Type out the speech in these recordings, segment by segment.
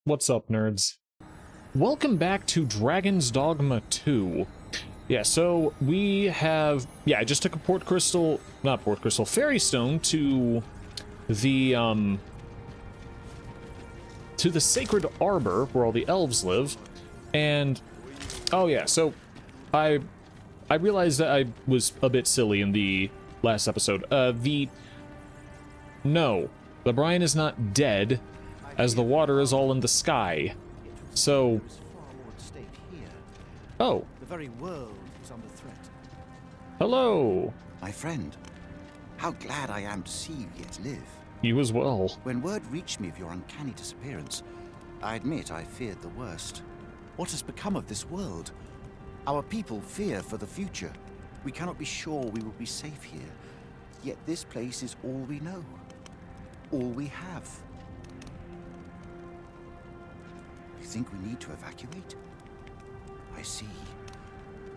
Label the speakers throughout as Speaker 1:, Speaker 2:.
Speaker 1: What's up, nerds? Welcome back to Dragon's Dogma 2. Yeah, so we have... Yeah, I just took a Fairy Stone to the, to the Sacred Arbor, where all the elves live, and... Oh yeah, so I realized that I was a bit silly in the last episode. No, the Brian is not dead, as the water is all in the sky. So... Oh.
Speaker 2: The very world is under threat.
Speaker 1: Hello.
Speaker 2: My friend, how glad I am to see you yet live.
Speaker 1: You as well.
Speaker 2: When word reached me of your uncanny disappearance, I admit I feared the worst. What has become of this world? Our people fear for the future. We cannot be sure we will be safe here. Yet this place is all we know. All we have. You think we need to evacuate? I see.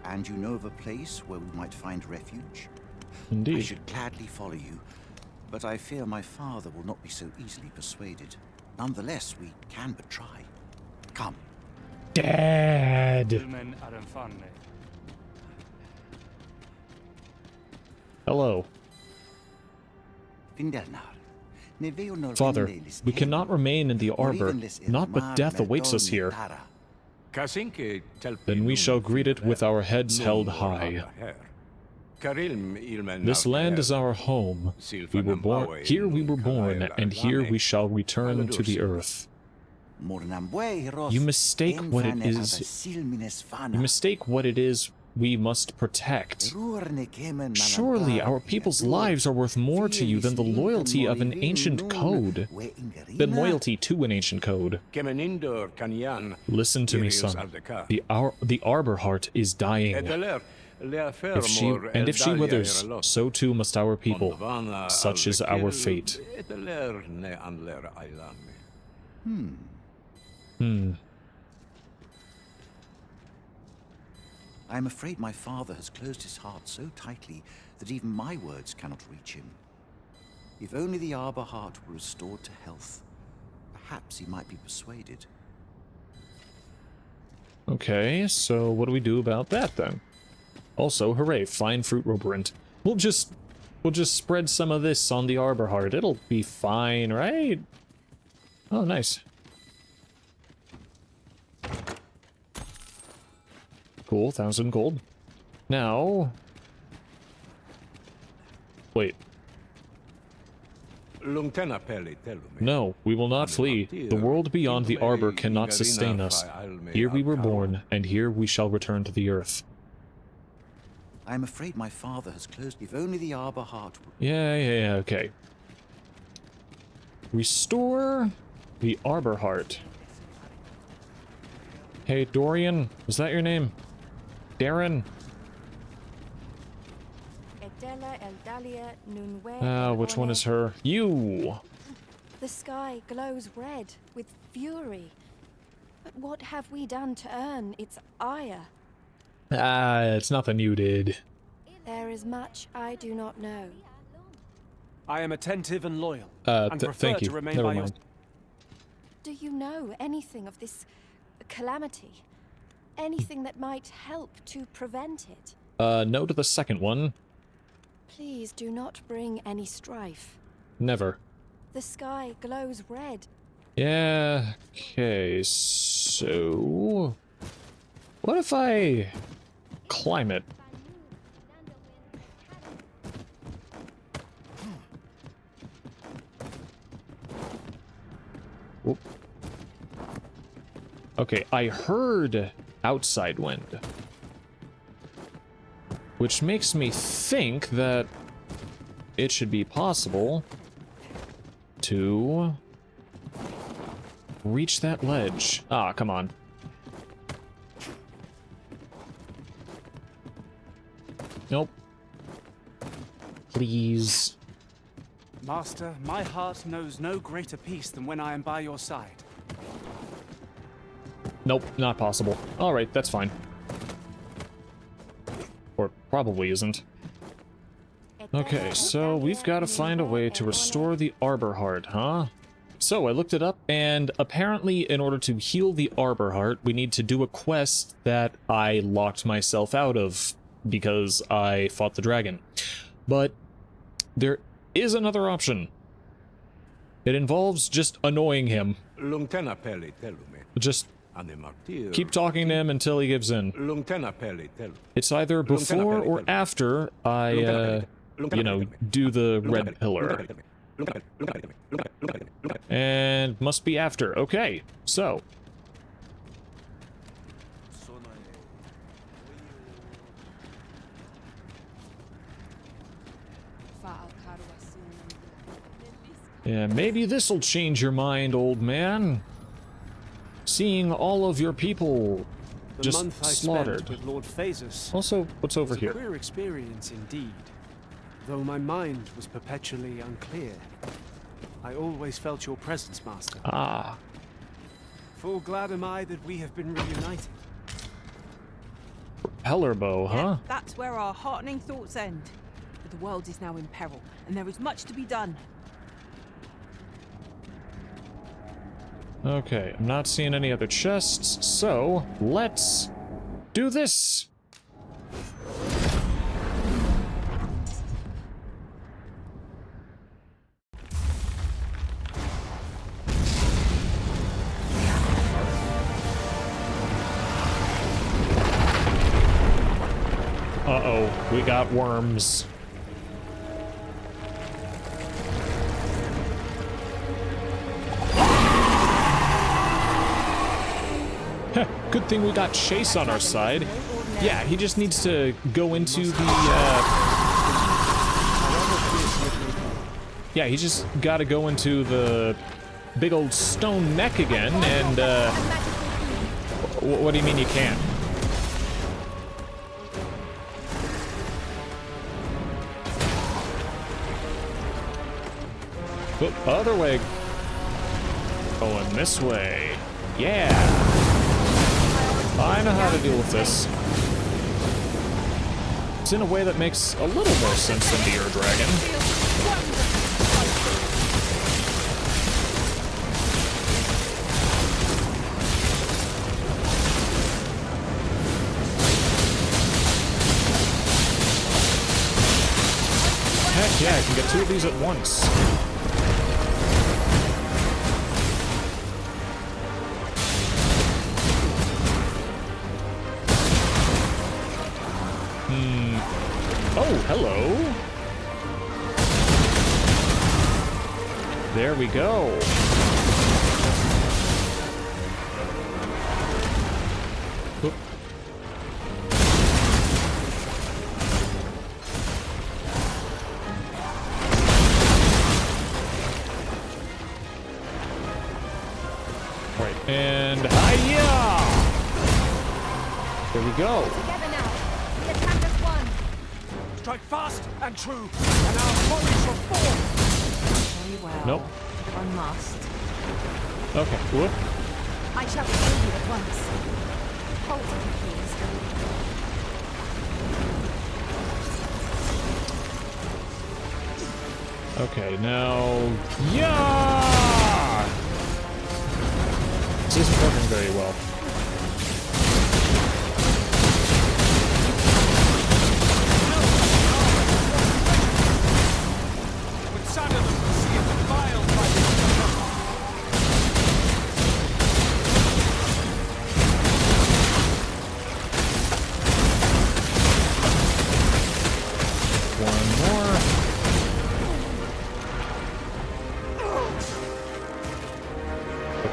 Speaker 2: And you know of a place where we might find refuge?
Speaker 1: Indeed.
Speaker 2: I should gladly follow you, but I fear my father will not be so easily persuaded. Nonetheless, we can but try. Come.
Speaker 1: Dad! Hello. Father, we cannot remain in the arbor, not but death awaits us here. Then we shall greet it with our heads held high. This land is our home. We were born here, and here we shall return to the earth. You mistake what it is. You mistake what it is we must protect. Surely our people's lives are worth more to you than the loyalty of an ancient code. Than loyalty to an ancient code. Listen to me, son. The Arbor Heart is dying. If she withers, so too must our people. Such is our fate.
Speaker 2: I am afraid my father has closed his heart so tightly that even my words cannot reach him. If only the Arbor Heart were restored to health, perhaps he might be persuaded.
Speaker 1: Okay, so what do we do about that then? Also, hooray, fine fruit roborant. We'll just spread some of this on the Arbor Heart. It'll be fine, right? Oh, nice. Cool, 1,000 gold. Now... Wait. No, we will not flee. The world beyond the arbor cannot sustain us. Here we were born, and here we shall return to the earth.
Speaker 2: I am afraid my father has closed. If only the Arbor Heart would...
Speaker 1: Yeah, okay. Restore the Arbor Heart. Hey, Dorian, is that your name? Darren? Which one is her? You!
Speaker 3: The sky glows red with fury. But what have we done to earn its ire?
Speaker 1: It's nothing you did.
Speaker 3: There is much I do not know.
Speaker 4: I am attentive and loyal, and prefer
Speaker 1: thank you.
Speaker 4: to remain
Speaker 1: Never
Speaker 4: by
Speaker 1: mind.
Speaker 3: Do you know anything of this calamity? Anything that might help to prevent it?
Speaker 1: No to the second one.
Speaker 3: Please do not bring any strife.
Speaker 1: Never.
Speaker 3: The sky glows red.
Speaker 1: Yeah, okay, so... What if I climb it? Whoop. Okay, I heard outside wind, which makes me think that it should be possible to reach that ledge. Ah, come on. Nope. Please.
Speaker 4: Master, my heart knows no greater peace than when I am by your side.
Speaker 1: Nope, not possible. Alright, that's fine. Or probably isn't. Okay, so we've got to find a way to restore the Arbor Heart, huh? so I looked it up, and apparently in order to heal the Arbor Heart, we need to do a quest that I locked myself out of because I fought the dragon. But there is another option. It involves just annoying him. Just keep talking to him until he gives in. It's either before or after I, you know, do the red pillar. And must be after. Okay, so. Yeah, maybe this'll change your mind, old man. Seeing all of your people just slaughtered.
Speaker 4: With Lord Phasus
Speaker 1: Also, what's over
Speaker 4: was
Speaker 1: here?
Speaker 4: a queer experience indeed. Though my mind was perpetually unclear, I always felt your presence, Master.
Speaker 1: Ah.
Speaker 4: Full glad am I that we have been reunited.
Speaker 1: Propeller bow, huh?
Speaker 5: Yeah, that's where our heartening thoughts end. But the world is now in peril, and there is much to be done.
Speaker 1: Okay, I'm not seeing any other chests, so let's do this. Uh-oh, we got worms. Good thing we got Chase on our side. Yeah, he just needs to go into the, yeah, he just gotta go into the big old stone neck again, and, what do you mean you can't? Oh, other way. Going this way. Yeah. I know how to deal with this. It's in a way that makes a little more sense than the Air Dragon. Heck yeah, I can get two of these at once. Oh, hello. There we go. Oop. Right, and hiya! There we go.
Speaker 3: Together now. The attack has won.
Speaker 4: Strike fast and true, and our foe shall fall.
Speaker 5: Very well.
Speaker 1: Nope.
Speaker 5: One must.
Speaker 1: Okay, whoop.
Speaker 3: I shall kill you at once. Hold it, please.
Speaker 1: Okay, now... Yeah! This isn't working very well.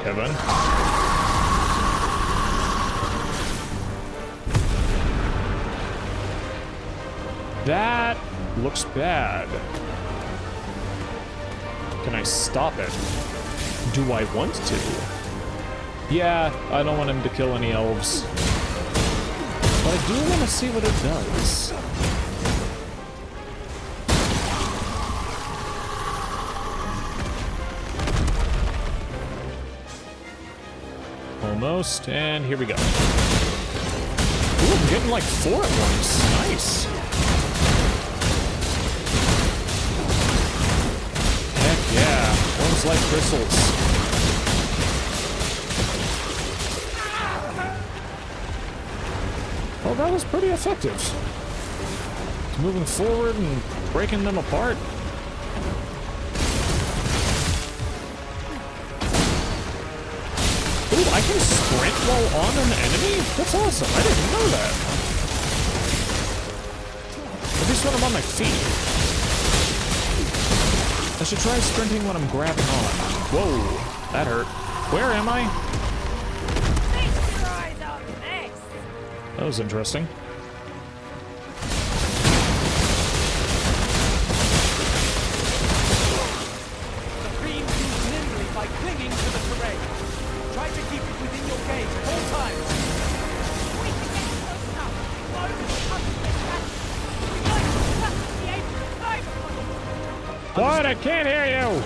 Speaker 1: Kevin. That looks bad. Can I stop it? Do I want to? Yeah, I don't want him to kill any elves. But I do want to see what it does. Almost, and here we go. Ooh, I'm getting like 4 at once. Nice. Heck yeah. One just like crystals. Well, that was pretty effective. Moving forward and breaking them apart. Ooh, I can sprint while on an enemy? That's awesome. I didn't know that. At least when I'm on my feet. I should try sprinting when I'm grabbing on. Whoa, that hurt. Where am I? That was interesting.
Speaker 4: The beam moves nimbly by clinging to the terrain. Try to keep it within your gaze at all times.
Speaker 5: We can get close enough. Won't come to this man. We might just be able to climb on it.
Speaker 1: What? I can't hear you!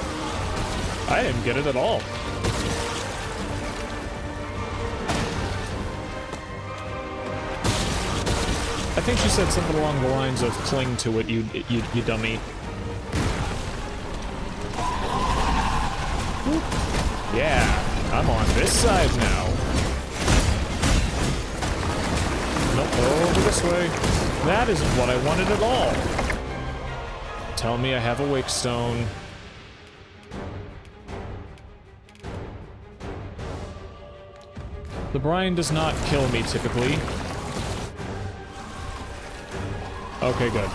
Speaker 1: I didn't get it at all. I think she said something along the lines of cling to it, you dummy. Yeah, I'm on this side now. Nope, over this way. That isn't what I wanted at all. Tell me I have a wake stone. The brine does not kill me typically. Okay, good.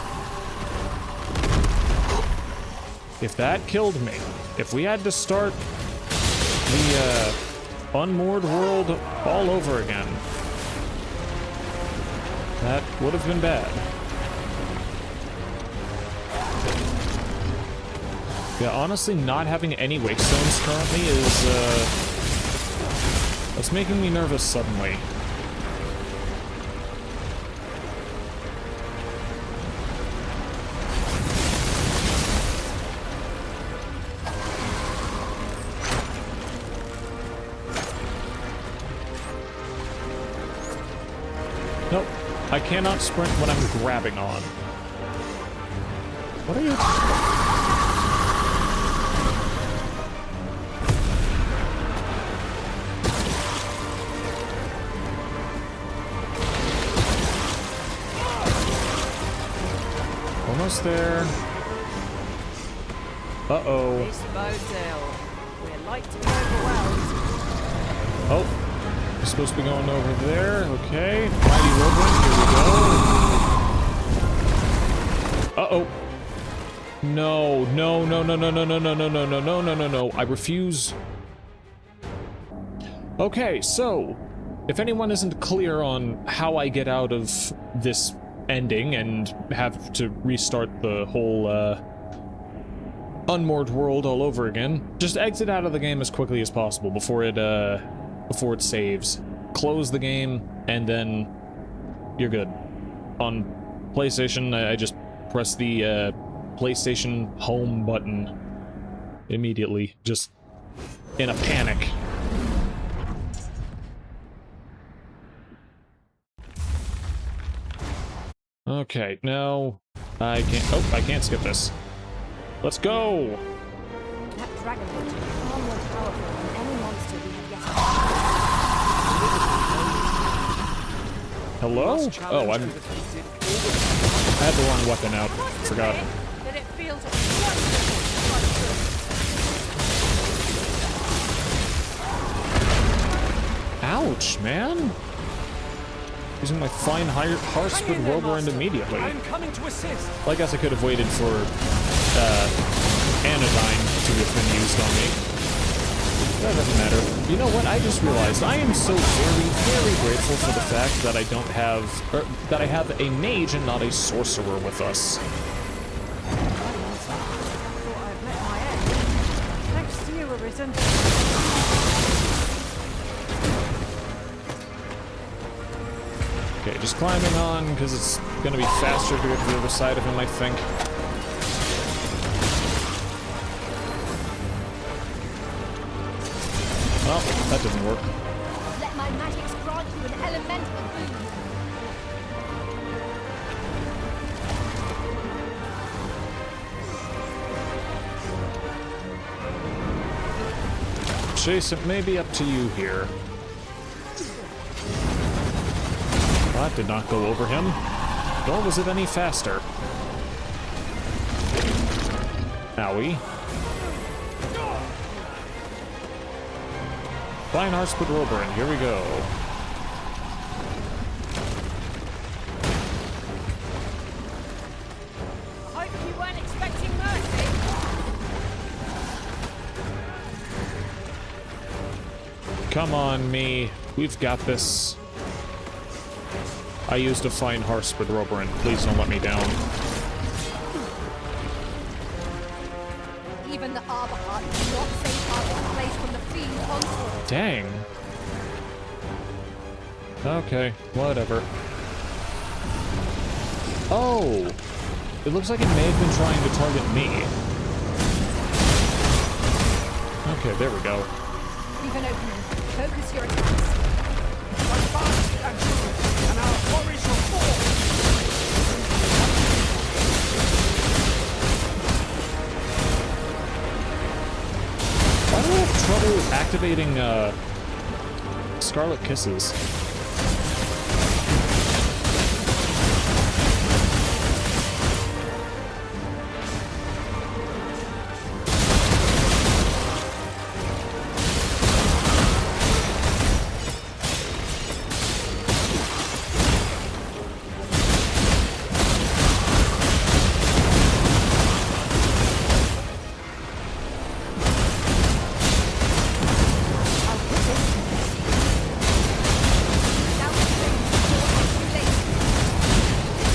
Speaker 1: If that killed me, if we had to start the unmoored world all over again, that would have been bad. Yeah, honestly, not having any wake stones currently is, that's making me nervous suddenly. Nope, I cannot sprint when I'm grabbing on. What are you? Almost there. Uh-oh.
Speaker 5: This bodes ill. We're like to be overwhelmed.
Speaker 1: Oh. We're supposed to be going over there. Okay. Mighty Whirlwind, here we go. Uh-oh. No, no, no, no, no, no, no, no, no, no, no, no, no, no, no. I refuse. Okay, so if anyone isn't clear on how I get out of this ending and have to restart the whole unmoored world all over again, just exit out of the game as quickly as possible before it saves. Close the game and then you're good. On PlayStation, I just press the PlayStation home button immediately, just in a panic. Okay, now I can't. Oh, I can't skip this. Let's go.
Speaker 3: That dragon would be far more powerful than any monster we have yet.
Speaker 1: Hello? Oh, I had the wrong weapon out. Forgot.
Speaker 5: That it feels
Speaker 1: Ouch, man. Using my fine Harspud Whirlwind immediately.
Speaker 4: I'm coming to assist.
Speaker 1: Well, I guess I could have waited for Anodyne to have been used on me. That doesn't matter. You know what? I just realized I am so very, very grateful for the fact that I don't have, or that I have a mage and not a sorcerer with us.
Speaker 5: thought I've met my end. Thanks to you, Arisen.
Speaker 1: Okay, just climbing on, because it's going to be faster to get to the other side of him, I think. Oh, that didn't work.
Speaker 3: Let my magics grant you an elemental boon.
Speaker 1: Chase, it may be up to you here. That did not go over him, nor was it any faster. Owie. Fine Hearts with Roberin, here we go.
Speaker 5: Hope you weren't expecting mercy.
Speaker 1: Come on, me. We've got this. I used a fine horse with Roberin. Please don't let me down.
Speaker 3: Even the Arbor Heart does not safeguard this place from the fiend's onslaught.
Speaker 1: Dang. Okay, whatever. Oh! It looks like it may have been trying to target me. Okay, there we go.
Speaker 3: Leave an opening. Focus your attacks.
Speaker 4: And our quarry shall fall.
Speaker 1: Why do I have trouble activating, Scarlet Kisses?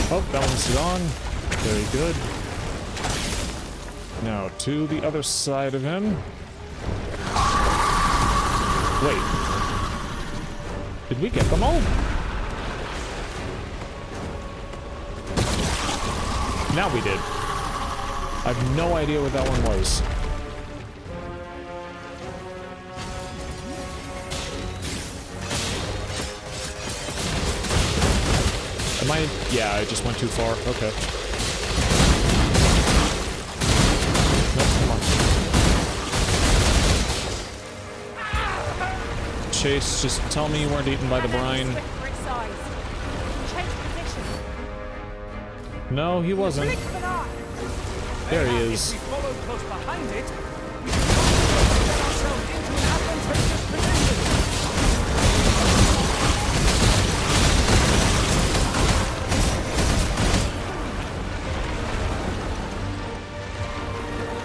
Speaker 1: Oh, that one's gone. Very good. Now, to the other side of him. Wait. Did we get them all? Now we did. I have no idea what that one was. Am I? Yeah, I just went too far. Okay. Nope, come on. Chase, just tell me you weren't eaten by the brine. No, he wasn't. There he is.
Speaker 4: If we follow close behind it, we can get ourselves into an advantageous position.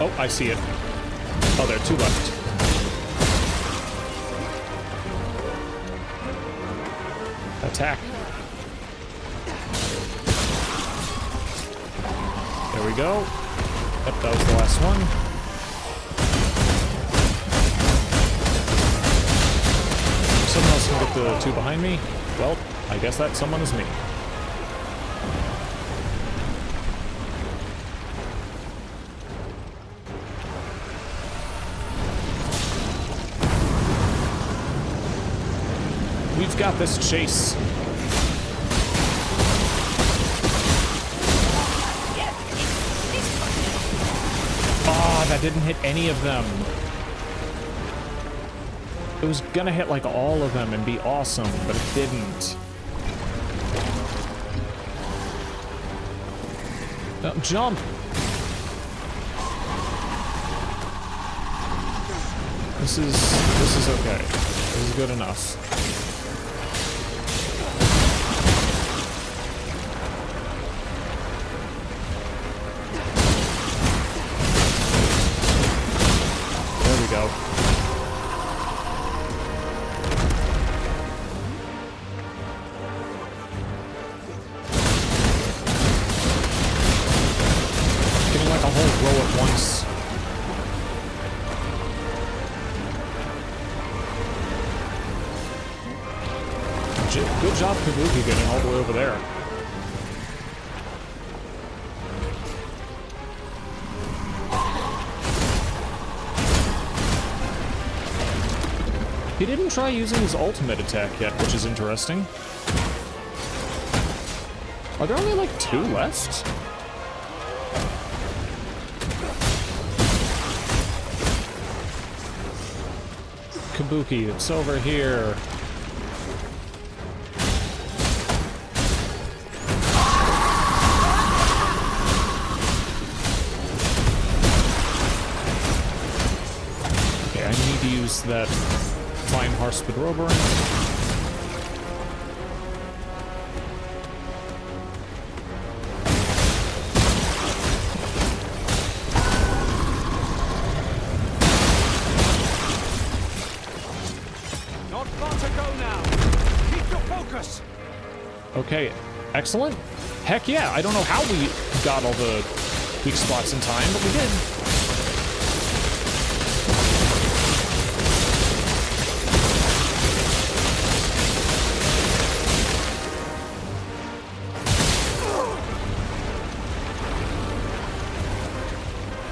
Speaker 1: Oh, I see it. Oh, there are two left. Attack. There we go. Yep, that was the last one. Someone else can get the two behind me. Well, I guess that someone is me. We've got this, Chase. Ah, that didn't hit any of them. It was gonna hit like all of them and be awesome, but it didn't. No, jump! This is okay. This is good enough. There we go. Getting like a whole row at once. Good job, Kabuki, getting all the way over there. He didn't try using his ultimate attack yet, which is interesting. Are there only like 2 left? Kabuki, it's over here. Okay, I need to use that fine Harsped Roborant. Okay, excellent. Heck yeah, I don't know how we got all the weak spots in time, but we did.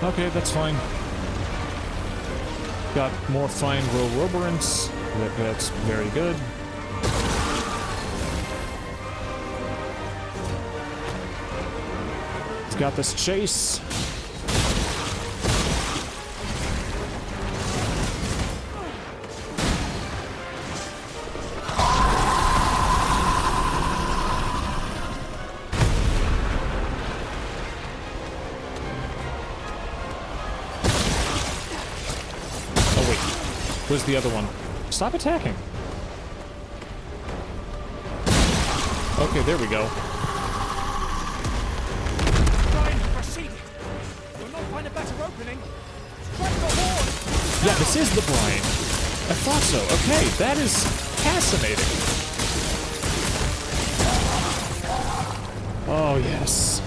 Speaker 1: Okay, that's fine. Got more fine Roborants. That's very good. Got this chase. Oh wait, where's the other one? Stop attacking. Okay, there we go. Yeah, this is the brine. I thought so. Okay, that is fascinating. Oh, yes.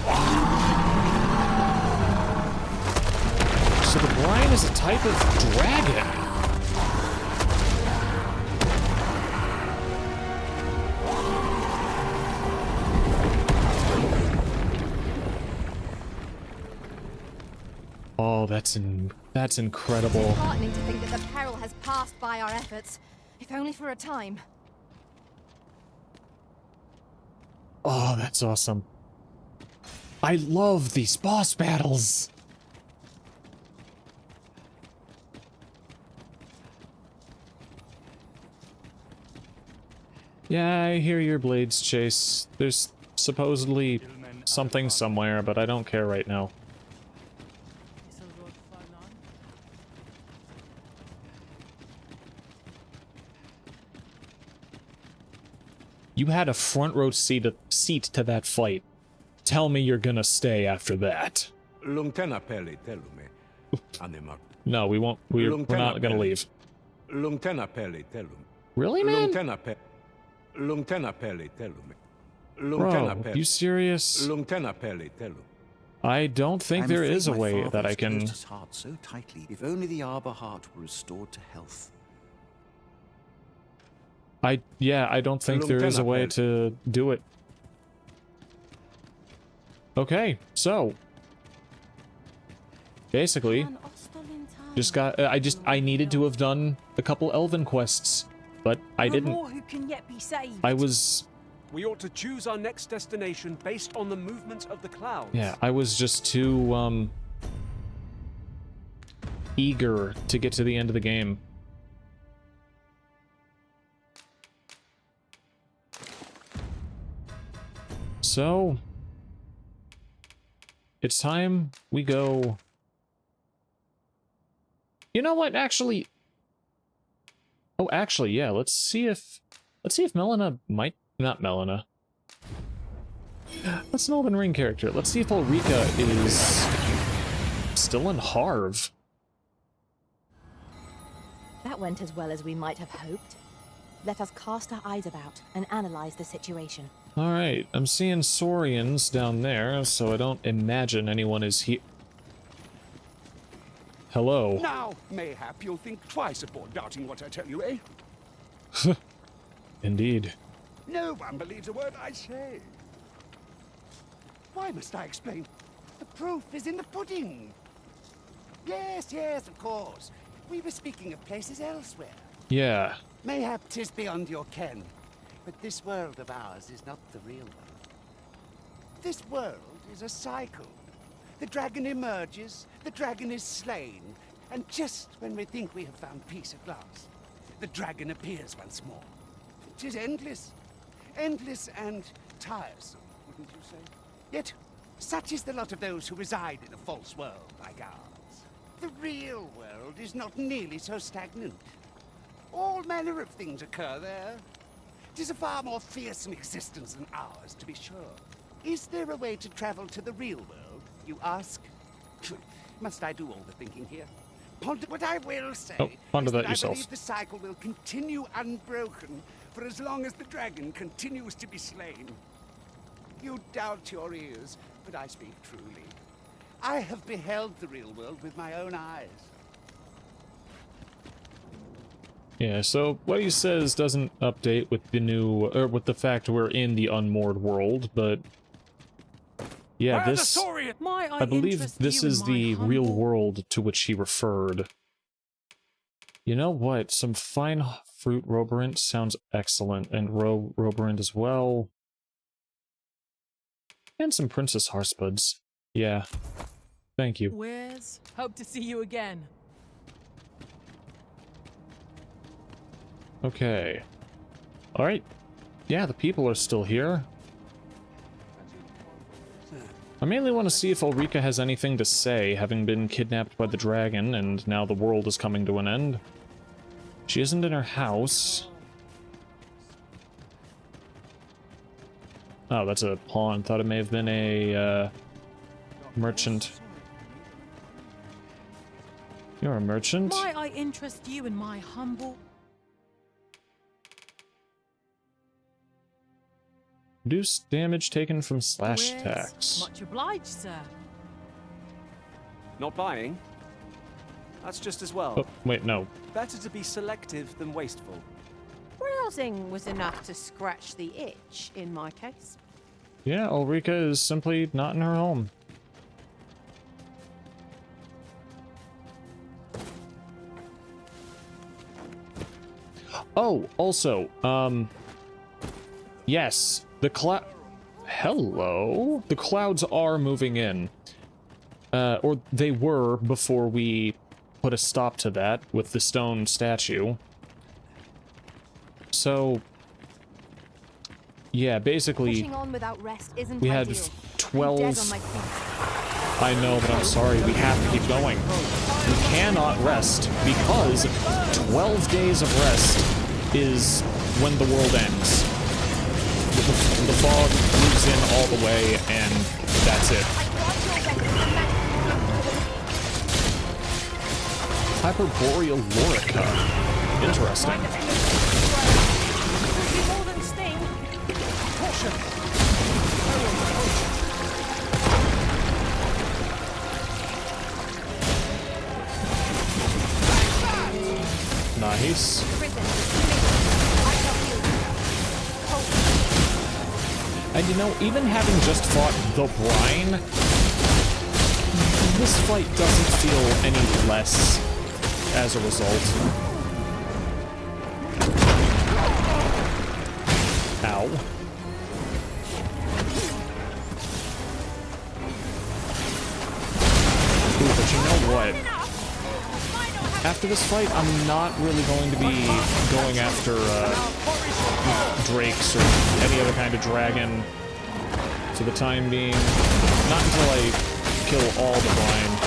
Speaker 1: So the brine is a type of dragon. Oh, that's incredible.
Speaker 3: It's heartening to think that the peril has passed by our efforts, if only for a time.
Speaker 1: Oh, that's awesome. I love these boss battles. Yeah, I hear your blades, Chase. There's supposedly something somewhere, but I don't care right now. You had a front row seat to that fight. Tell me you're gonna stay after that. No, we won't. We're not gonna leave. Really, man? Bro, you serious? I don't think there is a way that I can.
Speaker 2: His heart so tightly. If only the Arbor heart were restored to health.
Speaker 1: I don't think there is a way to do it. Okay, so basically, I needed to have done a couple Elven quests, but I didn't.
Speaker 5: Who can yet be saved?
Speaker 4: We ought to choose our next destination based on the movement of the clouds.
Speaker 1: Yeah, I was just too eager to get to the end of the game. So, it's time we go. You know what? Actually, yeah. Let's see if Melina might not Melina. That's an Elden Ring character. Let's see if Ulrika is still in Harv.
Speaker 6: That went as well as we might have hoped. Let us cast our eyes about and analyze the situation.
Speaker 1: Alright, I'm seeing Saurians down there, so I don't imagine anyone is here. Hello.
Speaker 7: Now, mayhap you'll think twice before doubting what I tell you, eh?
Speaker 1: Indeed.
Speaker 7: No one believes a word I say. Why must I explain? The proof is in the pudding. Yes, of course. We were speaking of places elsewhere.
Speaker 1: Yeah.
Speaker 7: Mayhap 'tis beyond your ken, but this world of ours is not the real one. This world is a cycle. The dragon emerges, the dragon is slain, and just when we think we have found peace at last, the dragon appears once more. 'Tis endless. Endless and tiresome, wouldn't you say? Yet, such is the lot of those who reside in a false world like ours. The real world is not nearly so stagnant. All manner of things occur there. 'Tis a far more fearsome existence than ours, to be sure. Is there a way to travel to the real world, you ask? Must I do all the thinking here? Ponder what I will say.
Speaker 1: Oh, ponder
Speaker 7: is
Speaker 1: that
Speaker 7: I
Speaker 1: yourself.
Speaker 7: believe the cycle will continue unbroken for as long as the dragon continues to be slain. You doubt your ears, but I speak truly. I have beheld the real world with my own eyes.
Speaker 1: Yeah, so what he says doesn't update with the new, or with the fact we're in the unmoored world, but yeah, this, I believe this is the real world to which he referred. You know what? Some fine fruit roborant sounds excellent, and roborant as well. And some princess harspuds. Yeah. Thank you.
Speaker 5: Where's? Hope to see you again.
Speaker 1: Okay. Alright. Yeah, the people are still here. I mainly want to see if Ulrika has anything to say, having been kidnapped by the dragon, and now the world is coming to an end. She isn't in her house. Oh, that's a pawn. Thought it may have been a, merchant. You're a merchant?
Speaker 5: Might I interest you in my humble...
Speaker 1: Reduce damage taken from slash
Speaker 5: Where's?
Speaker 1: attacks.
Speaker 5: Much obliged, sir.
Speaker 4: Not buying? That's just as well.
Speaker 1: Oh, wait, no.
Speaker 4: Better to be selective than wasteful.
Speaker 6: Browsing was enough to scratch the itch, in my case.
Speaker 1: Yeah, Ulrika is simply not in her home. Oh, also, yes, the cloud... Hello? The clouds are moving in. Or they were before we put a stop to that with the stone statue. So, yeah, basically,
Speaker 6: Pushing on without rest isn't
Speaker 1: we had
Speaker 6: ideal.
Speaker 1: 12...
Speaker 6: I'm dead on my feet.
Speaker 1: I know, but I'm sorry, we have to keep going. We cannot rest, because 12 days of rest is when the world ends. The fog moves in all the way, and that's it. Hyperboreal Lorica. Interesting.
Speaker 5: More than sting. Caution.
Speaker 1: Nice. And you know, even having just fought the Brine, this fight doesn't feel any less as a result. Ow. Ooh, but you know what? After this fight, I'm not really going to be going after drakes or any other kind of dragon for the time being. Not until I kill all the Brine.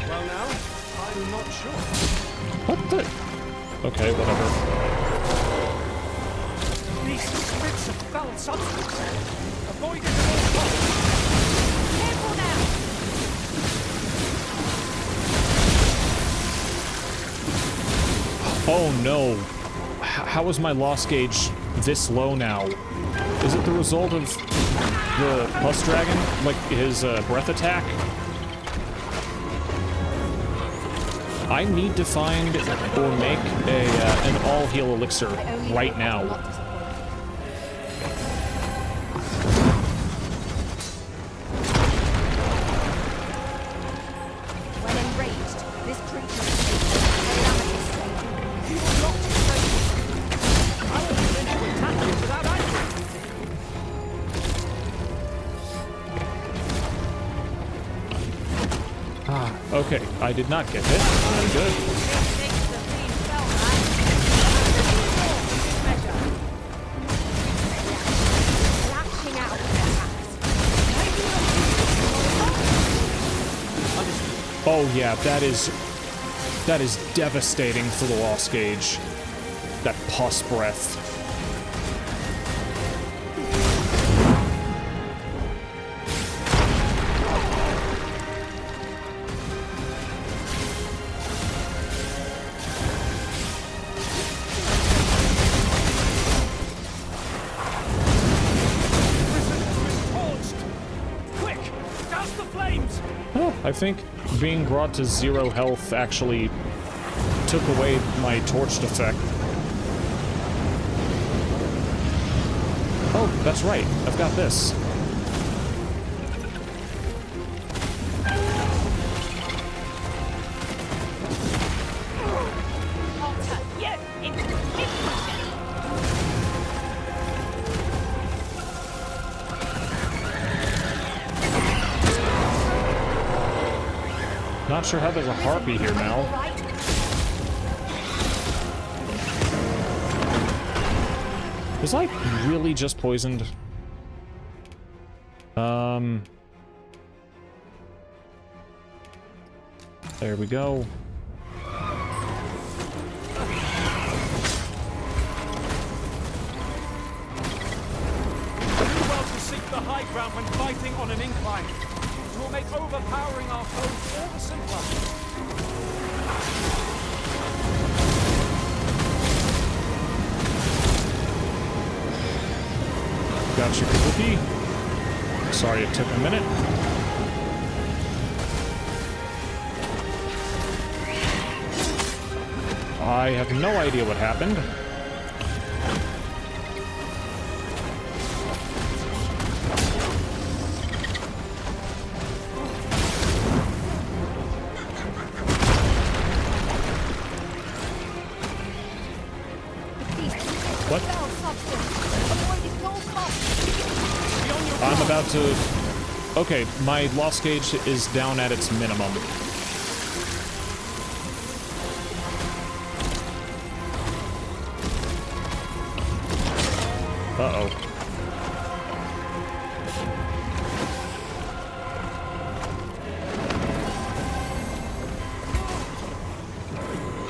Speaker 4: Well now, I'm not sure.
Speaker 1: What the? Okay, whatever.
Speaker 4: These spits of foul substance. Avoid it at all costs.
Speaker 5: Careful now.
Speaker 1: Oh no. How is my loss gauge this low now? Is it the result of the Pus Dragon? Like his breath attack? I need to find or make an all-heal elixir right now. Ah, okay. I did not get hit. I'm good. Oh yeah, that is devastating for the Lost Gauge. That pus breath. I think being brought to 0 health actually took away my torched effect. Oh, that's right. I've got this. Not sure how there's a harpy here now. Was I really just poisoned? There we go.
Speaker 4: Well to seek the high ground when fighting on an incline. It will make overpowering our foes all the simpler.
Speaker 1: Got you, Kabuki. Sorry it took a minute. I have no idea what happened. What? I'm about to... Okay, my loss gauge is down at its minimum. Uh-oh.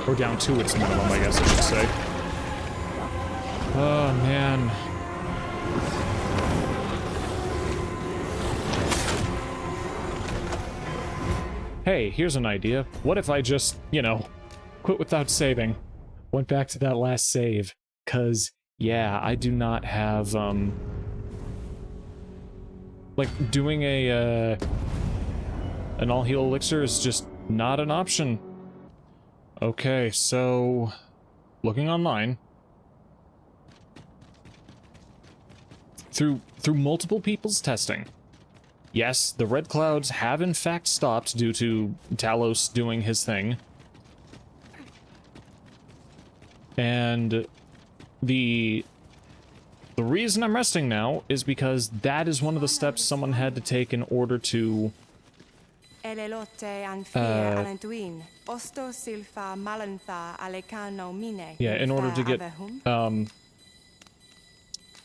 Speaker 1: Or down to its minimum, I guess I should say. Oh, man. Hey, here's an idea. What if I just, you know, quit without saving? Went back to that last save. 'Cause, yeah, I do not have, like, doing an all-heal elixir is just not an option. Okay, so... looking online... Through multiple people's testing, yes, the red clouds have in fact stopped due to Talos doing his thing. And the reason I'm resting now is because that is one of the steps someone had to take in order to yeah, in order to get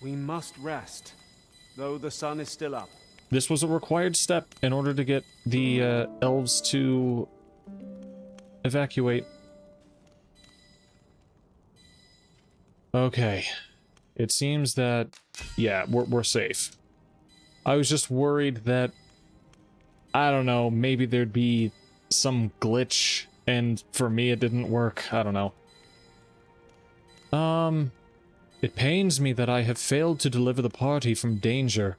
Speaker 4: We must rest, though the sun is still up.
Speaker 1: This was a required step in order to get the elves to evacuate. Okay. It seems that, yeah, we're safe. I was just worried that, I don't know, maybe there'd be some glitch, and for me it didn't work. I don't know. It pains me that I have failed to deliver the party from danger.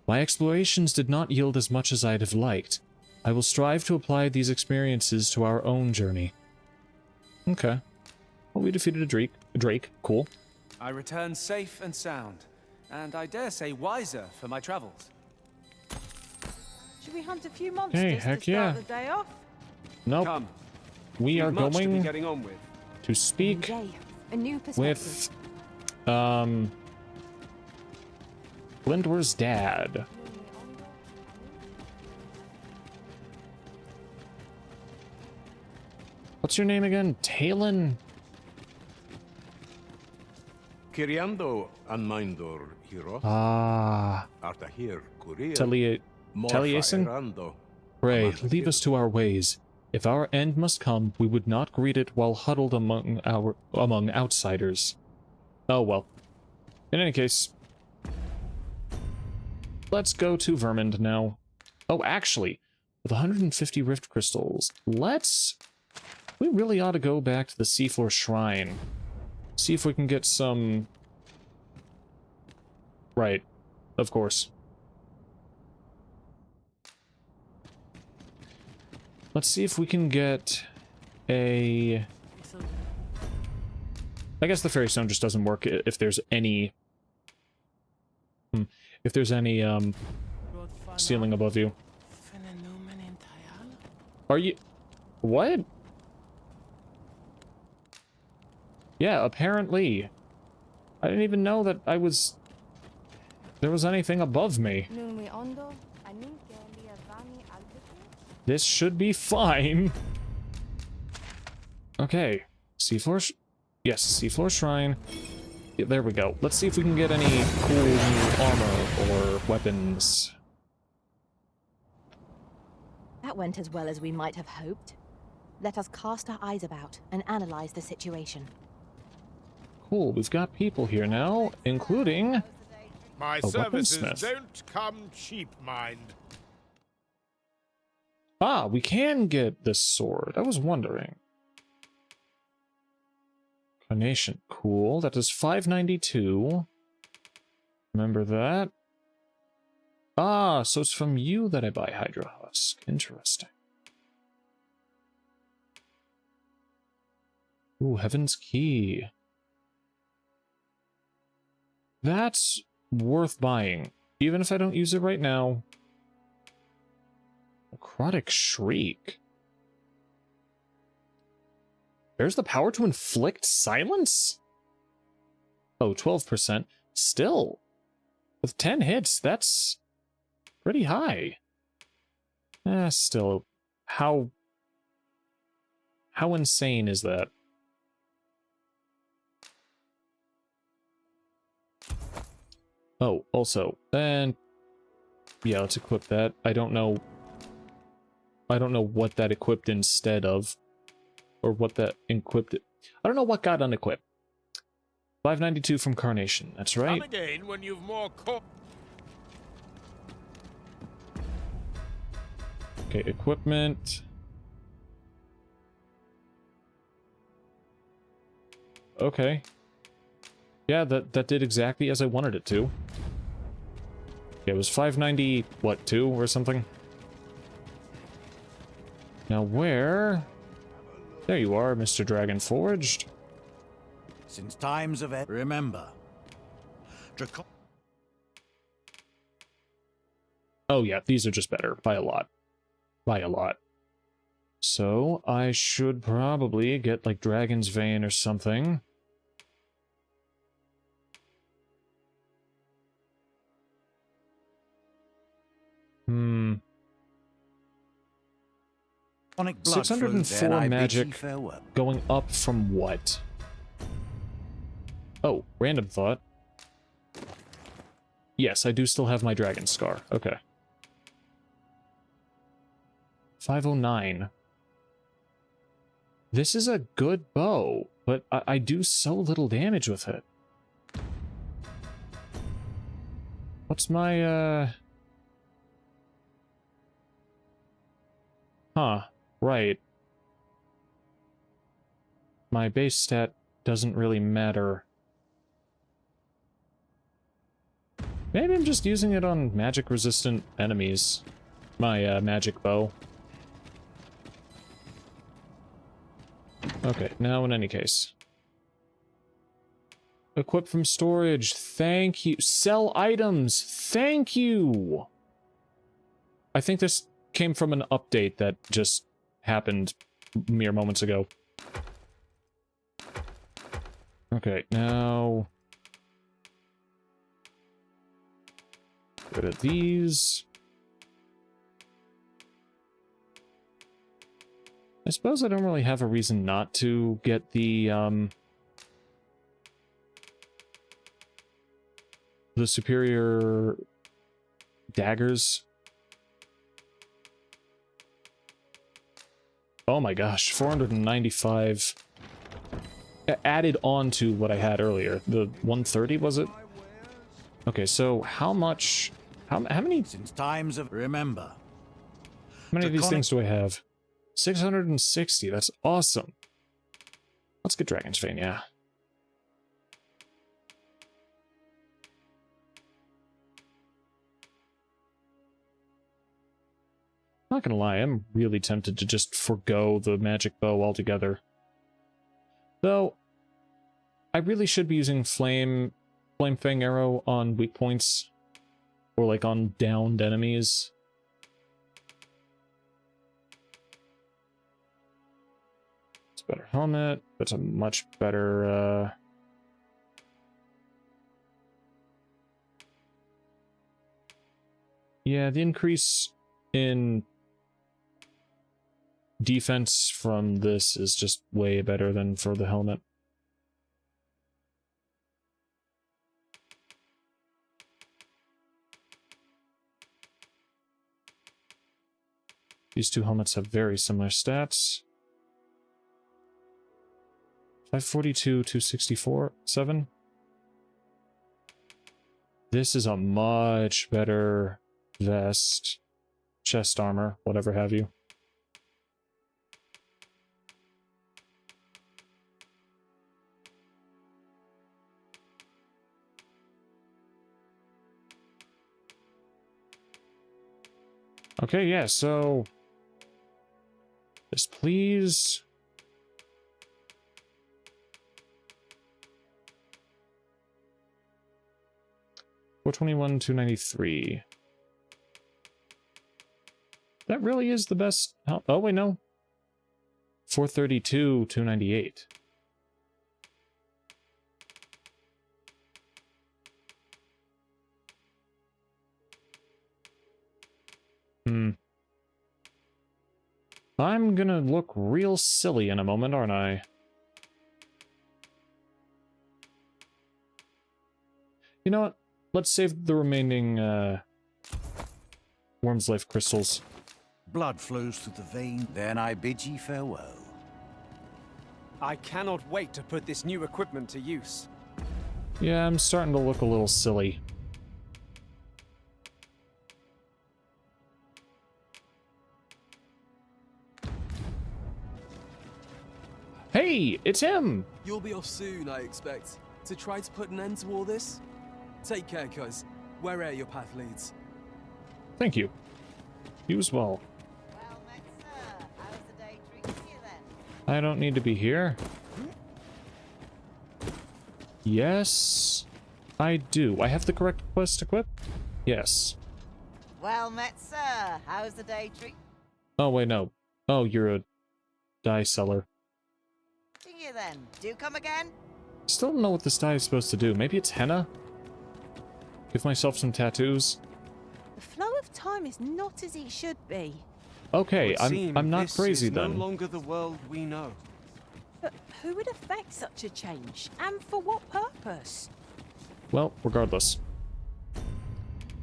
Speaker 1: My explorations did not yield as much as I'd have liked. I will strive to apply these experiences to our own journey. Okay. Well, we defeated a Drake. Cool.
Speaker 4: I return safe and sound, and I dare say wiser for my travels.
Speaker 5: Should we hunt a few monsters
Speaker 1: Hey, heck
Speaker 5: to
Speaker 1: yeah.
Speaker 5: start the day off?
Speaker 1: Nope.
Speaker 4: Come.
Speaker 1: We are
Speaker 4: Much to be
Speaker 1: going
Speaker 4: getting on with.
Speaker 1: to speak
Speaker 6: Day, a new perspective.
Speaker 1: with, Lindor's dad. What's your name again? Talon?
Speaker 8: Kiriando anmindor hiro. Arta here kurir.
Speaker 1: Taliesin? Pray, leave us to our ways. If our end must come, we would not greet it while huddled among outsiders. Oh well. In any case, let's go to Vermund now. Oh, actually, with 150 rift crystals, we really ought to go back to the Seafloor Shrine. See if we can get some... Right, of course. Let's see if we can get a... I guess the Fairy Stone just doesn't work if there's any... If there's any, ceiling above you. Are you... What? Yeah, apparently. I didn't even know that there was anything above me. This should be fine. Okay. Seafloor... Yes, Seafloor Shrine. Yeah, there we go. Let's see if we can get any cool new armor or weapons.
Speaker 6: That went as well as we might have hoped. Let us cast our eyes about and analyze the situation.
Speaker 1: Cool, we've got people here now, including
Speaker 9: my services don't come cheap, mind.
Speaker 1: Ah, we can get this sword. I was wondering. Carnation, cool. That is 592. Remember that. Ah, so it's from you that I buy Hydra Husk. Interesting. Ooh, Heaven's Key. That's worth buying, even if I don't use it right now. Necrotic Shriek. There's the power to inflict silence? Oh, 12%. Still, with 10 hits, that's pretty high. Still, how insane is that? Oh, also, and yeah, let's equip that. I don't know what that equipped instead of, or what that equipped. I don't know what got unequipped. 592 from Carnation. That's right.
Speaker 9: Come again when you've more
Speaker 1: Okay, equipment. Okay. Yeah, that did exactly as I wanted it to. Yeah, it was 590, what, 2 or something? Now where? There you are, Mr. Dragon Forged.
Speaker 2: Since times of remember.
Speaker 1: Oh yeah, these are just better, by a lot. By a lot. So, I should probably get, like, Dragon's Vein or something. Hmm. 604 magic going up from what? Oh, random thought. Yes, I do still have my dragon scar. Okay. 509. This is a good bow, but I do so little damage with it. What's my, Huh, right. My base stat doesn't really matter. Maybe I'm just using it on magic-resistant enemies. My, magic bow. Okay, now in any case. Equip from storage, thank you. Sell items, thank you! I think this came from an update that just happened mere moments ago. Okay, now... Rid of these. I suppose I don't really have a reason not to get the superior daggers. Oh my gosh, 495 added on to what I had earlier. The 130, was it? Okay, so how much... How many...
Speaker 2: Since times of... Remember.
Speaker 1: How many of these things do I have? 660, that's awesome. Let's get Dragon's Vein, yeah. Not gonna lie, I'm really tempted to just forgo the magic bow altogether. Though, I really should be using Flame Fang Arrow on weak points. Or like on downed enemies. It's a better helmet. That's a much better, yeah, the increase in defense from this is just way better than for the helmet. These two helmets have very similar stats. 542, 264, 7. This is a much better vest, chest armor, whatever have you. Okay, yeah, so... Just please... $421, $293. That really is the best... Oh, wait, no. $432, $298. I'm gonna look real silly in a moment, aren't I? You know what? Let's save the remaining, Worm's Life crystals.
Speaker 2: Blood flows through the vein, then I bid ye farewell.
Speaker 4: I cannot wait to put this new equipment to use.
Speaker 1: Yeah, I'm starting to look a little silly. Hey, it's him!
Speaker 10: You'll be off soon, I expect, to try to put an end to all this? Take care, cuz. Where'er your path leads.
Speaker 1: Thank you. You as well.
Speaker 11: Well met, sir. How's the day treating you then?
Speaker 1: I don't need to be here. Yes, I do. I have the correct quest equipped? Yes.
Speaker 11: Well met, sir. How's the day treating
Speaker 1: Oh, wait, no. Oh, you're a dye seller.
Speaker 11: you then? Do come again?
Speaker 1: Still don't know what this dye is supposed to do. Maybe it's henna? Give myself some tattoos?
Speaker 6: The flow of time is not as it should be.
Speaker 1: Okay, I'm not crazy then.
Speaker 4: No longer the world we know.
Speaker 6: But who would affect such a change? And for what purpose?
Speaker 1: Well, regardless.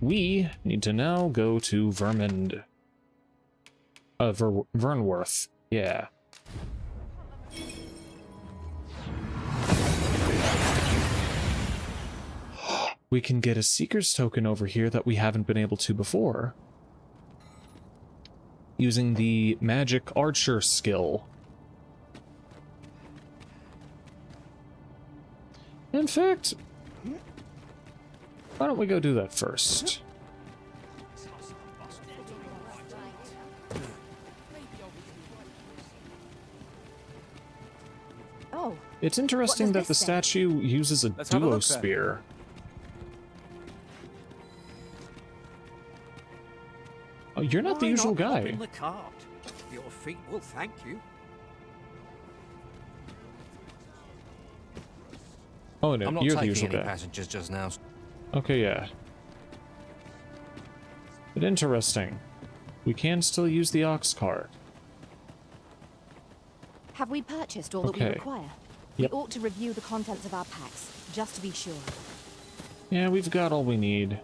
Speaker 1: We need to now go to Vernworth. Yeah. We can get a Seeker's Token over here that we haven't been able to before. Using the Magic Archer skill. In fact, why don't we go do that first?
Speaker 6: Oh.
Speaker 1: It's interesting that the statue uses a duo spear. Oh, you're not the usual guy.
Speaker 12: In the cart? Your feet will thank you.
Speaker 1: Oh no,
Speaker 13: I'm not
Speaker 1: you're the
Speaker 13: taking
Speaker 1: usual
Speaker 13: any
Speaker 1: guy.
Speaker 13: passengers just now.
Speaker 1: Okay, yeah. But interesting. We can still use the ox cart.
Speaker 6: Have we purchased all that we
Speaker 1: Okay.
Speaker 6: require?
Speaker 1: Yep.
Speaker 6: We ought to review the contents of our packs, just to be sure.
Speaker 1: Yeah, we've got all we need.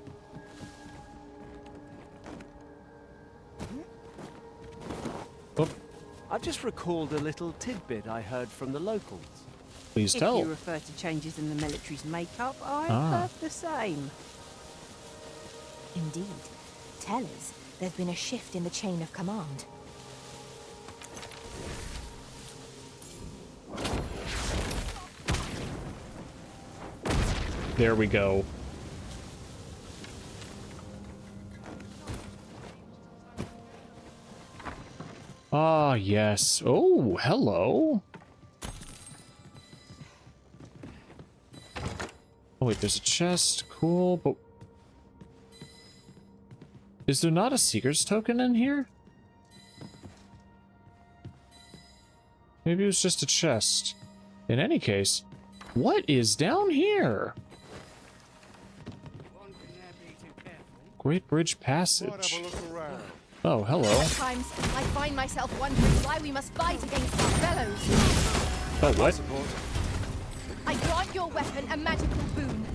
Speaker 1: Oh,
Speaker 4: I've just recalled a little tidbit I heard from the locals.
Speaker 1: please
Speaker 11: If
Speaker 1: tell.
Speaker 11: you refer to changes in the military's makeup, I've
Speaker 1: Ah.
Speaker 11: heard the same.
Speaker 6: Indeed. Tell us, there's been a shift in the chain of command.
Speaker 1: There we go. Ah, yes. Oh, hello. Oh, wait, there's a chest. Cool, but... Is there not a Seeker's token in here? Maybe it was just a chest. In any case, what is down here? Great Bridge Passage. Oh, hello.
Speaker 3: At times, I find myself wondering why we must fight against our fellows.
Speaker 1: Oh, what?
Speaker 3: I grant your weapon a magical boon.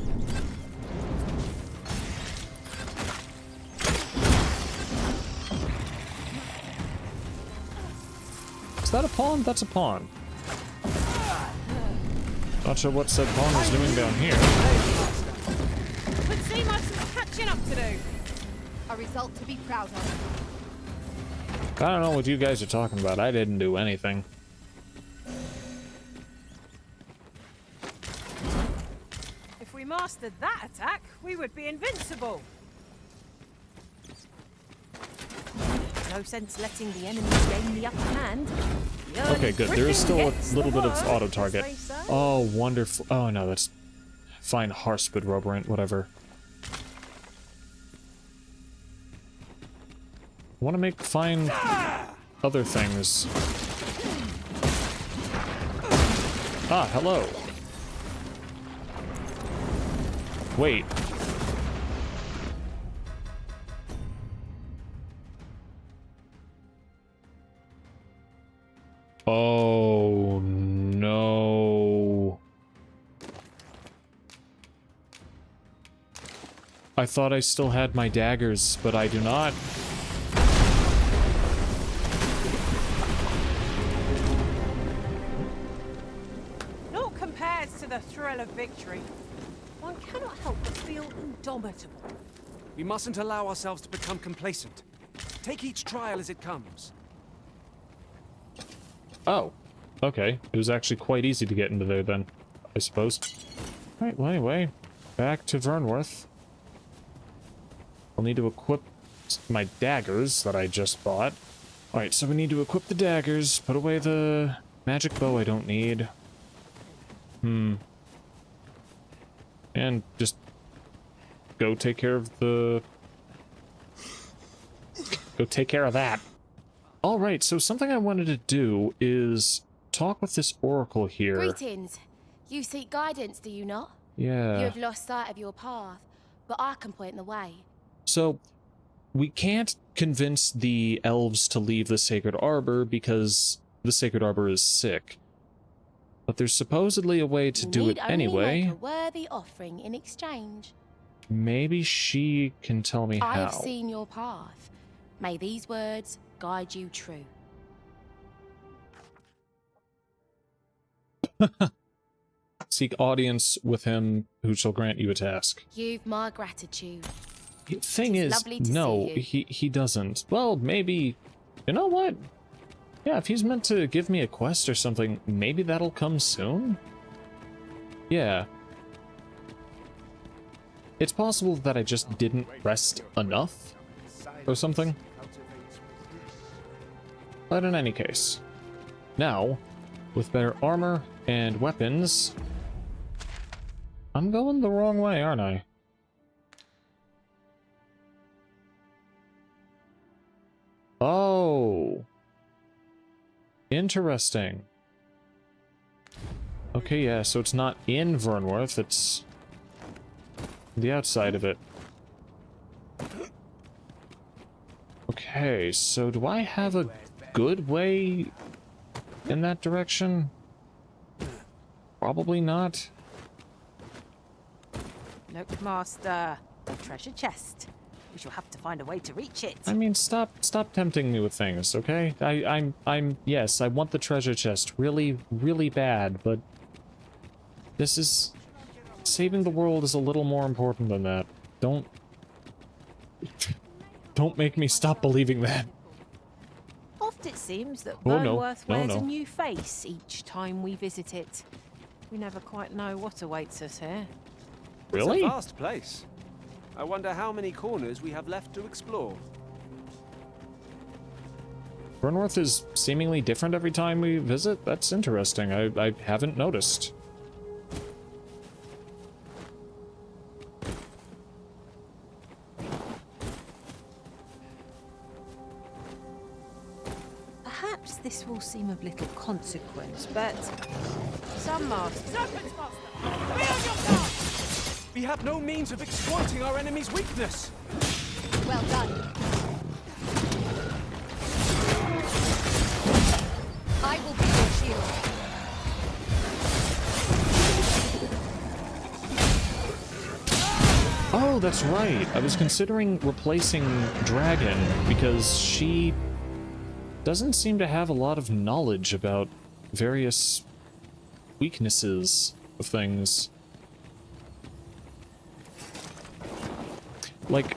Speaker 1: Is that a pawn? That's a pawn. Not sure what said pawn was doing down here.
Speaker 5: Would seem I've some catching up to do.
Speaker 3: A result to be proud of.
Speaker 1: I don't know what you guys are talking about. I didn't do anything.
Speaker 5: If we mastered that attack, we would be invincible. No sense letting the enemy gain the upper hand. The
Speaker 1: Okay, good. There is still a little bit of auto target.
Speaker 5: as they say.
Speaker 1: Oh, wonderful. Oh, no, that's fine. Harspid Roborant, whatever. I want to make fine other things. Ah, hello. Wait. Oh, no. I thought I still had my daggers, but I do not.
Speaker 5: Naught compares to the thrill of victory. One cannot help but feel indomitable.
Speaker 4: We mustn't allow ourselves to become complacent. Take each trial as it comes.
Speaker 1: Oh, okay. It was actually quite easy to get into there then, I suppose. Alright, well anyway, back to Vernworth. I'll need to equip my daggers that I just bought. Alright, so we need to equip the daggers, put away the magic bow I don't need. And just go take care of the... Go take care of that. Alright, so something I wanted to do is talk with this oracle here.
Speaker 3: Greetings. You seek guidance, do you not?
Speaker 1: Yeah.
Speaker 3: You have lost sight of your path, but I can point the way.
Speaker 1: So, we can't convince the elves to leave the Sacred Arbor because the Sacred Arbor is sick. But there's supposedly a way to do it anyway.
Speaker 3: Make a worthy offering in exchange.
Speaker 1: Maybe she can tell me
Speaker 3: I
Speaker 1: how.
Speaker 3: have seen your path. May these words guide you true.
Speaker 1: Seek audience with him who shall grant you a task.
Speaker 3: You've my gratitude.
Speaker 1: Thing
Speaker 3: It is
Speaker 1: is,
Speaker 3: lovely to
Speaker 1: no,
Speaker 3: see you.
Speaker 1: he doesn't. Well, maybe... You know what? Yeah, if he's meant to give me a quest or something, maybe that'll come soon? Yeah. It's possible that I just didn't rest enough or something. But in any case, now, with better armor and weapons, I'm going the wrong way, aren't I? Oh. Interesting. Okay, yeah, so it's not in Vernworth, it's the outside of it. Okay, so do I have a good way in that direction? Probably not.
Speaker 6: Look, Master. A treasure chest. We shall have to find a way to reach it.
Speaker 1: I mean, stop tempting me with things, okay? Yes, I want the treasure chest really, really bad, but this is... saving the world is a little more important than that. Don't make me stop believing that.
Speaker 6: Oft it seems that
Speaker 1: Oh, no.
Speaker 6: Burnworth
Speaker 1: No,
Speaker 6: wears
Speaker 1: no.
Speaker 6: a new face each time we visit it. We never quite know what awaits us here.
Speaker 1: Really?
Speaker 4: It's a vast place. I wonder how many corners we have left to explore.
Speaker 1: Burnworth is seemingly different every time we visit? That's interesting. I haven't noticed.
Speaker 6: Perhaps this will seem of little consequence, but some masters...
Speaker 5: Serpent Master! Be on your guard!
Speaker 4: We have no means of exploiting our enemy's weakness.
Speaker 3: Well done. I will be your shield.
Speaker 1: Oh, that's right. I was considering replacing Dragon because she doesn't seem to have a lot of knowledge about various weaknesses of things. Like,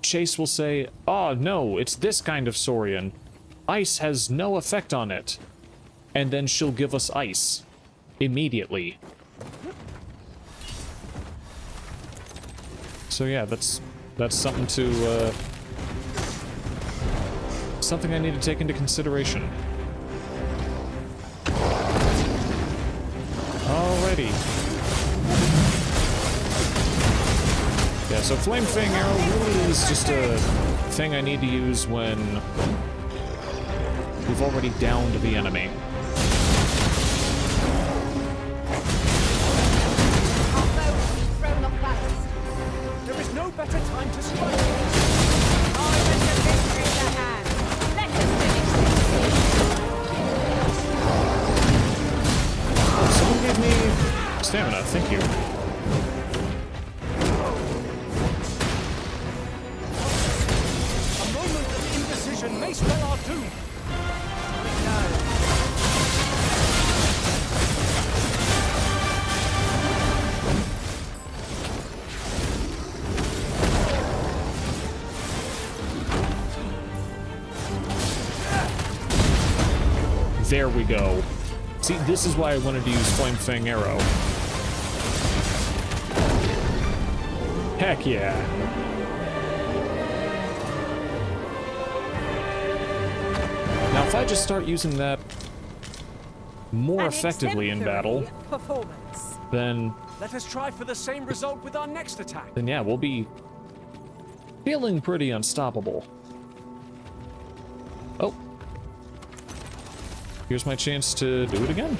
Speaker 1: Chase will say, "Oh, no, it's this kind of Saurian. Ice has no effect on it." And then she'll give us ice. Immediately. So yeah, that's something to, something I need to take into consideration. Alrighty. Yeah, so Flame Fang Arrow really is just a thing I need to use when we've already downed the enemy.
Speaker 3: Our bow has been thrown off balance.
Speaker 4: There is no better time to strike.
Speaker 5: Time and the victory in the hand. Let us finish this.
Speaker 1: Someone gave me stamina, thank you.
Speaker 4: A moment of indecision may spell our doom.
Speaker 1: There we go. See, this is why I wanted to use Flame Fang Arrow. Heck yeah. Now, if I just start using that more effectively in battle,
Speaker 5: Performance.
Speaker 1: then
Speaker 4: Let us try for the same result with our next attack.
Speaker 1: yeah, we'll be feeling pretty unstoppable. Oh. Here's my chance to do it again.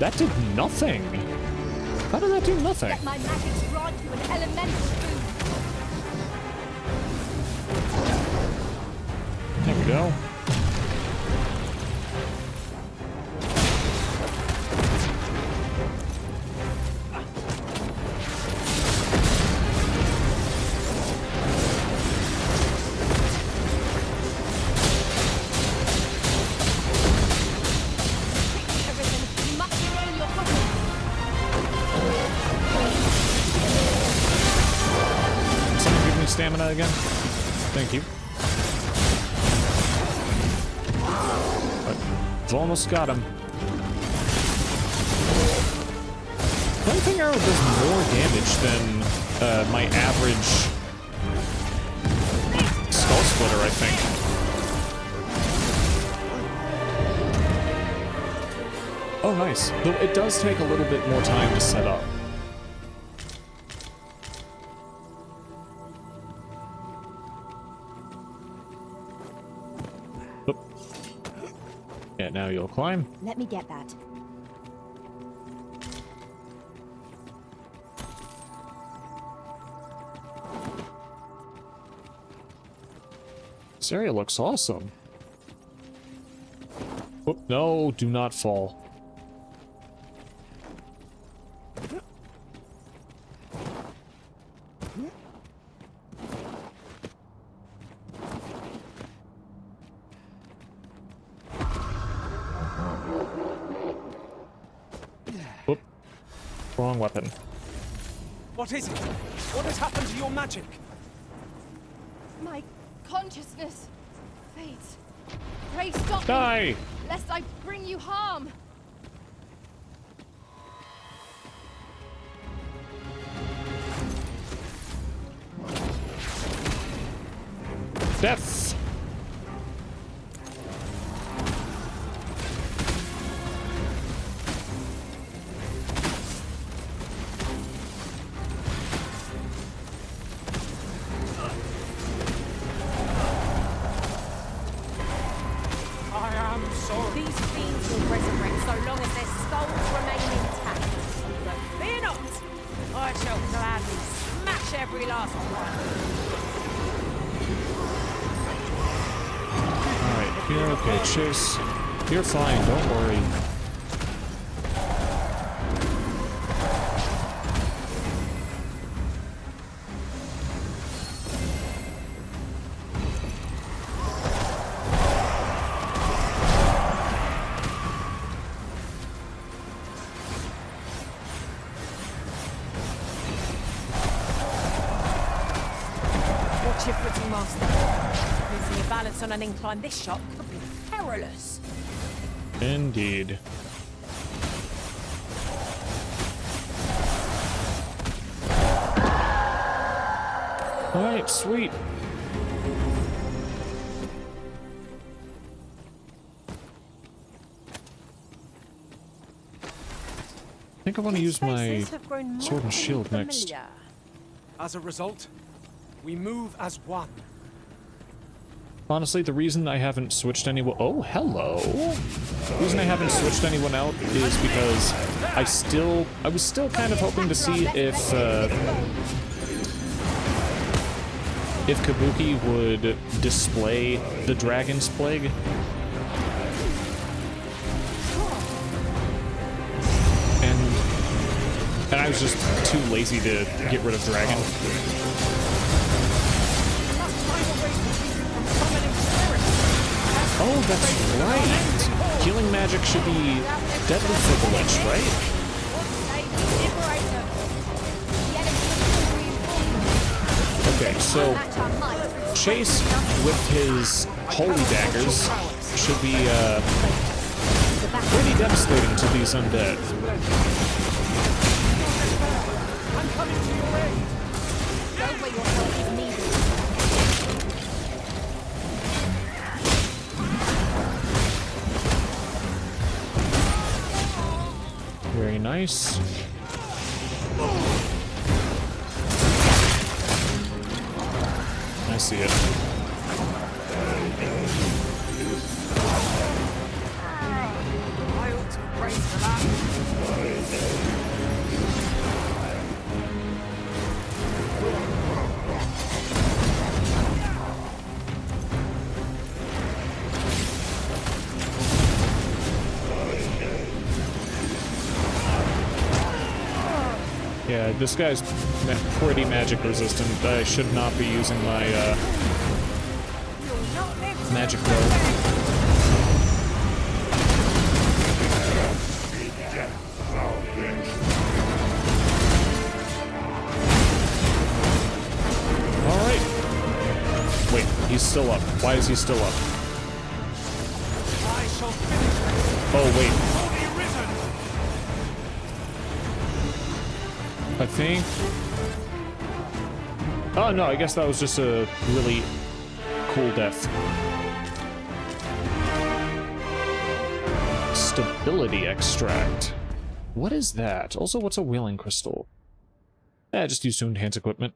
Speaker 1: That did nothing. How did that do nothing?
Speaker 3: Let my magics grant you an elemental boon.
Speaker 1: There we go.
Speaker 3: Everything must be in your pocket.
Speaker 1: Someone give me stamina again? Thank you. I've almost got him. Flame Fang Arrow does more damage than my average Skull Splitter, I think. Oh, nice. Though it does take a little bit more time to set up. Oop. Yeah, now you'll climb.
Speaker 6: Let me get that.
Speaker 1: This area looks awesome. Oh, no, do not fall. Oop. Wrong weapon.
Speaker 4: What is it? What has happened to your magic?
Speaker 3: My consciousness fades. Pray stop
Speaker 1: Die!
Speaker 3: me, lest I bring you harm.
Speaker 1: Death!
Speaker 5: These fiends will resurrect so long as their skulls remain intact. But fear not! I shall gladly smash every last one.
Speaker 1: Alright, you're okay, Chase. You're fine, don't worry.
Speaker 5: Watch your footing, master. Losing your balance on an incline this shot could be perilous.
Speaker 1: Indeed. Alright, sweet. I think I want to use my sword and shield next.
Speaker 4: As a result, we move as one.
Speaker 1: Honestly, the reason I haven't switched anyone— oh, hello! The reason I haven't switched anyone out is because I was still kind of hoping to see if Kabuki would display the Dragon's Plague. And I was just too lazy to get rid of Dragon. Oh, that's right! Healing magic should be deadly for the Lich, right? Okay, so Chase with his holy daggers should be pretty devastating to these undead.
Speaker 5: I'm coming to your aid. Go where your help is needed.
Speaker 1: Very nice. I see it.
Speaker 5: I ought to brace for that.
Speaker 1: Yeah, this guy's pretty magic resistant. I should not be using my magic bow. Alright. Wait, he's still up. Why is he still up? Oh, wait. I think... oh, no, I guess that was just a really cool death. Stability extract. What is that? Also, what's a whaling crystal? Just used to enhance equipment.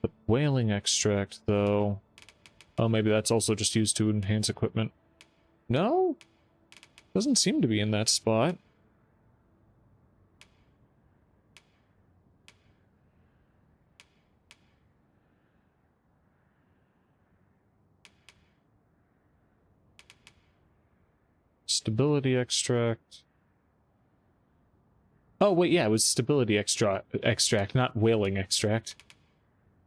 Speaker 1: But whaling extract, though... oh, maybe that's also just used to enhance equipment. No? Doesn't seem to be in that spot. Stability extract. Oh, wait, yeah, it was stability extract, not whaling extract.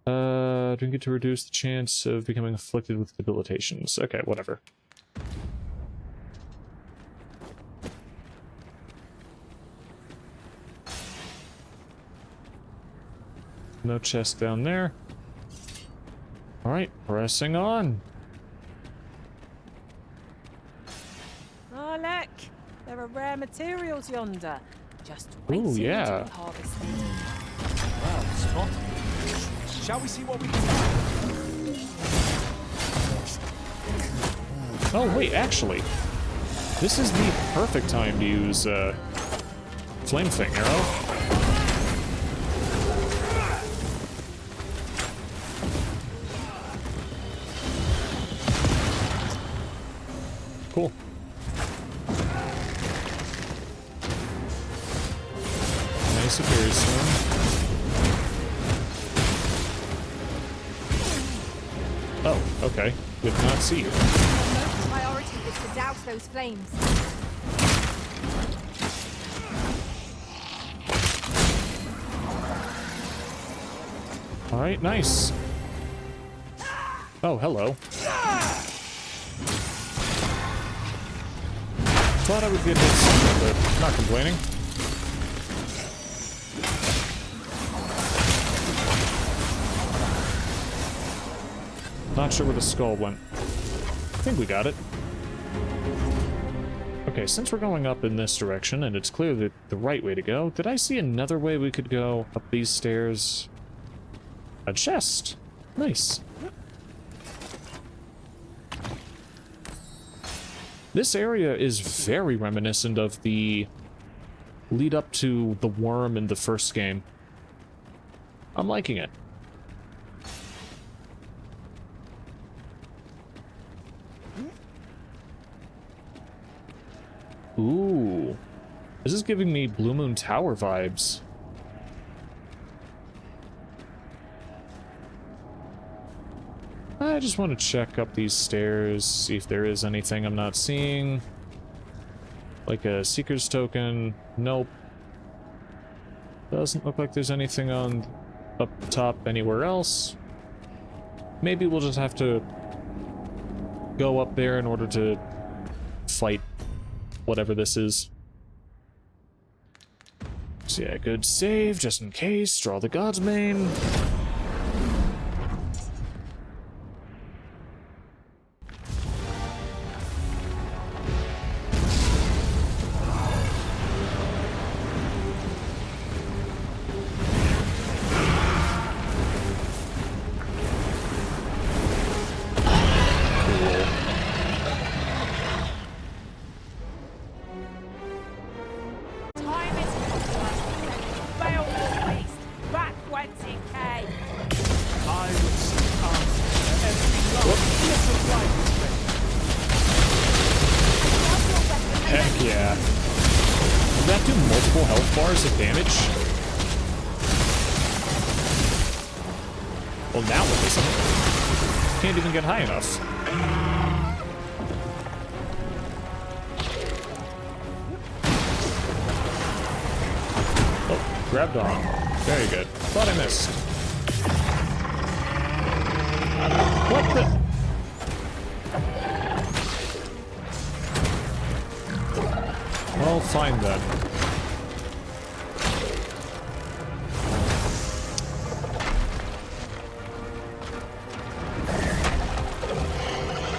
Speaker 1: Drink it to reduce the chance of becoming afflicted with debilitations. Okay, whatever. No chest down there. Alright, pressing on.
Speaker 5: Oh, look! There are rare materials yonder. Just waiting
Speaker 1: Ooh, yeah.
Speaker 5: to be harvested.
Speaker 12: Well spotted. Shall we see what we can find?
Speaker 1: Oh, wait, actually. This is the perfect time to use, Flame Thing Arrow. Cool. Nice appears soon. Oh, okay. Did not see you.
Speaker 6: Most priority is to douse those flames.
Speaker 1: Alright, nice. Oh, hello. Thought I would get hit something, but not complaining. Not sure where the skull went. I think we got it. Okay, since we're going up in this direction, and it's clear that the right way to go, did I see another way we could go up these stairs? A chest. Nice. This area is very reminiscent of the lead up to the worm in the first game. I'm liking it. Ooh. This is giving me Blue Moon Tower vibes. I just want to check up these stairs, see if there is anything I'm not seeing. Like a Seeker's Token. Nope. Doesn't look like there's anything on up top anywhere else. Maybe we'll just have to go up there in order to fight whatever this is. So yeah, good save, just in case. Draw the God's Mane. Heck yeah. Does that do multiple health bars of damage? Well, now it isn't. Can't even get high enough. Oh, grabbed on. Very good. Thought I missed. What the? Well, fine then.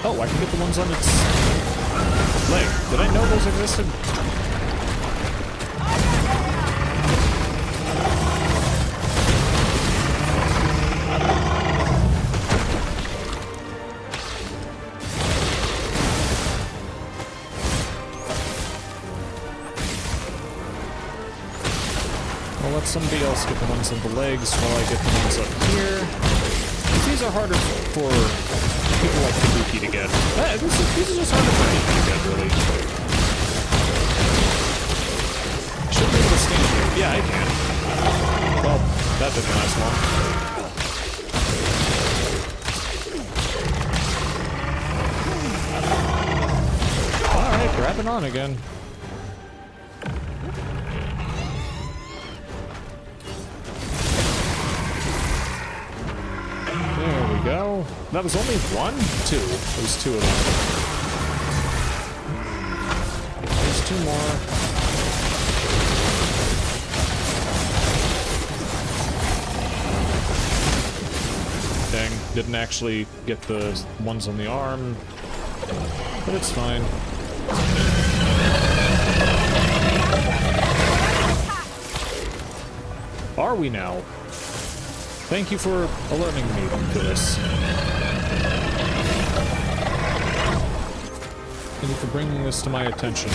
Speaker 1: Oh, I can get the ones on its leg. Did I know those existed? I'll let somebody else get the ones on the legs while I get the ones up here. These are harder for people like Kabuki to get. These are just harder for anyone to get, really. Should be able to stand here. Yeah, I can. Well, that didn't last long. Alright, grabbing on again. There we go. That was only one? Two. It was two of them. There's two more. Dang, didn't actually get the ones on the arm, but it's fine. Are we now? Thank you for alerting me to this. Thank you for bringing this to my attention.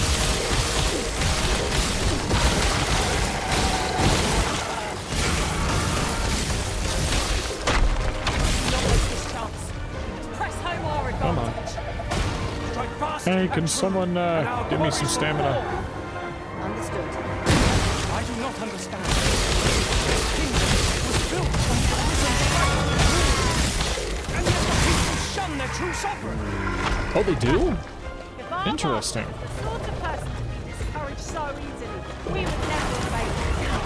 Speaker 1: Come on. Hey, can someone give me some stamina?
Speaker 6: Understood.
Speaker 12: I do not understand. This kingdom was built on the arisen and yet the people shun their true sovereign.
Speaker 1: Oh, they do? Interesting.
Speaker 5: The sort of person to be discouraged so easily, we would never obey them.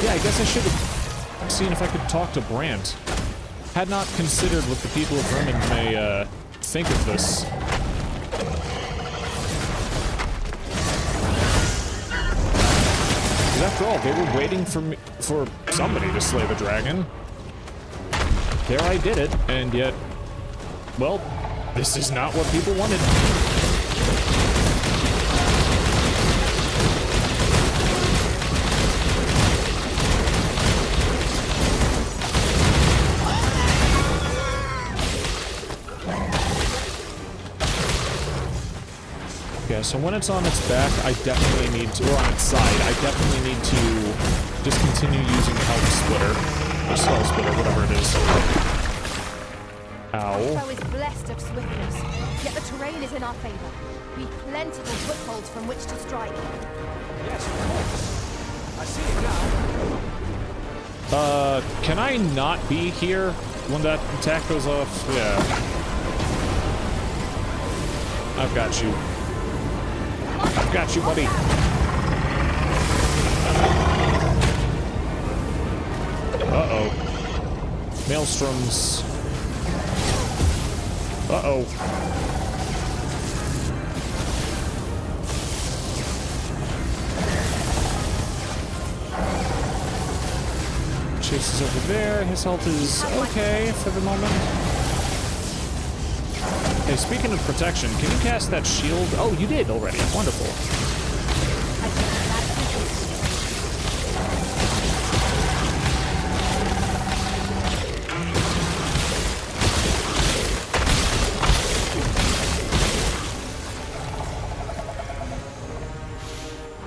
Speaker 1: Yeah, I guess I should have seen if I could talk to Brant. Had not considered what the people of Vermin may think of this. Because after all, they were waiting for somebody to slay the dragon. There I did it, and yet, well, this is not what people wanted. Okay, so when it's on its back, I definitely need to, or on its side, I definitely need to just continue using Health Splitter, or Skull Splitter, whatever it is. Ow.
Speaker 6: Our foe is blessed of swiftness, yet the terrain is in our favor. We've plentiful footholds from which to strike.
Speaker 12: Yes, of course. I see it now.
Speaker 1: Can I not be here when that attack goes off? Yeah. I've got you. I've got you, buddy. Uh-oh. Maelstroms. Uh-oh. Chase is over there. His health is okay for the moment. Hey, speaking of protection, can you cast that shield? Oh, you did already. Wonderful.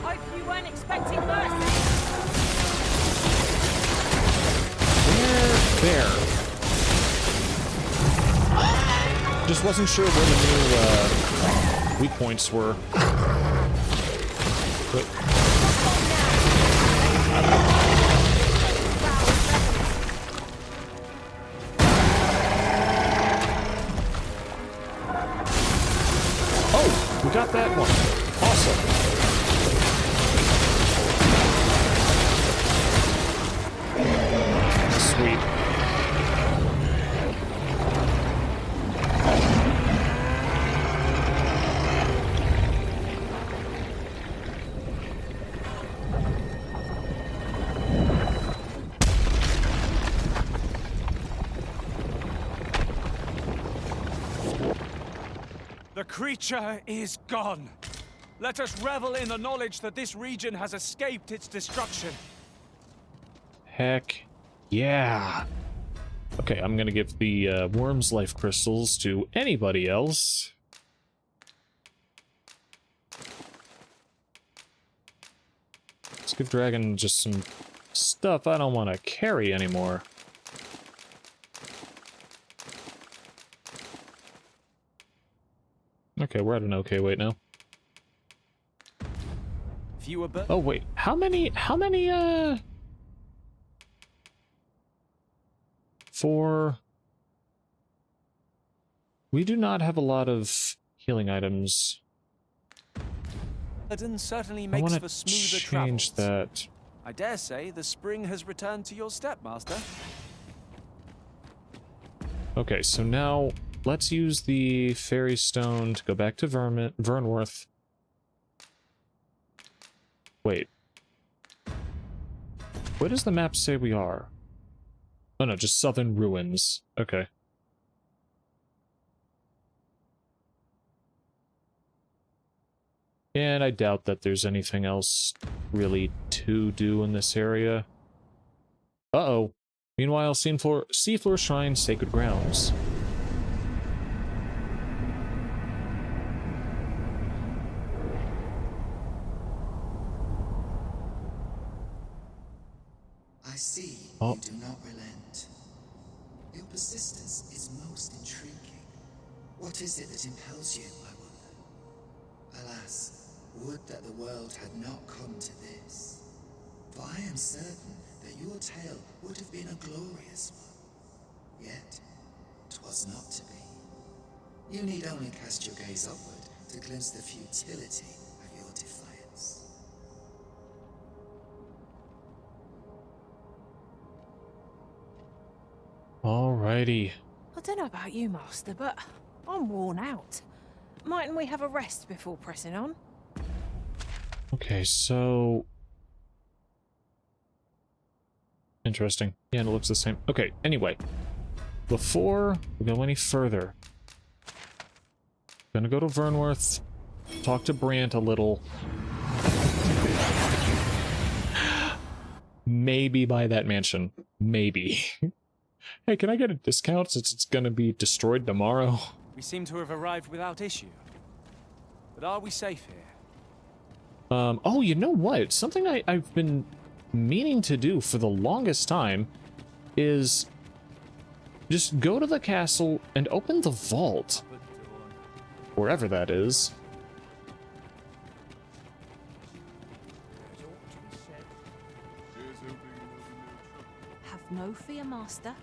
Speaker 5: Hope you weren't expecting mercy.
Speaker 1: There. Just wasn't sure where the new weak points were. But oh, we got that one. Awesome. Sweet.
Speaker 12: The creature is gone. Let us revel in the knowledge that this region has escaped its destruction.
Speaker 1: Heck yeah. Okay, I'm gonna give the worm's life crystals to anybody else. Let's give Dragon just some stuff I don't want to carry anymore. Okay, we're at an okay weight now. Oh wait, how many we do not have a lot of Healing items.
Speaker 12: Paladin certainly
Speaker 1: I
Speaker 12: makes
Speaker 1: want
Speaker 12: for
Speaker 1: to
Speaker 12: smoother
Speaker 1: change
Speaker 12: travels.
Speaker 1: that.
Speaker 12: I dare say the spring has returned to your step, Master.
Speaker 1: Okay, so now let's use the fairy stone to go back to Vernworth. Wait. Where does the map say we are? Oh no, just southern ruins. Okay. And I doubt that there's anything else really to do in this area. Uh-oh. Meanwhile, Seafloor Shrine, Sacred Grounds.
Speaker 13: I see
Speaker 1: Oh.
Speaker 13: you do not relent. Your persistence is most intriguing. What is it that impels you, I wonder? Alas, would that the world had not come to this. For I am certain that your tale would have been a glorious one. Yet, 'twas not to be. You need only cast your gaze upward to glimpse the futility of your defiance.
Speaker 1: Alrighty.
Speaker 5: I don't know about you, Master, but I'm worn out. Mightn't we have a rest before pressing on?
Speaker 1: Okay, so... Interesting. Yeah, and it looks the same. Okay, anyway. Before we go any further, gonna go to Vernworth, talk to Brant a little. Maybe buy that mansion. Maybe. Hey, can I get a discount since it's gonna be destroyed tomorrow?
Speaker 12: We seem to have arrived without issue. But are we safe here?
Speaker 1: Oh, you know what? Something I've been meaning to do for the longest time is just go to the castle and open the vault. Wherever that is.
Speaker 5: Have no fear, Master.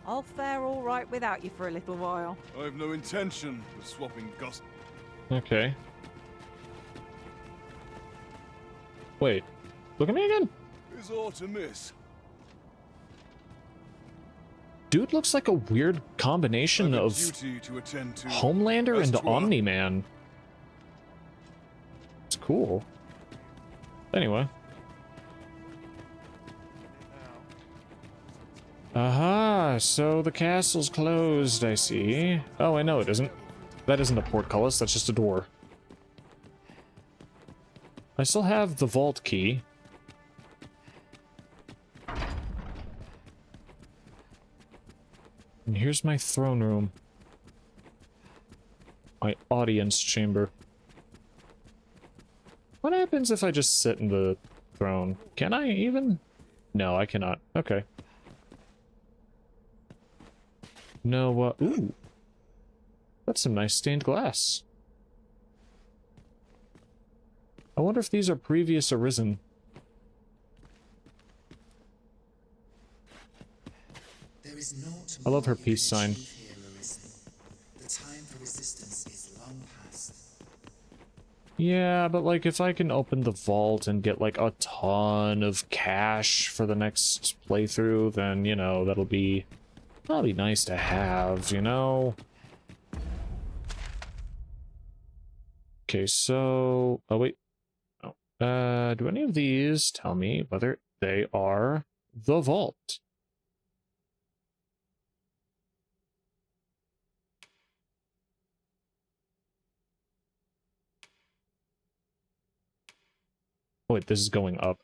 Speaker 5: I'll fare all right without you for a little while.
Speaker 9: I've no intention of swapping gossip.
Speaker 1: Okay. Wait. Look at me again.
Speaker 9: Is aught amiss?
Speaker 1: Dude looks like a weird combination of Homelander and Omni-Man. It's cool. Anyway. Aha, so the castle's closed, I see. Oh, I know it isn't. That isn't a portcullis, that's just a door. I still have the vault key. And here's my throne room. My audience chamber. What happens if I just sit in the throne? Can I even? No, I cannot. Okay. No, ooh. That's some nice stained glass. I wonder if these are previous arisen. I love her peace sign.
Speaker 13: The time for resistance is long past.
Speaker 1: Yeah, but like if I can open the vault and get like a ton of cash for the next playthrough, then you know, that'll be nice to have, you know? Okay, so oh wait. Oh. Do any of these tell me whether they are the vault? Oh, wait, this is going up.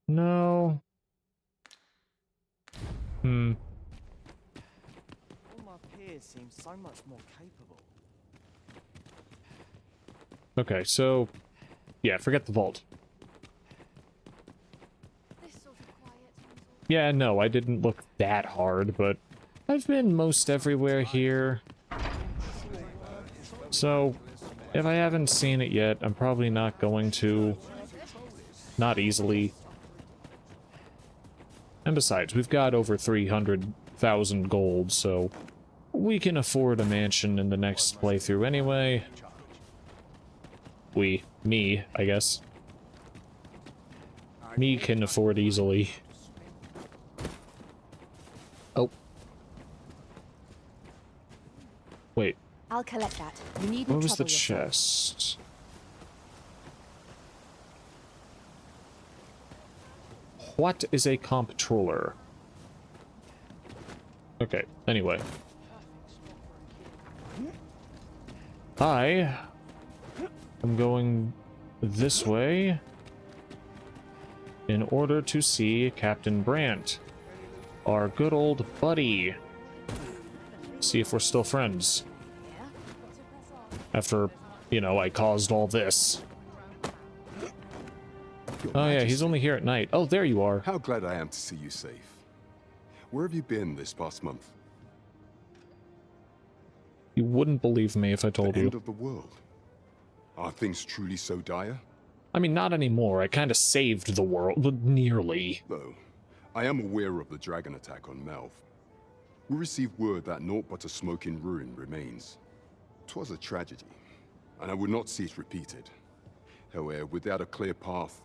Speaker 1: No. Hmm.
Speaker 11: All my peers seem so much more capable.
Speaker 1: Okay, so yeah, forget the vault. Yeah, no, I didn't look that hard, but I've been most everywhere here. So, if I haven't seen it yet, I'm probably not going to. Not easily. And besides, we've got over 300,000 gold, so we can afford a mansion in the next playthrough anyway. Me, I guess. Me can afford easily. Oh. Wait.
Speaker 6: I'll collect that. You needn't
Speaker 1: Where was the
Speaker 6: trouble yourself.
Speaker 1: chest? What is a comptroller? Okay, anyway. I am going this way in order to see Captain Brandt, our good old buddy. See if we're still friends. After, you know, I caused all this. Oh yeah, he's only here at night. Oh, there you are.
Speaker 14: How glad I am to see you safe. Where have you been this past month?
Speaker 1: You wouldn't believe me if I told you.
Speaker 14: The end of the world. Are things truly so dire?
Speaker 1: I mean, not anymore. I kind of saved the world, but nearly.
Speaker 14: Though, I am aware of the dragon attack on Melv. We received word that naught but a smoking ruin remains. 'Twas a tragedy, and I would not see it repeated. However, without a clear path,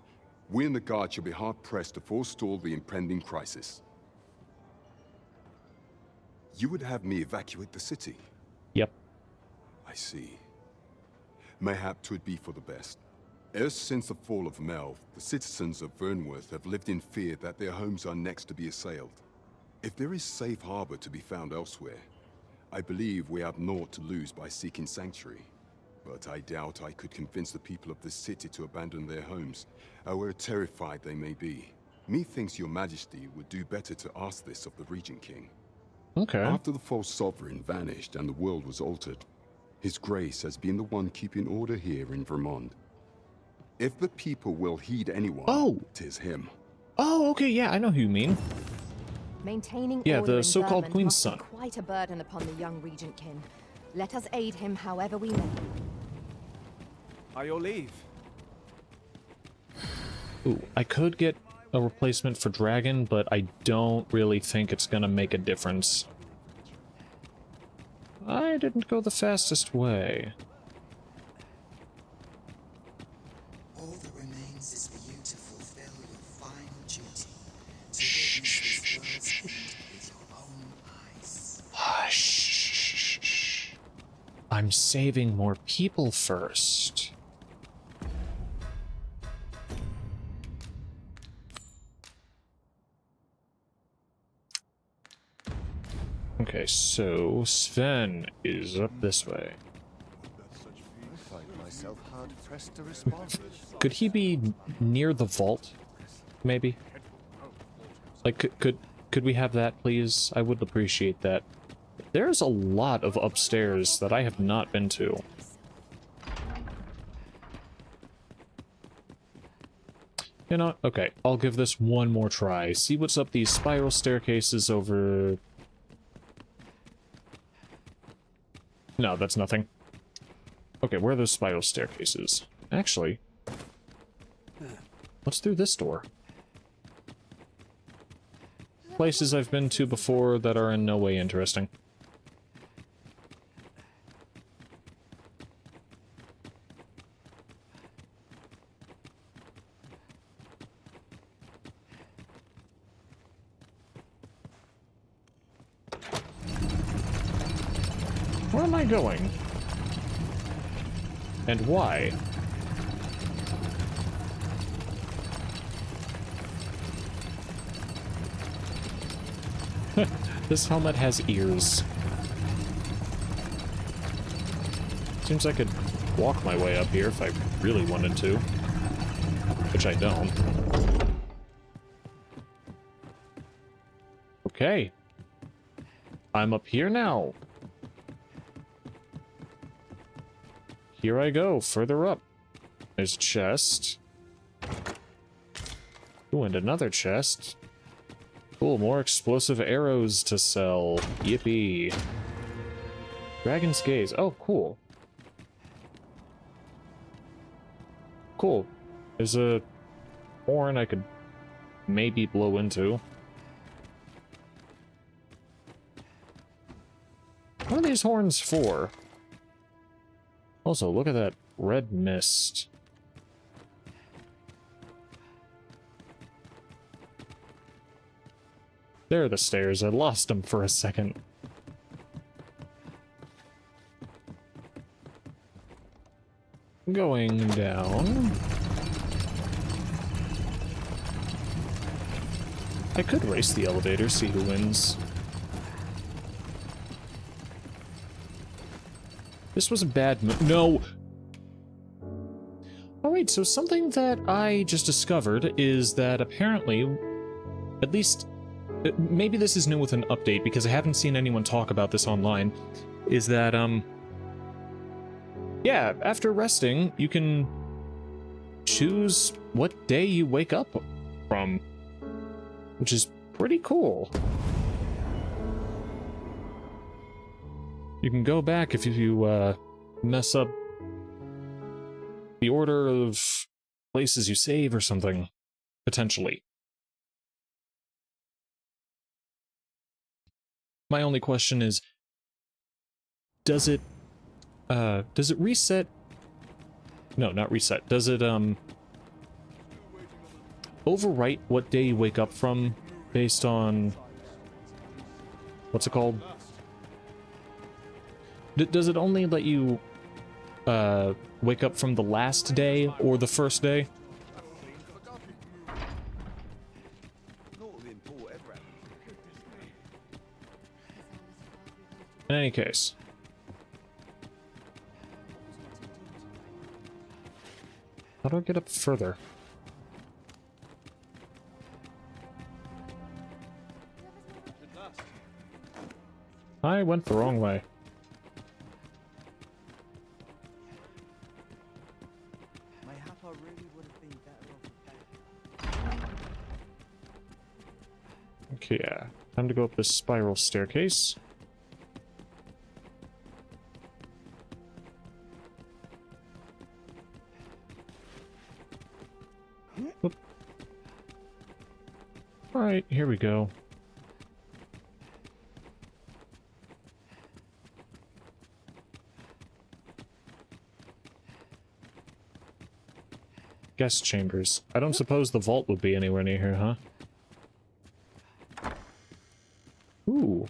Speaker 14: we in the Guard shall be hard-pressed to forestall the impending crisis. You would have me evacuate the city?
Speaker 1: Yep.
Speaker 14: I see. Mayhap 'twould be for the best. Ever since the fall of Melv, the citizens of Vernworth have lived in fear that their homes are next to be assailed. If there is safe harbor to be found elsewhere, I believe we have naught to lose by seeking sanctuary. But I doubt I could convince the people of this city to abandon their homes, however terrified they may be. Methinks your majesty would do better to ask this of the Regent King.
Speaker 1: Okay.
Speaker 14: After the false sovereign vanished and the world was altered, His Grace has been the one keeping order here in Vermont. If the people will heed anyone, 'tis him.
Speaker 1: Oh, okay, yeah, I know who you mean.
Speaker 6: Maintaining
Speaker 1: Yeah,
Speaker 6: order
Speaker 1: the
Speaker 6: in
Speaker 1: so-called
Speaker 6: Vermont
Speaker 1: Queen's
Speaker 6: must
Speaker 1: son.
Speaker 6: be quite a burden upon the young Regent King. Let us aid him however we may.
Speaker 4: By your leave.
Speaker 1: Ooh, I could get a replacement for Dragon, but I don't really think it's gonna make a difference. I didn't go the fastest way.
Speaker 13: All that remains is for you to fulfill your final duty. To witness this world's end with your own eyes.
Speaker 1: Hush. I'm saving more people first. Okay, so Sven is up this way.
Speaker 2: I find myself hard-pressed to respond.
Speaker 1: Could he be near the vault? Maybe? Like, could we have that, please? I would appreciate that. There's a lot of upstairs that I have not been to. You know, okay, I'll give this one more try. See what's up these spiral staircases over... No, that's nothing. Okay, where are those spiral staircases? Actually, what's through this door? Places I've been to before that are in no way interesting. Where am I going? And why? This helmet has ears. Seems I could walk my way up here if I really wanted to. Which I don't. Okay. I'm up here now. Here I go, further up. There's a chest. Ooh, and another chest. Cool, more explosive arrows to sell. Yippee. Dragon's Gaze. Oh, cool. Cool. There's a horn I could maybe blow into. these horns for? Also, look at that red mist. There are the stairs. I lost them for a second. Going down. I could race the elevator, see who wins. This was a bad move. No! Alright, so something that I just discovered is that apparently, at least, maybe this is new with an update because I haven't seen anyone talk about this online, is that, yeah, after resting, you can choose what day you wake up from, which is pretty cool. You can go back if you mess up the order of places you save or something, potentially. My only question is, does it reset? No, not reset. Does it, overwrite what day you wake up from based on... what's it called? Does it only let you, wake up from the last day or the first day? In any case. How do I get up further? I went the wrong way. Okay, yeah. Time to go up this spiral staircase. Alright, here we go. Guest chambers. I don't suppose the vault would be anywhere near here, huh? Ooh.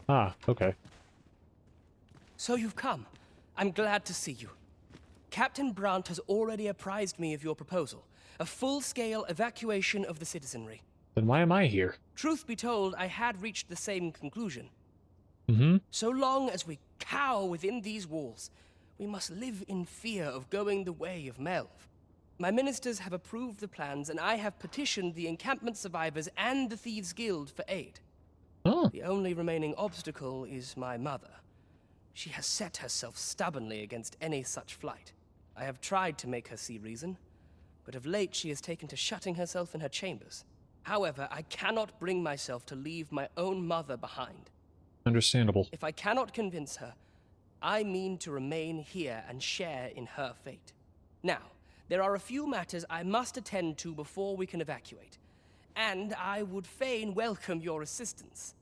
Speaker 1: Ah, okay.
Speaker 15: So you've come. I'm glad to see you. Captain Brandt has already apprised me of your proposal, a full-scale evacuation of the citizenry.
Speaker 1: Then why am I here?
Speaker 15: Truth be told, I had reached the same conclusion.
Speaker 1: Mm-hmm.
Speaker 15: So long as we cower within these walls, we must live in fear of going the way of Melv. My ministers have approved the plans, and I have petitioned the encampment survivors and the Thieves' Guild for aid.
Speaker 1: Oh.
Speaker 15: The only remaining obstacle is my mother. She has set herself stubbornly against any such flight. I have tried to make her see reason, but of late she has taken to shutting herself in her chambers. However, I cannot bring myself to leave my own mother behind.
Speaker 1: Understandable.
Speaker 15: If I cannot convince her, I mean to remain here and share in her fate. Now, there are a few matters I must attend to before we can evacuate, and I would fain welcome your assistance.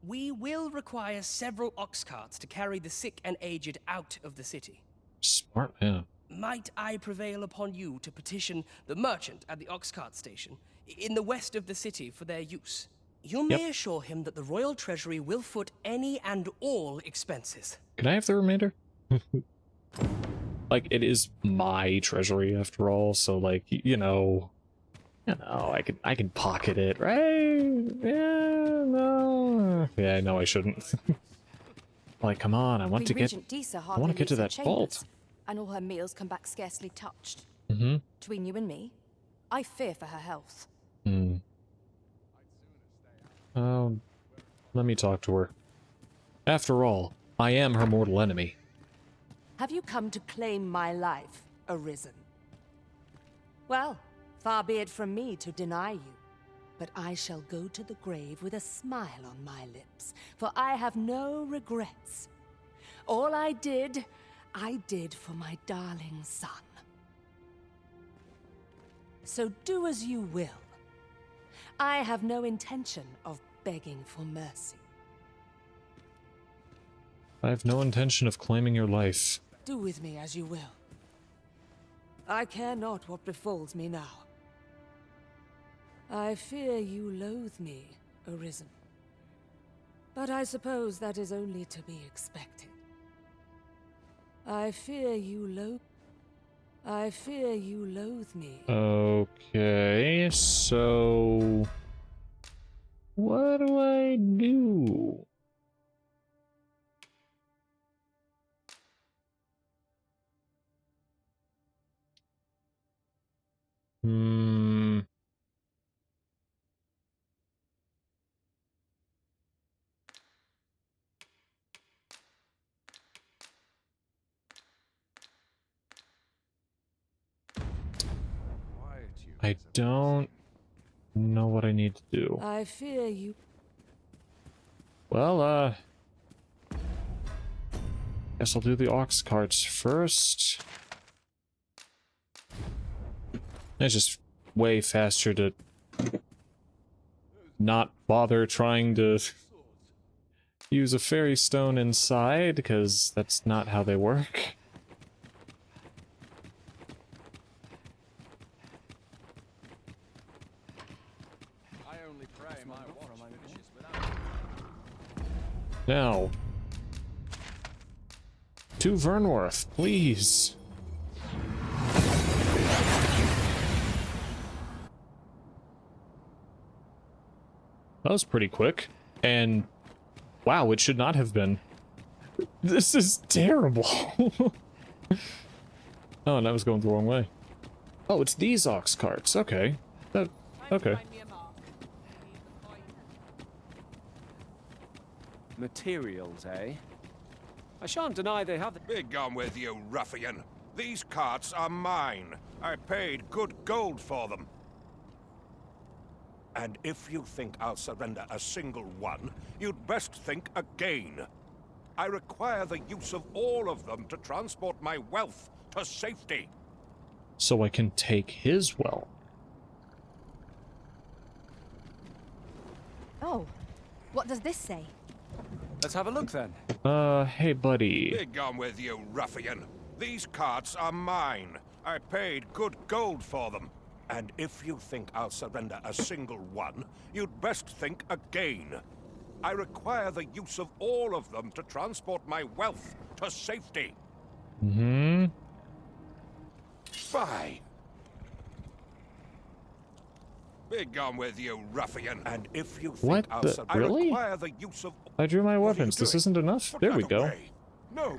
Speaker 15: We will require several ox carts to carry the sick and aged out of the city.
Speaker 1: Smart man.
Speaker 15: Might I prevail upon you to petition the merchant at the ox cart station in the west of the city for their use? You may assure him that the royal treasury will foot any and all expenses.
Speaker 1: Can I have the remainder? Like, it is my treasury after all, so like, you know, I can pocket it, right? Yeah, no. Yeah, no, I shouldn't. Like, come on, I want to get to that vault.
Speaker 3: And all her meals come back scarcely touched.
Speaker 1: Mm-hmm.
Speaker 3: Between you and me, I fear for her health.
Speaker 1: Hmm. Let me talk to her. After all, I am her mortal enemy.
Speaker 16: Have you come to claim my life, Arisen? Well, far be it from me to deny you, but I shall go to the grave with a smile on my lips, for I have no regrets. All I did for my darling son. So do as you will. I have no intention of begging for mercy.
Speaker 1: I have no intention of claiming your life.
Speaker 16: Do with me as you will. I care not what befalls me now. I fear you loathe me, Arisen. But I suppose that is only to be expected. I fear you loathe me.
Speaker 1: Okay, so what do I do? I don't know what I need to do.
Speaker 16: I fear you.
Speaker 1: Well, guess I'll do the ox carts first. It's just way faster to not bother trying to use a fairy stone inside, because that's not how they work. Now, to Vernworth, please. That was pretty quick, and wow, it should not have been. This is terrible. Oh, and I was going the wrong way. Oh, it's these ox carts. Okay. Okay.
Speaker 4: Materials, eh? I shan't deny they have the...
Speaker 9: Be gone with you, ruffian. These carts are mine. I paid good gold for them. And if you think I'll surrender a single one, you'd best think again. I require the use of all of them to transport my wealth to safety.
Speaker 1: So I can take his wealth.
Speaker 3: Oh, what does this say?
Speaker 4: Let's have a look then.
Speaker 1: Hey buddy.
Speaker 9: Be gone with you, ruffian. These carts are mine. I paid good gold for them. And if you think I'll surrender a single one, you'd best think again. I require the use of all of them to transport my wealth to safety.
Speaker 1: Mm-hmm.
Speaker 9: Fie. Be gone with you, ruffian. And if you think
Speaker 1: What the? Really?
Speaker 9: I require the use of...
Speaker 1: I drew my weapons. This isn't enough?
Speaker 9: Put
Speaker 1: There
Speaker 9: that
Speaker 1: we go.
Speaker 9: away. No,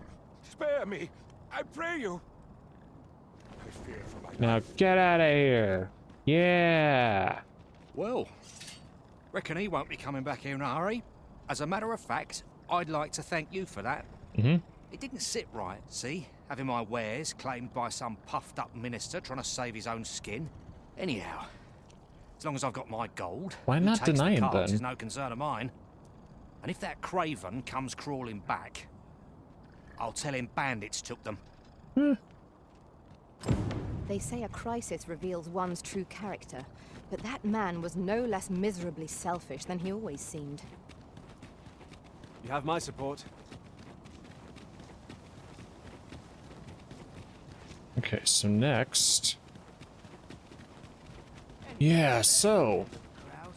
Speaker 9: spare me. I pray you. I fear for my
Speaker 1: Now get out of here. Yeah.
Speaker 17: Well, reckon he won't be coming back here in a hurry. As a matter of fact, I'd like to thank you for that.
Speaker 1: Mm-hmm.
Speaker 17: It didn't sit right, see? Having my wares claimed by some puffed-up minister trying to save his own skin. Anyhow, as long as I've got my gold,
Speaker 1: Why
Speaker 17: who
Speaker 1: not
Speaker 17: takes
Speaker 1: deny
Speaker 17: the
Speaker 1: him,
Speaker 17: cards
Speaker 1: then?
Speaker 17: is no concern of mine. And if that craven comes crawling back, I'll tell him bandits took them.
Speaker 3: They say a crisis reveals one's true character, but that man was no less miserably selfish than he always seemed.
Speaker 4: You have my support.
Speaker 1: Okay, so next... Yeah, so...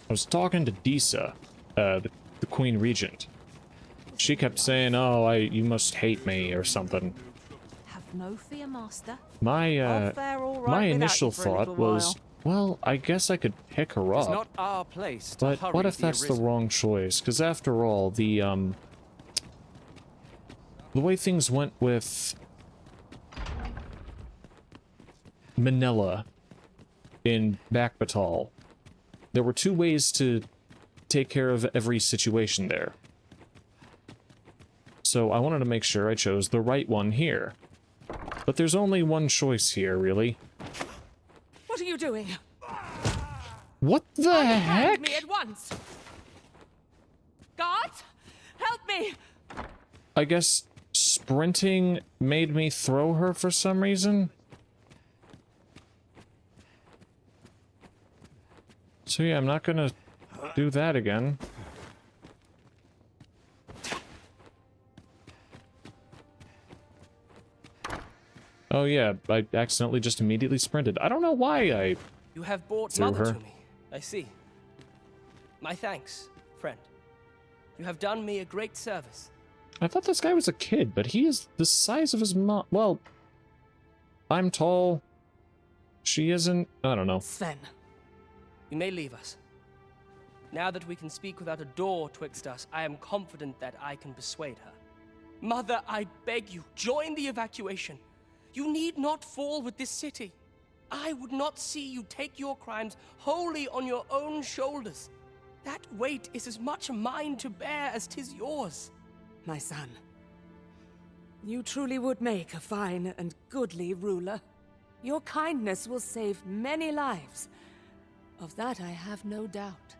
Speaker 1: I was talking to Disa, the Queen Regent. She kept saying, oh, you must hate me, or something.
Speaker 16: Have no fear, Master.
Speaker 1: My,
Speaker 16: fare all right
Speaker 1: my
Speaker 16: without
Speaker 1: initial
Speaker 16: you for a
Speaker 1: thought
Speaker 16: little
Speaker 1: was, well, I guess I could pick her
Speaker 4: It's
Speaker 1: up.
Speaker 4: not our place to
Speaker 1: But
Speaker 4: hurry
Speaker 1: what if
Speaker 4: the
Speaker 1: that's the
Speaker 4: Arisen.
Speaker 1: wrong choice? Because after all, the way things went with Manila in Bakbatal, there were two ways to take care of every situation there. So I wanted to make sure I chose the right one here. But there's only one choice here, really.
Speaker 16: What are you doing?
Speaker 1: What the
Speaker 16: Hand
Speaker 1: heck?
Speaker 16: me at once. Guards, help me!
Speaker 1: I guess sprinting made me throw her for some reason. So yeah, I'm not gonna do that again. Oh yeah, I accidentally just immediately sprinted. I don't know why I
Speaker 15: You have brought
Speaker 1: threw
Speaker 15: Mother
Speaker 1: her.
Speaker 15: to me. I see. My thanks, friend. You have done me a great service.
Speaker 1: I thought this guy was a kid, but he is the size of his mom. Well, I'm tall. She isn't. I don't know.
Speaker 15: Sven. You may leave us. Now that we can speak without a door twixt us, I am confident that I can persuade her. Mother, I beg you, join the evacuation. You need not fall with this city. I would not see you take your crimes wholly on your own shoulders. That weight is as much mine to bear as 'tis yours.
Speaker 16: My son, you truly would make a fine and goodly ruler. Your kindness will save many lives. Of that I have no doubt.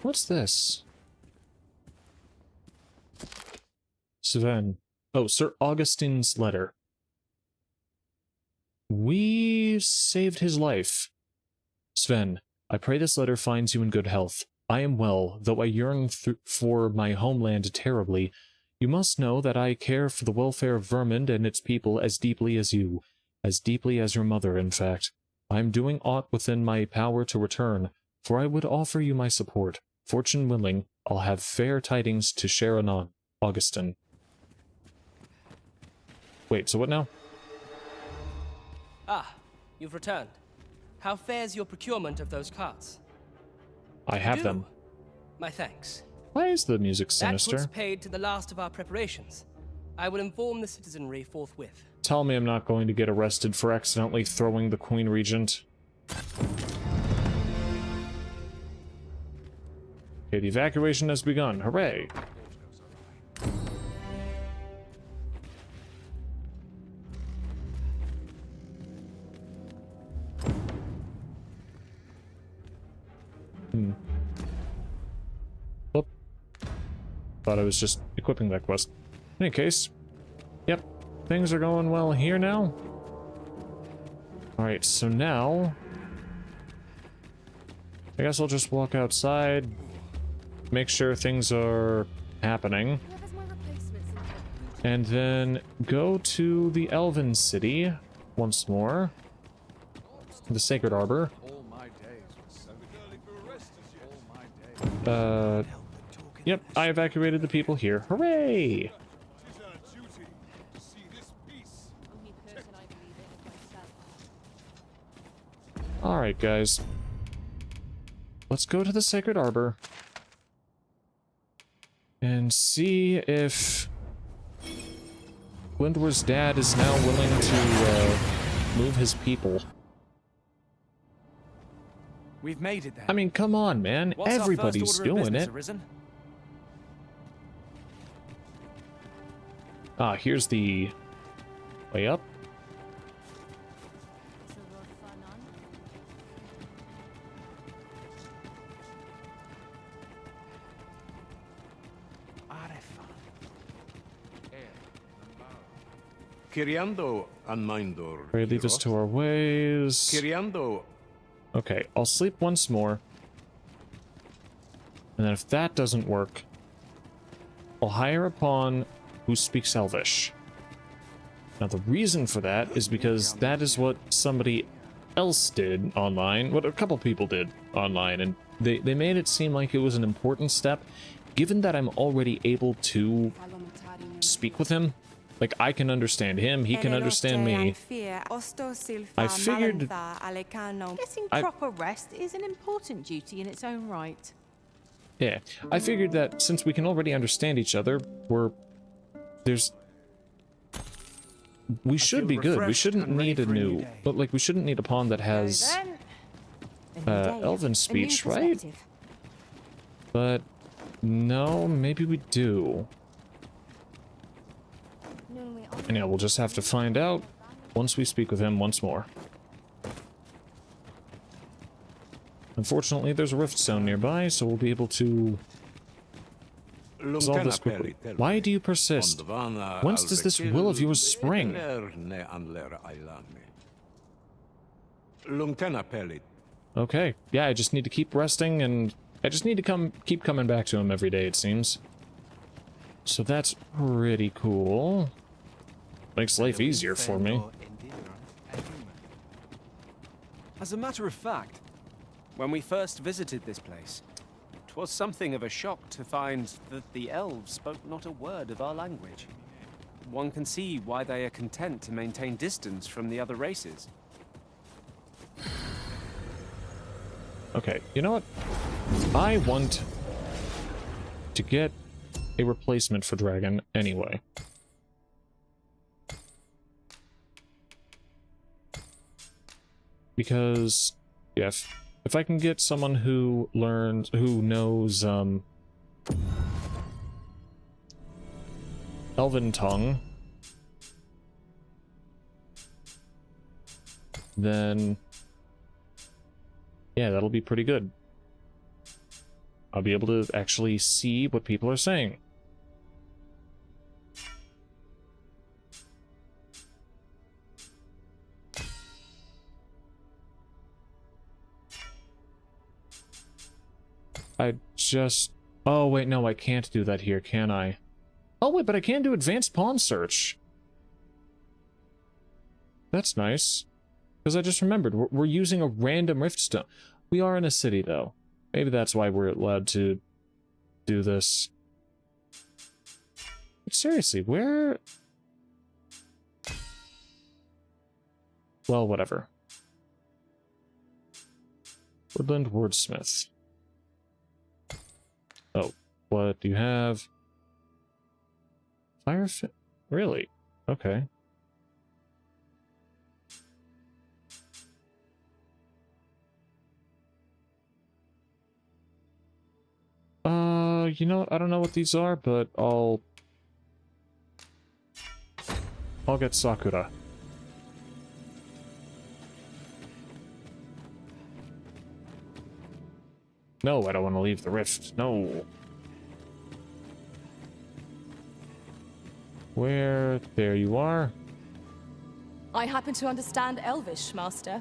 Speaker 1: What's this? Sven. Oh, Sir Augustine's letter. We saved his life. Sven, I pray this letter finds you in good health. I am well, though I yearn for my homeland terribly. You must know that I care for the welfare of Vermund and its people as deeply as you. As deeply as your mother, in fact. I am doing aught within my power to return, for I would offer you my support. Fortune willing, I'll have fair tidings to share anon. Augustine. Wait, so what now?
Speaker 15: Ah, you've returned. How fares your procurement of those carts?
Speaker 1: I have them.
Speaker 15: My thanks.
Speaker 1: Why is the music
Speaker 15: That
Speaker 1: sinister?
Speaker 15: puts paid to the last of our preparations. I will inform the citizenry forthwith.
Speaker 1: Tell me I'm not going to get arrested for accidentally throwing the Queen Regent. Okay, the evacuation has begun. Hooray! Oop. Thought I was just equipping that quest. In any case, yep, things are going well here now. Alright, so now I guess I'll just walk outside, make sure things are happening, and then go to the Elven City once more, the Sacred Arbor. Yep, I evacuated the people here. Hooray! Alright, guys. Let's go to the Sacred Arbor and see if Glyndor's dad is now willing to move his people.
Speaker 12: We've made it then.
Speaker 1: I mean, come on, man.
Speaker 12: What's
Speaker 1: Everybody's
Speaker 12: our first order of
Speaker 1: doing
Speaker 12: business,
Speaker 1: it.
Speaker 12: Arisen?
Speaker 1: Ah, here's the way up.
Speaker 8: Kiriando Anmindor.
Speaker 1: Pray lead us to our ways.
Speaker 8: Kiriando.
Speaker 1: Okay, I'll sleep once more. And then if that doesn't work, I'll hire a pawn who speaks Elvish. Now the reason for that is because that is what somebody else did online, what a couple people did online, and they made it seem like it was an important step. Given that I'm already able to speak with him, like I can understand him, he can understand me. I figured
Speaker 18: Getting proper rest is an important duty in its own right.
Speaker 1: Yeah, I figured that since we can already understand each other, we should be good. We shouldn't need a new, but like we shouldn't need a pawn that has Elven speech, right? But no, maybe we do. And yeah, we'll just have to find out once we speak with him once more. Unfortunately, there's a rift zone nearby, so we'll be able to Resolve this quickly. Why do you persist? Whence does this will of yours spring? Okay, yeah, I just need to keep resting, and I just need to keep coming back to him every day, it seems. So that's pretty cool. Makes life easier for me.
Speaker 4: As a matter of fact, when we first visited this place, it was something of a shock to find that the elves spoke not a word of our language. One can see why they are content to maintain distance from the other races.
Speaker 1: Okay, you know what? I want to get a replacement for Dragon anyway. Because, yeah, if I can get someone who knows, Elven tongue, then, yeah, that'll be pretty good. I'll be able to actually see what people are saying. Oh wait, no, I can't do that here, can I? Oh wait, but I can do advanced pawn search. That's nice. Because I just remembered, we're using a random rift stone. We are in a city, though. Maybe that's why we're allowed to do this. But seriously, where... Well, whatever. Woodland Wordsmith. Oh, what do you have? Firefit? Really? Okay. You know what? I don't know what these are, but I'll get Sakura. No, I don't want to leave the rift. No. Where? There you are.
Speaker 6: I happen to understand Elvish, Master.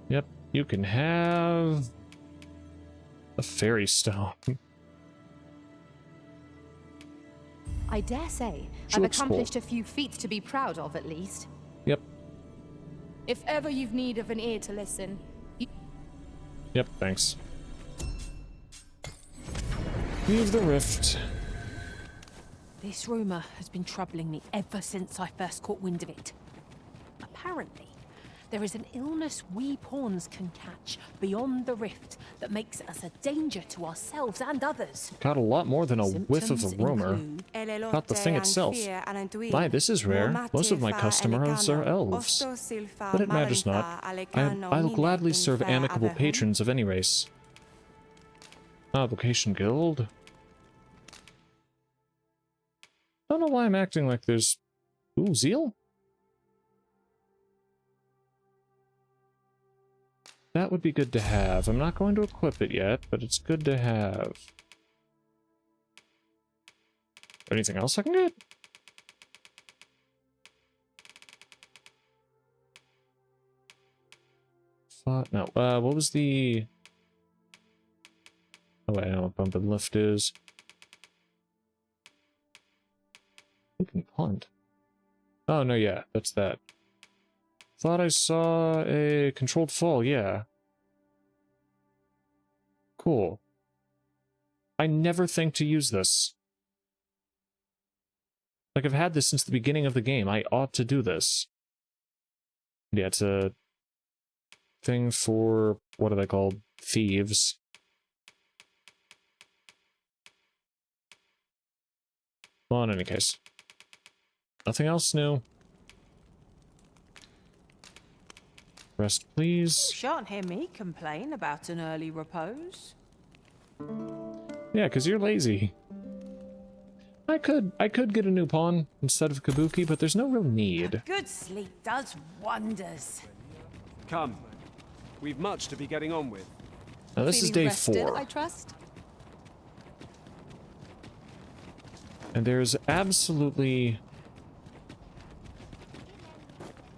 Speaker 1: Yep, you can have a fairy stone.
Speaker 6: I dare say I've accomplished a few feats to be proud of, at least.
Speaker 1: Yep.
Speaker 6: If ever you've need of an ear to listen.
Speaker 1: Yep, thanks. Leave the rift.
Speaker 16: This rumor has been troubling me ever since I first caught wind of it. Apparently, there is an illness we pawns can catch beyond the rift that makes us a danger to ourselves and others.
Speaker 1: Got a lot more than a whiff of a rumor. Not the thing itself. My, this is rare. Most of my customers are elves. But it matters not. I'll gladly serve amicable patrons of any race. Vocation Guild. Don't know why I'm acting like there's... Ooh, Zeal? That would be good to have. I'm not going to equip it yet, but it's good to have. Anything else I can get? No, what was the... Oh wait, I know what bump and lift is. You can punt. Oh no, yeah, that's that. Thought I saw a controlled fall, yeah. Cool. I never think to use this. Like, I've had this since the beginning of the game. I ought to do this. Yeah, it's a thing for, what are they called? Thieves. Well, in any case. Nothing else new. Rest, please.
Speaker 18: You shan't hear me complain about an early repose.
Speaker 1: Yeah, because you're lazy. I could get a new pawn instead of Kabuki, but there's no real need.
Speaker 18: Good sleep does wonders.
Speaker 4: Come. We've much to be getting on with.
Speaker 1: Now this is
Speaker 16: Feeling
Speaker 1: day
Speaker 16: rested,
Speaker 1: 4.
Speaker 16: I trust?
Speaker 1: And there's absolutely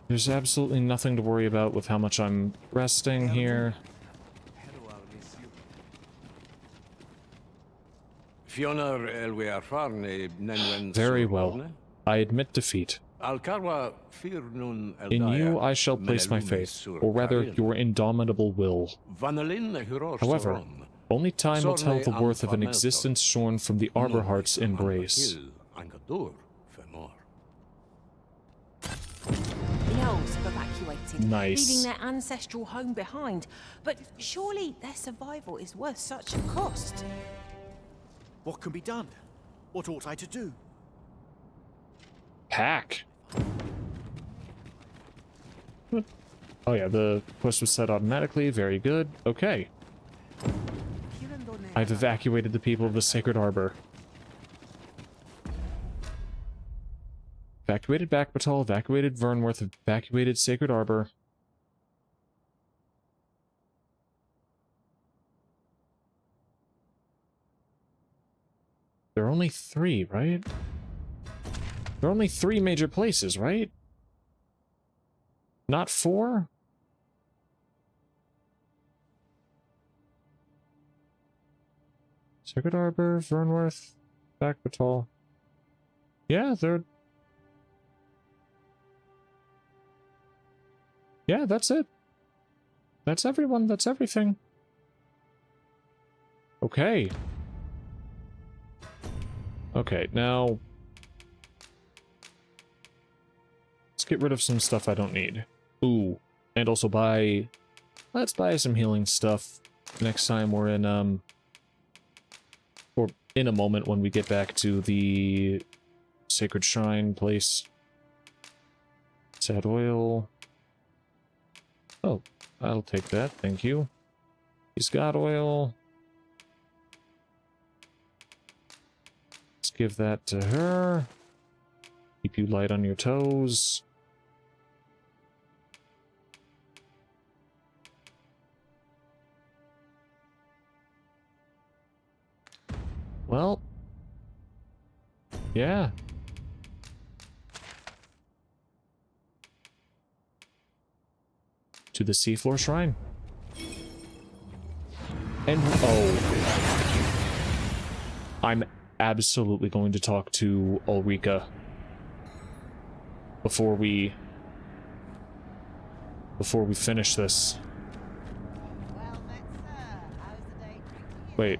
Speaker 1: nothing to worry about with how much I'm resting here. Very well. I admit defeat. In you I shall place my faith, or rather, your indomitable will. However, only time will tell the worth of an existence shorn from the Arbor Heart's embrace.
Speaker 5: The elves have evacuated,
Speaker 1: Nice.
Speaker 5: leaving their ancestral home behind. But surely their survival is worth such a cost.
Speaker 2: What can be done? What ought I to do?
Speaker 1: Pack. Oh yeah, the quest was set automatically. Very good. Okay. I've evacuated the people of the Sacred Arbor. Evacuated Backbatal, evacuated Vernworth, evacuated Sacred Arbor. There are only 3, right? There are only 3 major places, right? Not 4? Sacred Arbor, Vernworth, Backbatal. Yeah, they're... Yeah, that's it. That's everyone, that's everything. Okay. Okay, now... let's get rid of some stuff I don't need. Ooh, and also buy... let's buy some healing stuff next time we're in, or in a moment when we get back to the Sacred Shrine place. Sad oil. Oh, I'll take that, thank you. He's got oil. Let's give that to her. Keep you light on your toes. Well, yeah. To the Seafloor Shrine. And, oh. I'm absolutely going to talk to Ulrika before we finish this. Wait.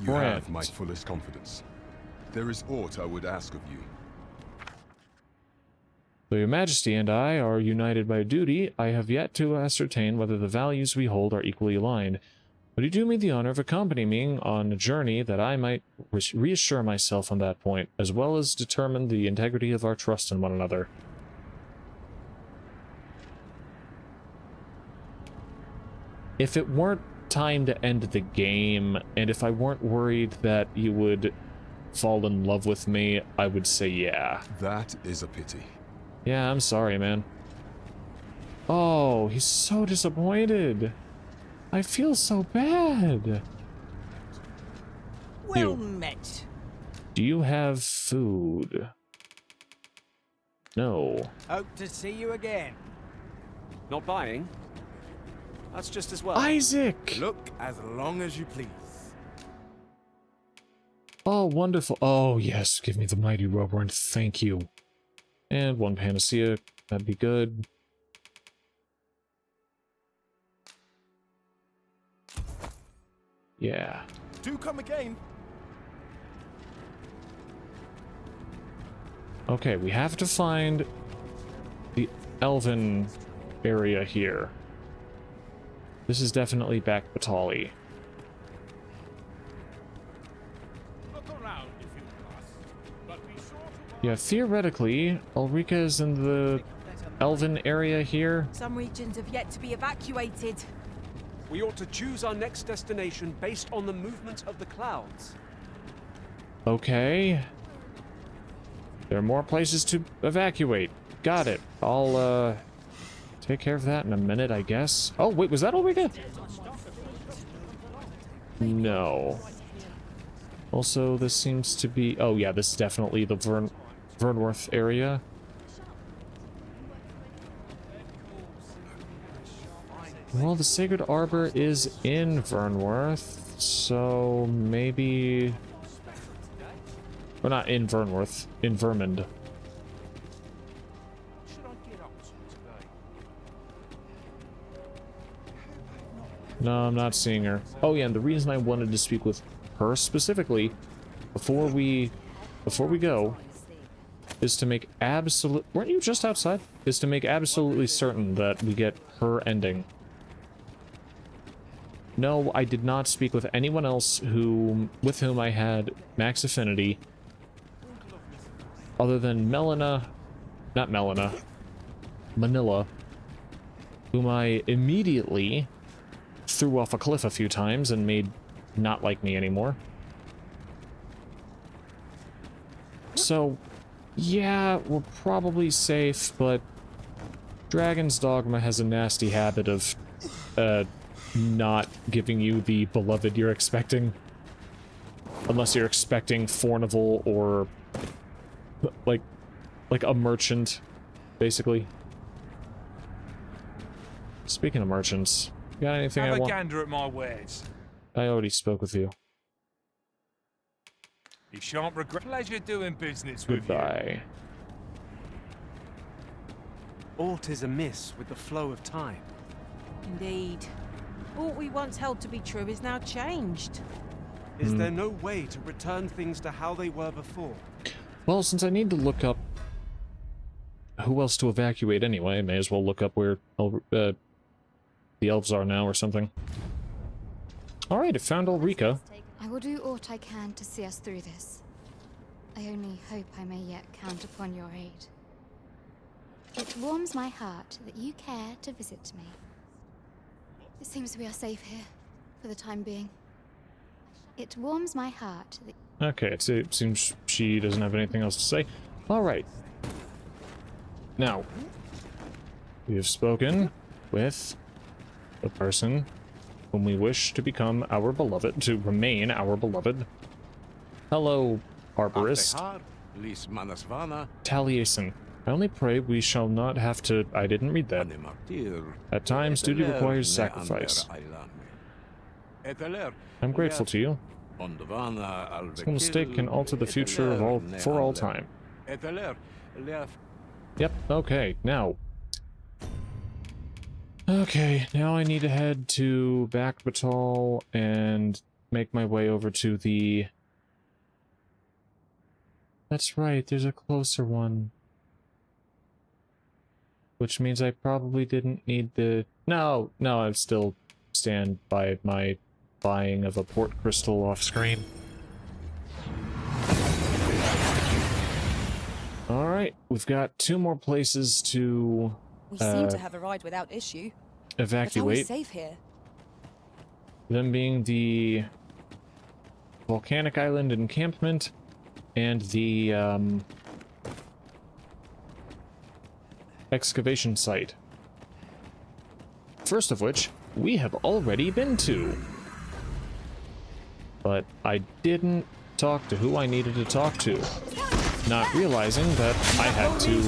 Speaker 14: You have my fullest confidence. There is aught I would ask of you.
Speaker 1: Though your majesty and I are united by duty, I have yet to ascertain whether the values we hold are equally aligned. Would you do me the honor of accompanying me on a journey that I might reassure myself on that point, as well as determine the integrity of our trust in one another? If it weren't time to end the game, and if I weren't worried that you would fall in love with me, I would say yeah.
Speaker 14: That is a pity.
Speaker 1: Yeah, I'm sorry, man. Oh, he's so disappointed. I feel so bad.
Speaker 5: Well met.
Speaker 1: Do you have food? No.
Speaker 12: Hope to see you again.
Speaker 4: Not buying? That's just as well.
Speaker 1: Isaac!
Speaker 12: Look as long as you please.
Speaker 1: Oh, wonderful. Oh, yes. Give me the mighty Roborn. Thank you. And 1 panacea. That'd be good. Yeah.
Speaker 12: Do come again.
Speaker 1: Okay, we have to find the elven area here. This is definitely back Batali. Yeah, theoretically, Ulrika is in the elven area here.
Speaker 5: Some regions have yet to be evacuated.
Speaker 4: We ought to choose our next destination based on the movement of the clouds.
Speaker 1: Okay. There are more places to evacuate. got it. I'll, take care of that in a minute, I guess. Oh, wait, was that all we did? No. Also, this seems to be... Oh, yeah, this is definitely the Vernworth area. Well, the Sacred Arbor is in Vernworth, so maybe... Well, not in Vernworth, in Vermund. No, I'm not seeing her. Oh yeah, and the reason I wanted to speak with her specifically before we go is to make absolute... Weren't you just outside? Is to make absolutely certain that we get her ending. No, I did not speak with anyone else with whom I had max affinity other than Manila, whom I immediately threw off a cliff a few times and made not like me anymore. So, yeah, we're probably safe, but Dragon's Dogma has a nasty habit of, not giving you the beloved you're expecting. Unless you're expecting Fornival or, like a merchant, basically. Speaking of merchants, you got anything I want?
Speaker 12: Have a gander at my wares.
Speaker 1: I already spoke with you.
Speaker 12: You shan't regret. Pleasure doing business with you.
Speaker 1: Goodbye.
Speaker 4: Aught is amiss with the flow of time.
Speaker 18: Indeed. All we once held to be true is now changed.
Speaker 4: Is there no way to return things to how they were before?
Speaker 1: Well, since I need to look up who else to evacuate anyway, I may as well look up where the elves are now or something. Alright, I found Ulrika.
Speaker 19: I will do aught I can to see us through this. I only hope I may yet count upon your aid. It warms my heart that you care to visit me. It seems we are safe here, for the time being. It warms my heart that...
Speaker 1: Okay, it seems she doesn't have anything else to say. Alright. Now, we have spoken with the person whom we wish to become our beloved, to remain our beloved. Hello, Arborist. Taliesin. I only pray we shall not have to... I didn't read that. At times, duty requires sacrifice. I'm grateful to you. A single mistake can alter the future for all time. Yep, okay, now. Okay, now I need to head to Back Batal and make my way over to the... That's right, there's a closer one. Which means I probably didn't need the... No, I still stand by my buying of a port crystal off screen. Alright, we've got 2 more places to...
Speaker 6: We seem to have arrived without issue.
Speaker 1: Evacuate.
Speaker 6: But are we safe here?
Speaker 1: Them being the Volcanic Island encampment and the excavation site. First of which we have already been to. But I didn't talk to who I needed to talk to. Not realizing that I had to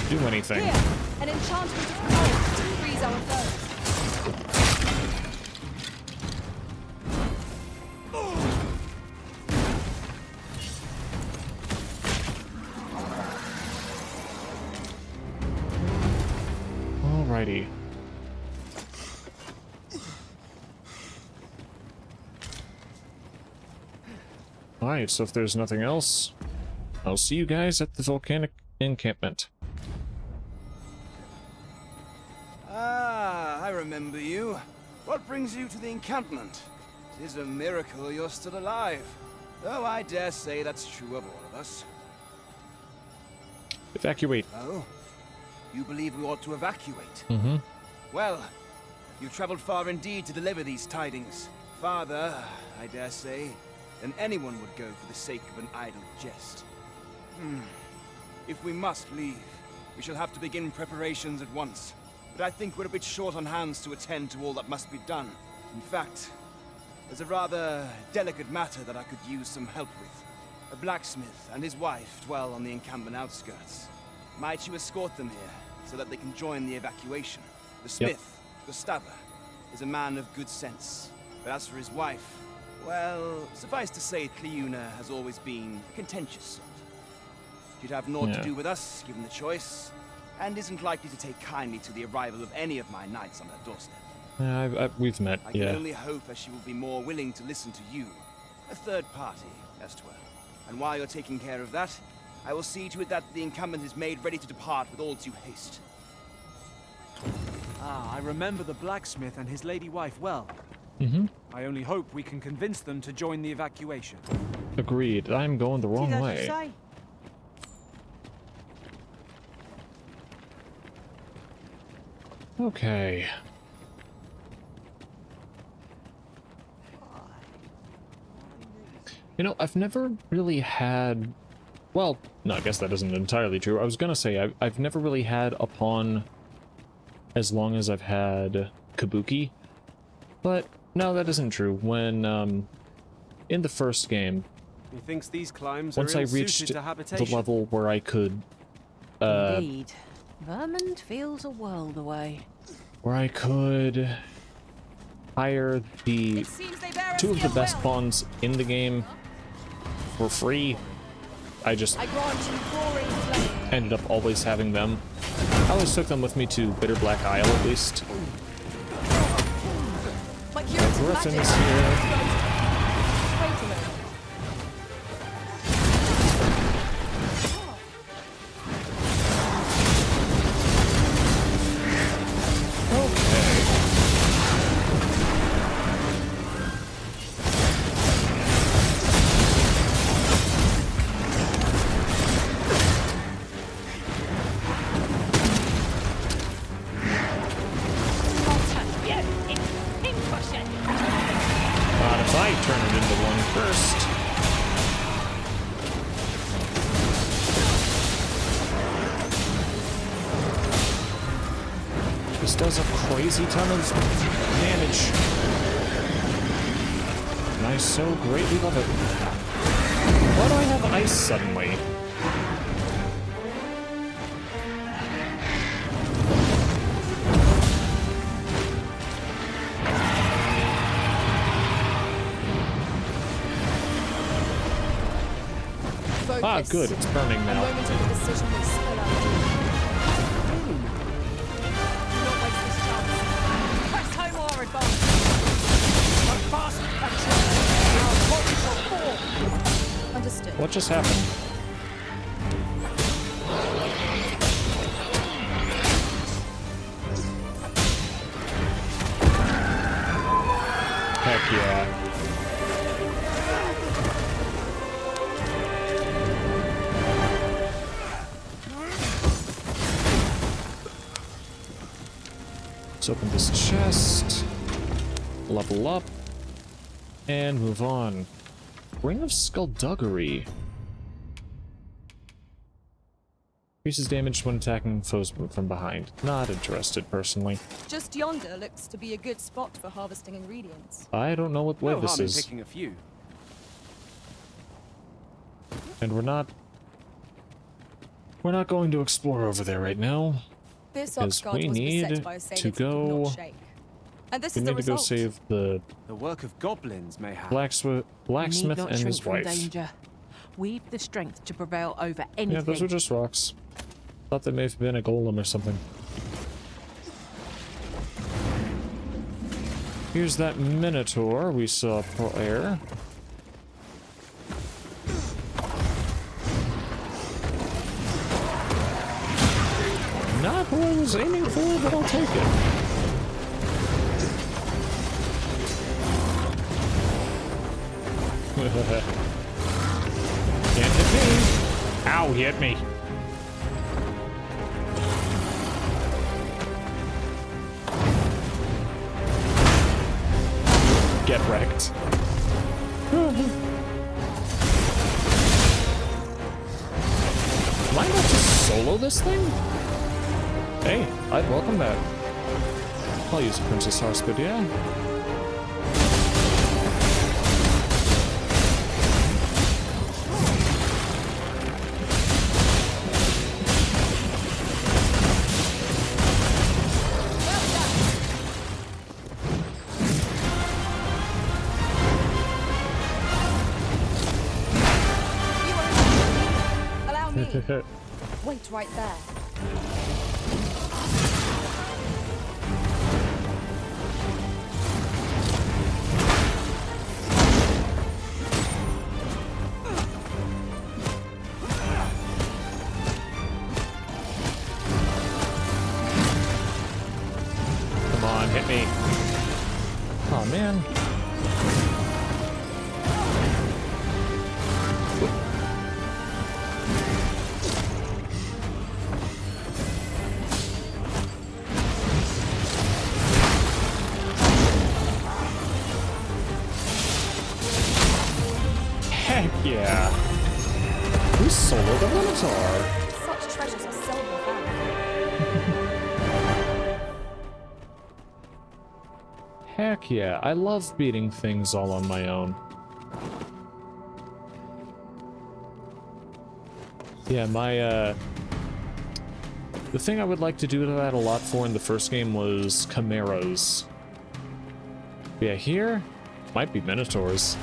Speaker 1: do anything.
Speaker 6: Here, an enchantment of cold to freeze our foes.
Speaker 1: Alrighty. Alright, so if there's nothing else, I'll see you guys at the volcanic encampment.
Speaker 20: Ah, I remember you. What brings you to the encampment? It is a miracle you're still alive. Though I dare say that's true of all of us.
Speaker 1: Evacuate.
Speaker 20: Oh? You believe we ought to evacuate?
Speaker 1: Mm-hmm.
Speaker 20: Well, you've traveled far indeed to deliver these tidings. Farther, I dare say, than anyone would go for the sake of an idle jest. If we must leave, we shall have to begin preparations at once. But I think we're a bit short on hands to attend to all that must be done. In fact, there's a rather delicate matter that I could use some help with. A blacksmith and his wife dwell on the encampment outskirts. Might you escort them here, so that they can join the evacuation? The smith, Gustava, is a man of good sense. But as for his wife, well, suffice to say, Cleuna has always been a contentious sort. She'd have naught to do with us, given the choice, and isn't likely to take kindly to the arrival of any of my knights on her doorstep.
Speaker 1: We've met,
Speaker 20: I can only hope that she will be more willing to listen to you, a third party, as 'twere. And while you're taking care of that, I will see to it that the encampment is made ready to depart with all due haste.
Speaker 12: Ah, I remember the blacksmith and his lady wife well. I only hope we can convince them to join the evacuation.
Speaker 1: Agreed. I'm going the wrong way. Okay. You know, I've never really had... Well, no, I guess that isn't entirely true. I was gonna say, I've never really had a pawn as long as I've had Kabuki. But, no, that isn't true. When, in the first game...
Speaker 4: He thinks these climbs
Speaker 1: once
Speaker 4: are
Speaker 1: I reached
Speaker 4: to habitation.
Speaker 1: the level where I could...
Speaker 18: Indeed. Vermont feels a world away.
Speaker 1: Where I could hire the two of the best pawns in the game for free. I just ended up always having them. I always took them with me to Bitter Black Isle, at least. Griffin's here. Does a crazy ton of damage. And I so greatly love it. Why do I have ice suddenly?
Speaker 3: Focus.
Speaker 1: Ah, good, it's burning now.
Speaker 3: A moment of the decision will spell out. Understood.
Speaker 1: What just happened? Heck yeah. Let's open this chest. Level up. And move on. Ring of Skullduggery. Increases damage when attacking foes from behind. Not interested, personally.
Speaker 3: Just yonder looks to be a good spot for harvesting ingredients.
Speaker 1: I don't know what way this is.
Speaker 4: Picking a few.
Speaker 1: And we're not going to explore over there right now.
Speaker 3: This
Speaker 1: because we need to go.
Speaker 3: And this
Speaker 1: We
Speaker 3: is
Speaker 1: need
Speaker 3: the
Speaker 1: to go
Speaker 3: result.
Speaker 1: save the
Speaker 4: work of goblins, mayhap.
Speaker 1: blacksmith
Speaker 18: not
Speaker 1: and
Speaker 18: shrink
Speaker 1: his
Speaker 18: from
Speaker 1: wife.
Speaker 18: danger. We've the strength to prevail over anything.
Speaker 1: Yeah, those were just rocks. Thought they may have been a golem or something. Here's that minotaur we saw prior. Not who I was aiming for, but I'll take it. Can't hit me. Ow, he hit me. Get wrecked. Am I not just solo this thing? Hey, I'd welcome that. I'll use a Princess Horse, but yeah.
Speaker 3: Allow me. Wait right there.
Speaker 1: Come on, hit me. Oh man. Heck yeah. Who soloed the Minotaur?
Speaker 3: Such treasures are seldom found.
Speaker 1: Heck yeah, I love beating things all on my own. Yeah, the thing I would like to do that a lot for in the first game was chimeras. Yeah, here, might be Minotaurs.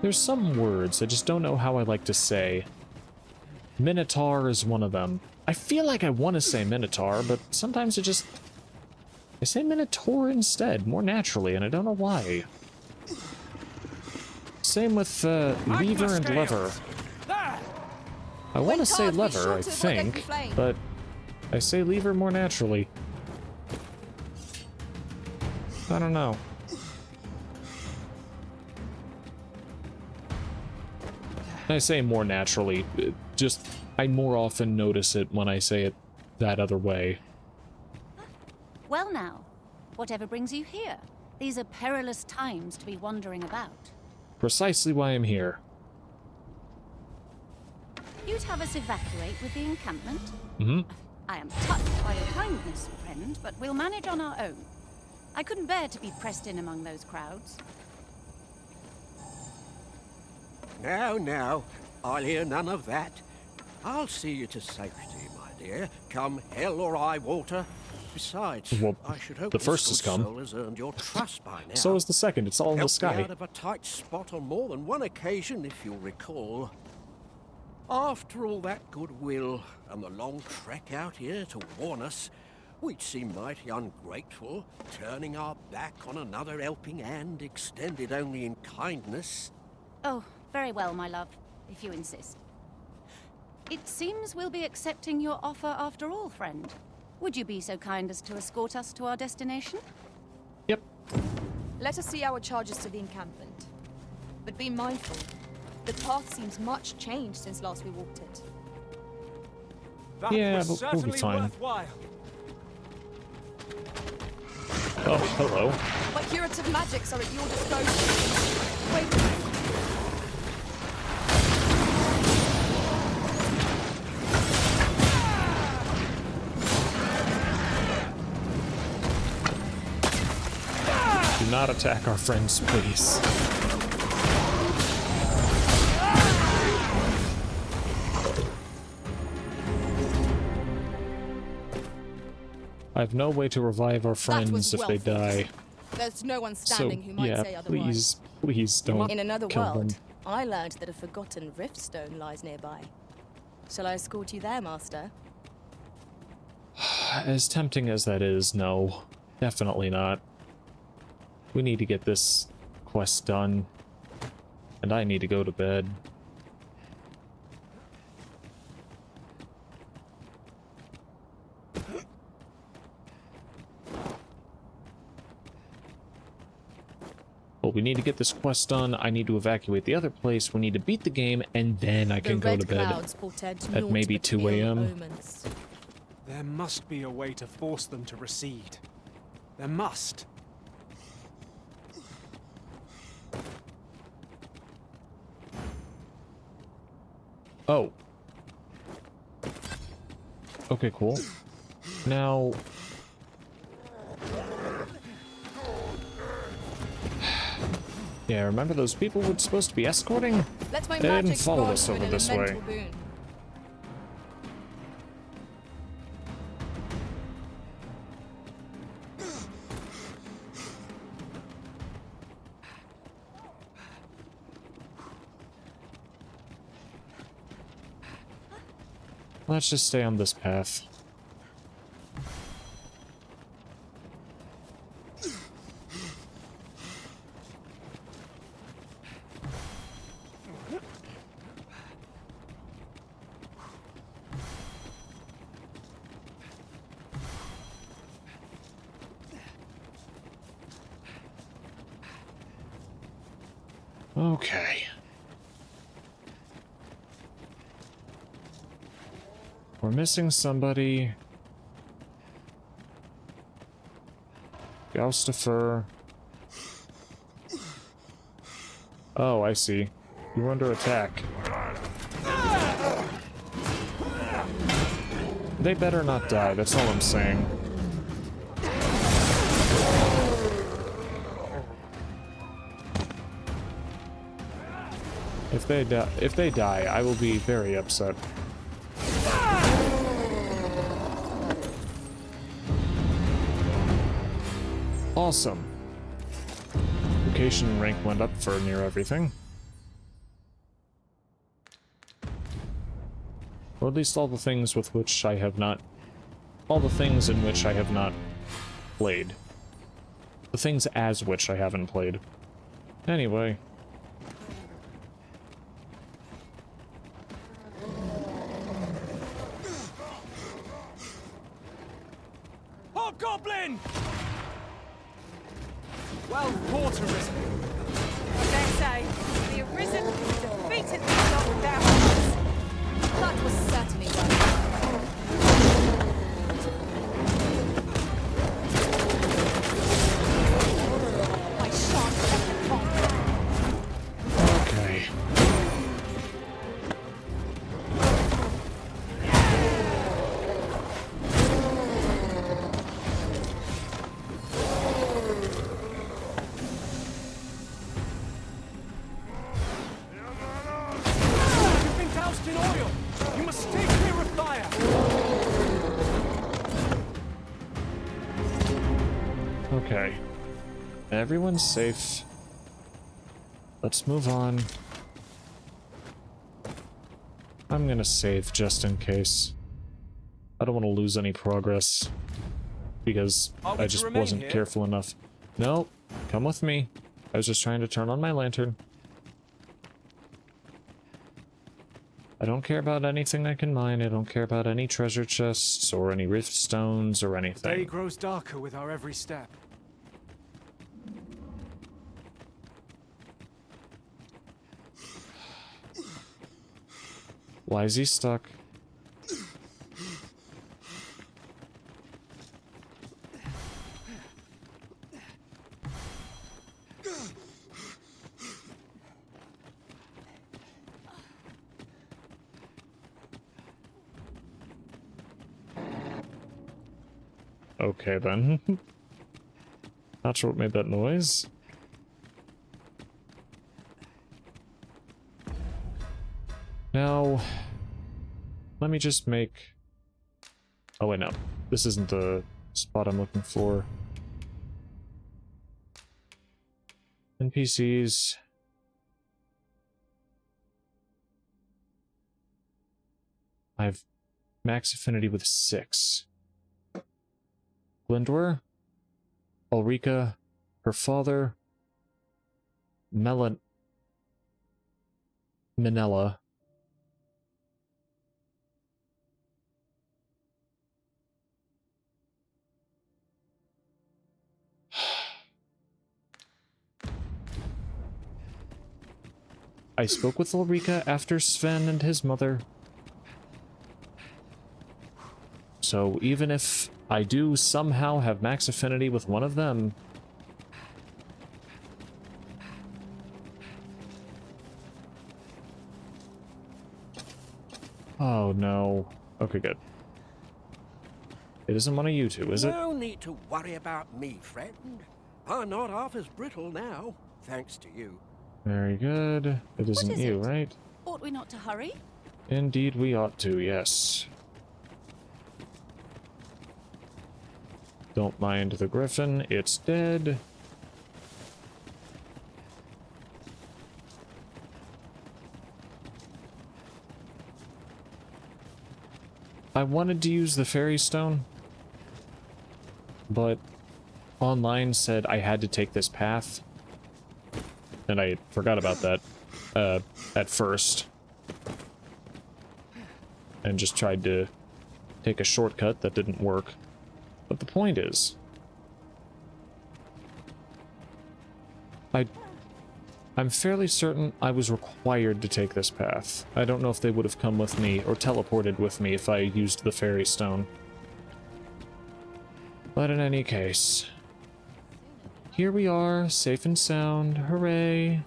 Speaker 1: There's some words, I just don't know how I like to say. Minotaur is one of them. I feel like I want to say Minotaur, but sometimes I say Minotaur instead, more naturally, and I don't know why. Same with lever and lever. I want to say lever, I think, but I say lever more naturally. I don't know. I say more naturally, just I more often notice it when I say it that other way.
Speaker 21: Well now, whatever brings you here? These are perilous times to be wandering about.
Speaker 1: Precisely why I'm here.
Speaker 21: You'd have us evacuate with the encampment?
Speaker 1: Mm-hmm.
Speaker 21: I am touched by your kindness, friend, but we'll manage on our own. I couldn't bear to be pressed in among those crowds.
Speaker 22: Now, I'll hear none of that. I'll see you to safety, my dear, come hell or high water. Besides,
Speaker 1: well,
Speaker 22: I should hope
Speaker 1: the first has come.
Speaker 22: soul has earned your trust by now.
Speaker 1: So is the second. It's all in the
Speaker 22: Helped me
Speaker 1: sky.
Speaker 22: out of a tight spot on more than one occasion, if you'll recall. After all that goodwill and the long trek out here to warn us, we'd seem mighty ungrateful, turning our back on another helping hand extended only in kindness.
Speaker 21: Oh, very well, my love, if you insist. It seems we'll be accepting your offer after all, friend. Would you be so kind as to escort us to our destination?
Speaker 1: Yep.
Speaker 3: Let us see our charges to the encampment. But be mindful. The path seems much changed since last we walked it.
Speaker 1: Yeah, but we'll be fine.
Speaker 12: Worthwhile.
Speaker 1: Oh, hello.
Speaker 3: My curative magics are at your disposal. Wait.
Speaker 1: Do not attack our friends, please. I have no way to revive our friends if they die.
Speaker 3: There's no one standing who might say
Speaker 1: please,
Speaker 3: otherwise.
Speaker 1: please don't
Speaker 3: In another
Speaker 1: kill
Speaker 3: world,
Speaker 1: them.
Speaker 3: I learned that a forgotten riftstone lies nearby. Shall I escort you there, Master?
Speaker 1: As tempting as that is, no. Definitely not. We need to get this quest done. And I need to go to bed. Oh, we need to get this quest done. I need to evacuate the other place. We need to beat the game, and then I can go to bed at maybe 2 a.m.
Speaker 12: There must be a way to force them to recede. There must.
Speaker 1: Oh. Okay, cool. Now... yeah, remember those people we're supposed to be escorting?
Speaker 5: Let my
Speaker 1: They didn't
Speaker 5: magic
Speaker 1: follow
Speaker 5: grant
Speaker 1: us
Speaker 5: you
Speaker 1: over
Speaker 5: an
Speaker 1: this way.
Speaker 5: elemental boon.
Speaker 1: Let's just stay on this path. Okay. We're missing somebody. Gaustifer. Oh, I see. You're under attack. They better not die, that's all I'm saying. If they die, I will be very upset. Awesome. Location rank went up for near everything. Or at least all the things with which I have not... all the things in which I have not played. The things as which I haven't played. Anyway.
Speaker 12: Hobgoblin! Well fought, Arisen.
Speaker 5: I dare say, the Arisen defeated the knockdown. That was certainly well. I shan't let them conquer.
Speaker 1: Okay.
Speaker 12: You've been doused in oil! You must stay clear of fire!
Speaker 1: Okay. Everyone's safe. Let's move on. I'm gonna save just in case. I don't want to lose any progress. Because I just wasn't careful enough. Nope. Come with me. I was just trying to turn on my lantern. I don't care about anything I can mine. I don't care about any treasure chests or any rift stones or anything.
Speaker 12: Day grows darker with our every step.
Speaker 1: Why is he stuck? Okay then. Not sure what made that noise. Now, let me just make... oh wait, no. This isn't the spot I'm looking for. NPCs. I have max affinity with 6. Glindor, Ulrika, her father, Minella. I spoke with Ulrika after Sven and his mother. So even if I do somehow have max affinity with one of them... Oh no. Okay, good. It isn't one of you two, is it?
Speaker 22: No need to worry about me, friend. I'm not half as brittle now, thanks to you.
Speaker 1: Very good. It isn't you, right?
Speaker 21: Ought we not to hurry?
Speaker 1: Indeed we ought to, yes. Don't mind the griffin, it's dead. I wanted to use the fairy stone, but online said I had to take this path, and I forgot about that at first, and just tried to take a shortcut that didn't work. But the point is, I'm fairly certain I was required to take this path. I don't know if they would have come with me or teleported with me if I used the fairy stone. But in any case, here we are, safe and sound. Hooray!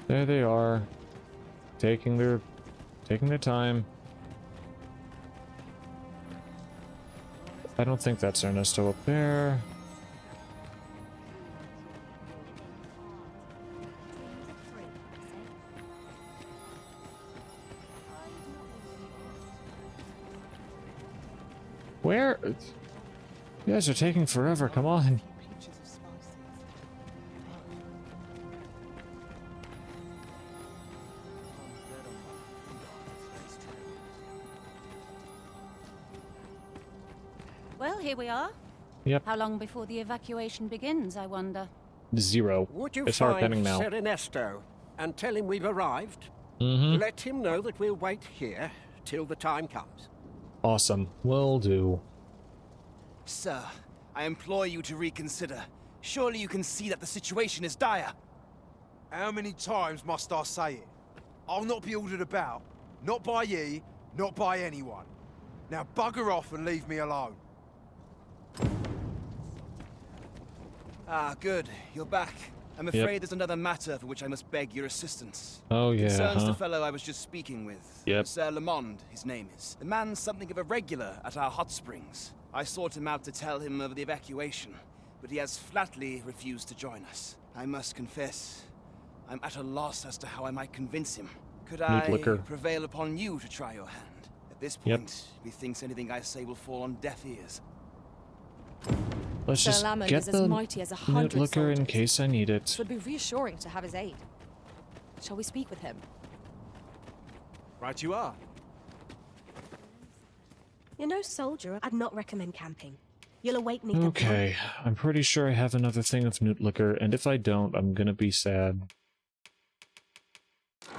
Speaker 1: There they are, taking their time. I don't think that's Ernesto up there. Where? You guys are taking forever, come on.
Speaker 21: Well, here we are.
Speaker 1: Yep.
Speaker 21: How long before the evacuation begins, I wonder?
Speaker 1: 0.
Speaker 22: Would you
Speaker 1: It's
Speaker 22: find
Speaker 1: happening now.
Speaker 22: Sir Ernesto and tell him we've arrived?
Speaker 1: Mm-hmm.
Speaker 22: Let him know that we'll wait here till the time comes.
Speaker 1: Awesome. Will do.
Speaker 20: Sir, I implore you to reconsider. Surely you can see that the situation is dire.
Speaker 7: How many times must I say it? I'll not be ordered about. Not by ye, not by anyone. Now bugger off and leave me alone.
Speaker 20: Ah, good. You're back. I'm afraid there's another matter for which I must beg your assistance.
Speaker 1: Oh, yeah,
Speaker 20: Concerns the fellow I was just speaking with.
Speaker 1: Yep.
Speaker 20: Sir Lamond, his name is. The man's something of a regular at our hot springs. I sought him out to tell him of the evacuation, but he has flatly refused to join us. I must confess, I'm at a loss as to how I might convince him. Could I prevail upon you to try your hand? At this point, methinks anything I say will fall on deaf ears.
Speaker 1: Let's just get the Newt Liquor in case I need it.
Speaker 10: It would be reassuring to have his aid. Shall we speak with him?
Speaker 12: Right you are.
Speaker 23: You're no soldier. I'd not recommend camping. You'll awake me.
Speaker 1: Okay, I'm pretty sure I have another thing of Newt Liquor, and if I don't, I'm gonna be sad.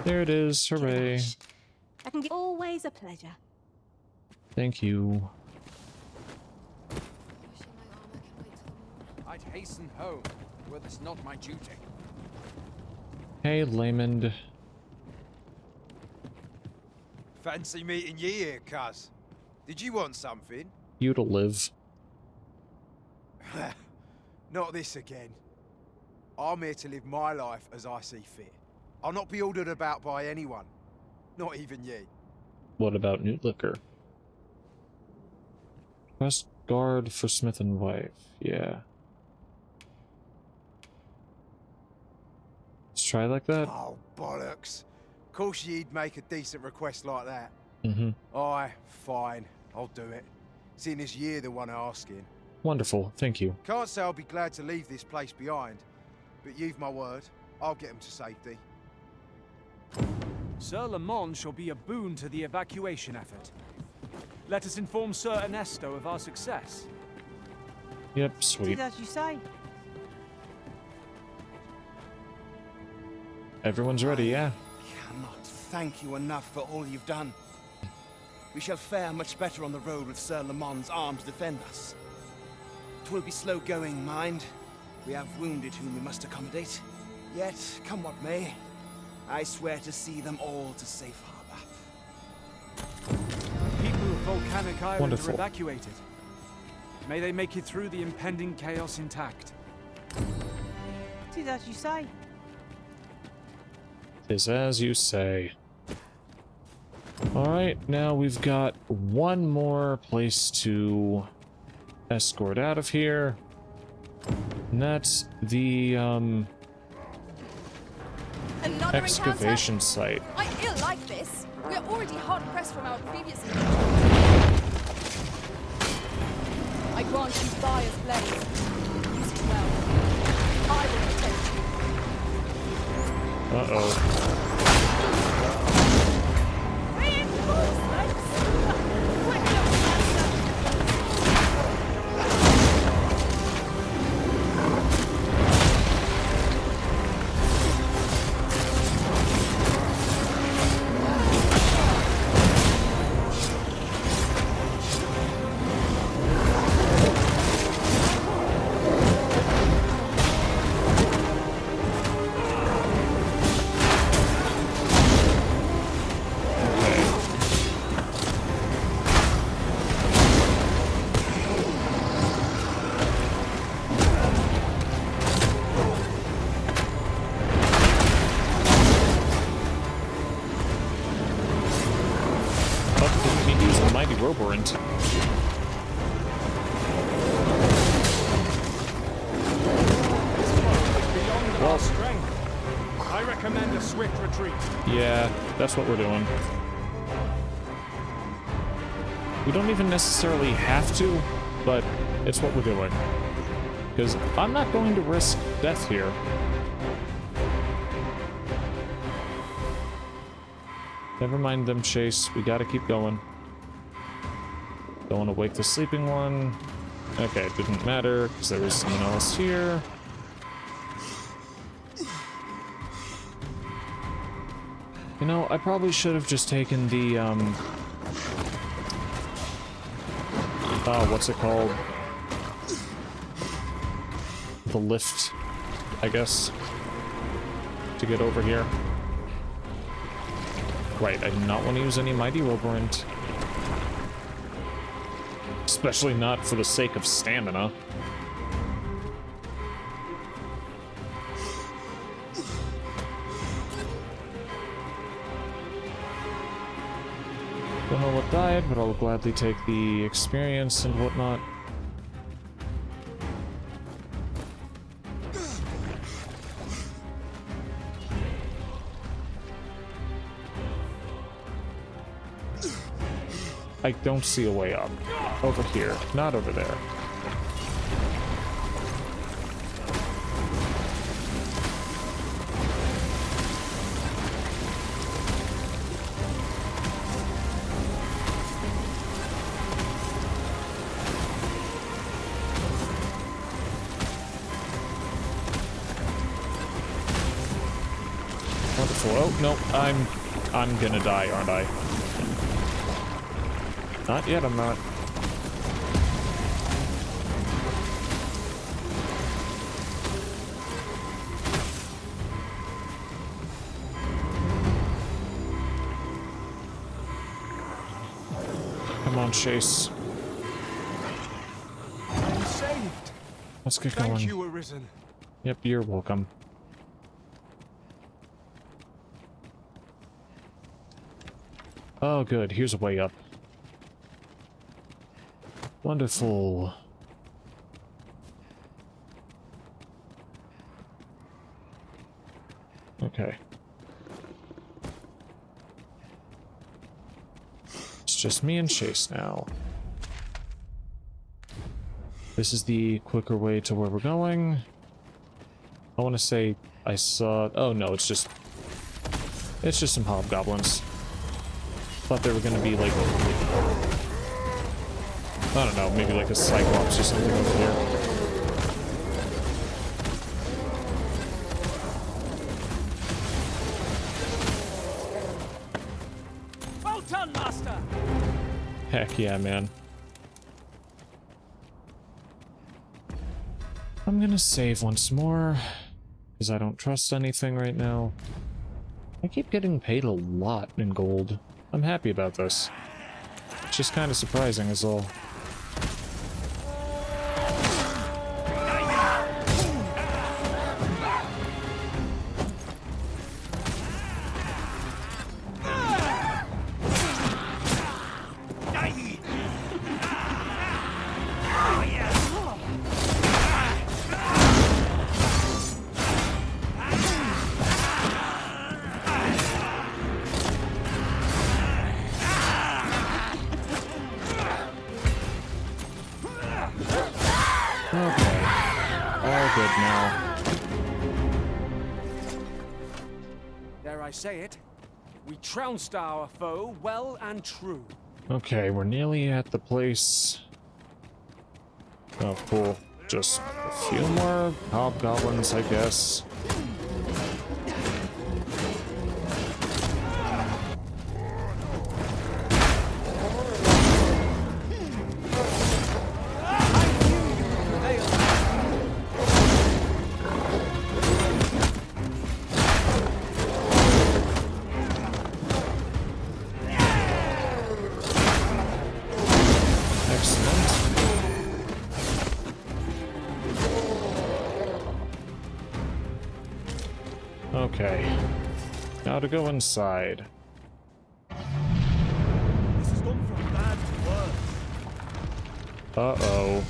Speaker 1: There it is, hooray.
Speaker 23: I can get always a pleasure.
Speaker 1: Thank you.
Speaker 24: I'd hasten home, were this not my duty.
Speaker 1: Hey, Lamond.
Speaker 7: Fancy meeting ye here, cuz. Did you want something?
Speaker 1: You to live.
Speaker 7: Not this again. I'm here to live my life as I see fit. I'll not be ordered about by anyone. Not even ye.
Speaker 1: What about Newt Liquor? Quest guard for Smith and Wife. Yeah. Let's try like that.
Speaker 7: Oh, bollocks. Of course ye'd make a decent request like that.
Speaker 1: Mm-hmm.
Speaker 7: Aye, fine. I'll do it. Seeing as ye're the one asking.
Speaker 1: Wonderful, thank you.
Speaker 7: Can't say I'll be glad to leave this place behind, but you've my word. I'll get him to safety.
Speaker 12: Sir Lamond shall be a boon to the evacuation effort. Let us inform Sir Ernesto of our success.
Speaker 1: Yep, sweet.
Speaker 18: As you say.
Speaker 1: Everyone's ready, yeah.
Speaker 20: Cannot thank you enough for all you've done. We shall fare much better on the road with Sir Lamond's arm to defend us. 'Twill be slow going, mind. We have wounded whom we must accommodate. Yet, come what may, I swear to see them all to safe harbor.
Speaker 12: People of Volcanic Island
Speaker 1: Wonderful.
Speaker 12: are evacuated. May they make it through the impending chaos intact.
Speaker 18: It is as you say.
Speaker 1: Is as you say. Alright, now we've got one more place to escort out of here. And that's the excavation site.
Speaker 5: I ill like this. We are already hard pressed from our previous. I grant you fire's blaze. Use it well. I will protect you.
Speaker 1: Uh-oh. Roborant.
Speaker 12: Beyond our strength. I recommend a swift retreat.
Speaker 1: Yeah, that's what we're doing. We don't even necessarily have to, but it's what we're doing. Because I'm not going to risk death here. Never mind them, Chase. We gotta keep going. Don't want to wake the sleeping one. Okay, it didn't matter because there was someone else here. You know, I probably should have just taken the what's it called? The lift, I guess, to get over here. Right, I do not want to use any Mighty Roborant. Especially not for the sake of stamina. Don't know what died, but I'll gladly take the experience and whatnot. I don't see a way up. Over here, not over there. Wonderful. Oh, no, I'm gonna die, aren't I? Not yet, I'm not. Come on, Chase.
Speaker 12: I'm saved.
Speaker 1: Let's get going.
Speaker 12: Thank you, Arisen.
Speaker 1: Yep, you're welcome. Oh, good. Here's a way up. Wonderful. Okay. It's just me and Chase now. This is the quicker way to where we're going. I want to say I saw... Oh, no, it's just some hobgoblins. Thought they were going to be like... I don't know, maybe like a Cyclops or something over here.
Speaker 12: Well done, Master!
Speaker 1: Heck yeah, man. I'm gonna save once more, because I don't trust anything right now. I keep getting paid a lot in gold. I'm happy about this. It's just kind of surprising is all.
Speaker 12: Say it. We trounced our foe well and true.
Speaker 1: Okay, we're nearly at the place. Oh, cool. Just a few more hobgoblins, I guess. Okay, now to go inside.
Speaker 12: This has gone from bad to worse.
Speaker 1: Uh-oh.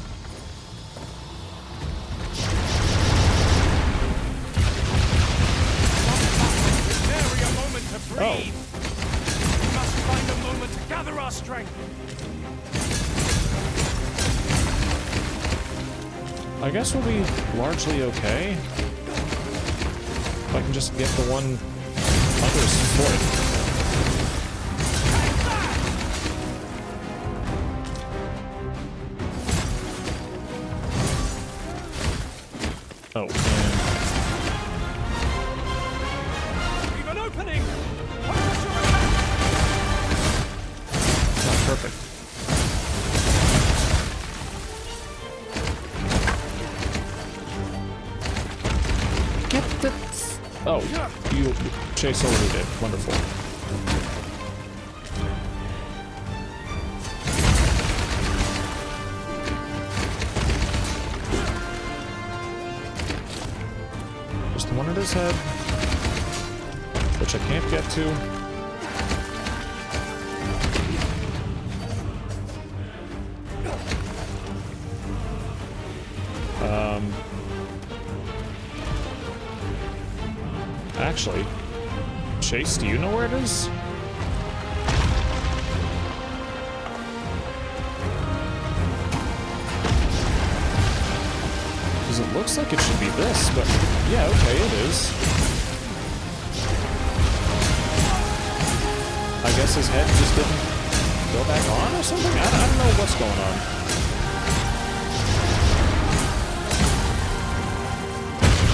Speaker 12: Nary a moment to breathe. We must find a moment to gather our strength.
Speaker 1: I guess we'll be largely okay. If I can just get the one under his foot. Oh, man.
Speaker 12: We've an opening!
Speaker 1: Not perfect. Get the... Oh, you chase already did. Wonderful. Just the one at his head, which I can't get to. Actually, Chase, do you know where it is? Because it looks like it should be this, but yeah, okay, it is. I guess his head just didn't go back on or something? I don't know what's going on.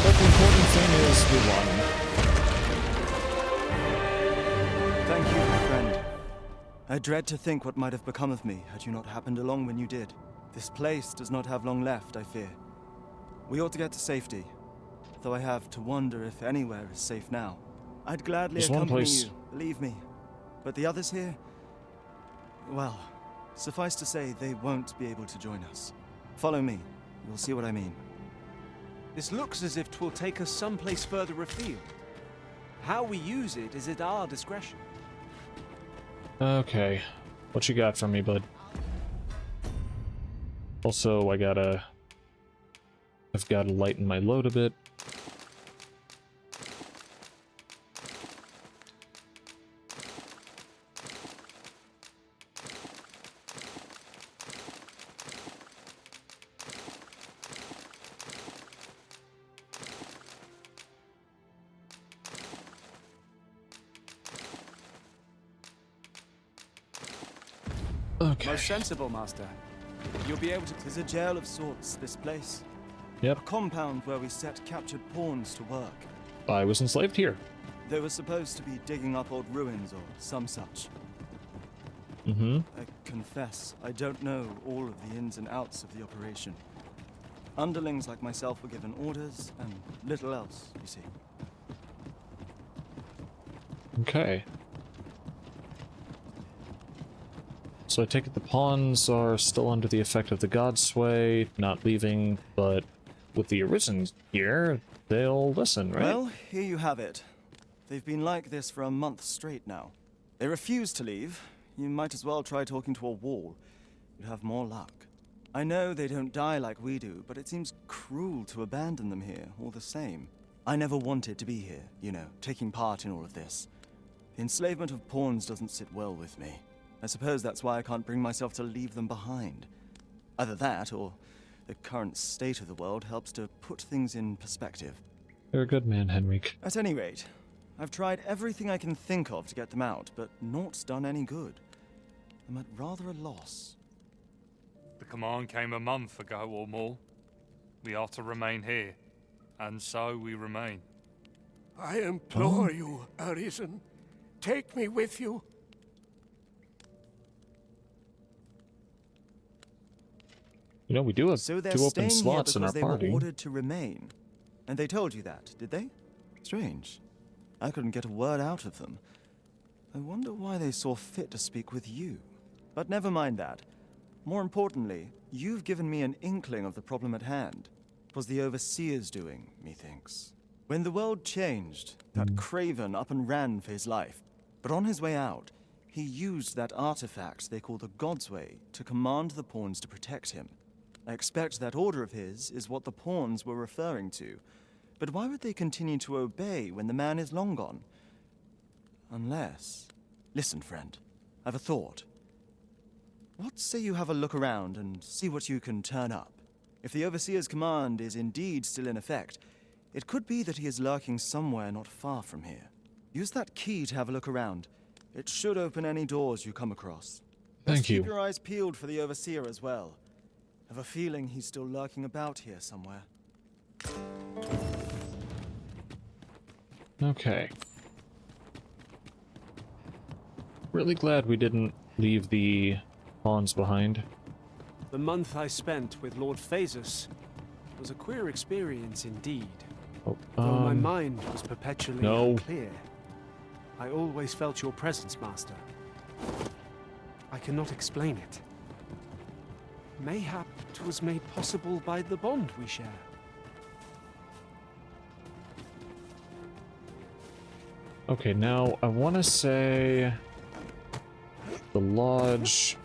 Speaker 1: But the important thing is we won.
Speaker 9: Thank you, my friend. I dread to think what might have become of me had you not happened along when you did. This place does not have long left, I fear. We ought to get to safety, though I have to wonder if anywhere is safe now. I'd gladly accompany you, believe me. But the others here, well, suffice to say they won't be able to join us. Follow me, you'll see what I mean.
Speaker 12: This looks as if 'twill take us someplace further afield. How we use it is at our discretion.
Speaker 1: Okay, what you got for me, bud? Also, I've gotta lighten my load a bit. Okay.
Speaker 9: Most sensible, Master. You'll be able to... 'Tis a jail of sorts, this place.
Speaker 1: Yep.
Speaker 9: A compound where we set captured pawns to work.
Speaker 1: I was enslaved here.
Speaker 9: They were supposed to be digging up old ruins or some such.
Speaker 1: Mm-hmm.
Speaker 9: I confess, I don't know all of the ins and outs of the operation. Underlings like myself were given orders, and little else, you see.
Speaker 1: Okay. So I take it the pawns are still under the effect of the God's sway, not leaving, but with the Arisen here, they'll listen, right?
Speaker 9: Well, here you have it. They've been like this for a month straight now. They refuse to leave. You might as well try talking to a wall. You'd have more luck. I know they don't die like we do, but it seems cruel to abandon them here, all the same. I never wanted to be here, you know, taking part in all of this. The enslavement of pawns doesn't sit well with me. I suppose that's why I can't bring myself to leave them behind. Either that, or the current state of the world helps to put things in perspective.
Speaker 1: You're a good man, Henrik.
Speaker 9: At any rate, I've tried everything I can think of to get them out, but naught's done any good. I'm at rather a loss.
Speaker 11: The command came a month ago or more. We are to remain here, and so we remain.
Speaker 22: I implore you, Arisen. Take me with you.
Speaker 1: You know, we do have
Speaker 9: So they're
Speaker 1: 2 open
Speaker 9: staying
Speaker 1: slots
Speaker 9: here
Speaker 1: in our
Speaker 9: because they
Speaker 1: party.
Speaker 9: were ordered to remain. And they told you that, did they? Strange. I couldn't get a word out of them. I wonder why they saw fit to speak with you. But never mind that. More importantly, you've given me an inkling of the problem at hand. It was the Overseer's doing, methinks. When the world changed, that craven up and ran for his life. But on his way out, he used that artifact they call the God's Way to command the pawns to protect him. I expect that order of his is what the pawns were referring to. But why would they continue to obey when the man is long gone? Unless... Listen, friend. I've a thought. What say you have a look around and see what you can turn up? If the Overseer's command is indeed still in effect, it could be that he is lurking somewhere not far from here. Use that key to have a look around. It should open any doors you come across.
Speaker 1: Thank you.
Speaker 9: Keep your eyes peeled for the Overseer as well. I have a feeling he's still lurking about here somewhere.
Speaker 1: Okay. Really glad we didn't leave the pawns behind.
Speaker 4: The month I spent with Lord Phaesus was a queer experience indeed. Though my mind was perpetually unclear, I always felt your presence, Master. I cannot explain it. Mayhap 'twas made possible by the bond we share.
Speaker 1: Okay, now I want to say the lodge.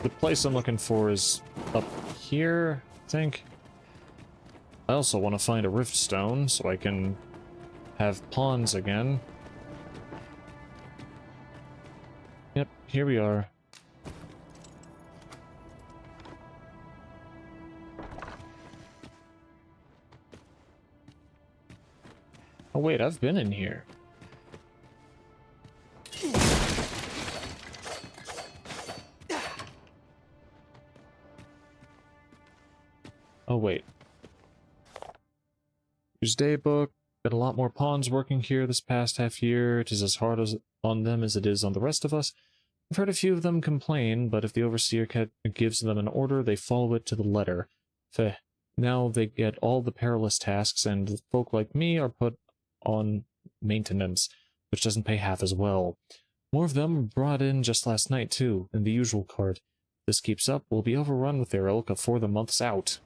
Speaker 1: The place I'm looking for is up here, I think. I also want to find a rift stone so I can have pawns again. Yep, here we are. Oh wait, I've been in here. Oh wait. Tuesday book. Been a lot more pawns working here this past half year. It is as hard on them as it is on the rest of us. I've heard a few of them complain, but if the Overseer gives them an order, they follow it to the letter. Now they get all the perilous tasks, and folk like me are put on maintenance, which doesn't pay half as well. More of them were brought in just last night, too, in the usual cart. If this keeps up, we'll be overrun with their ilk before the month's out.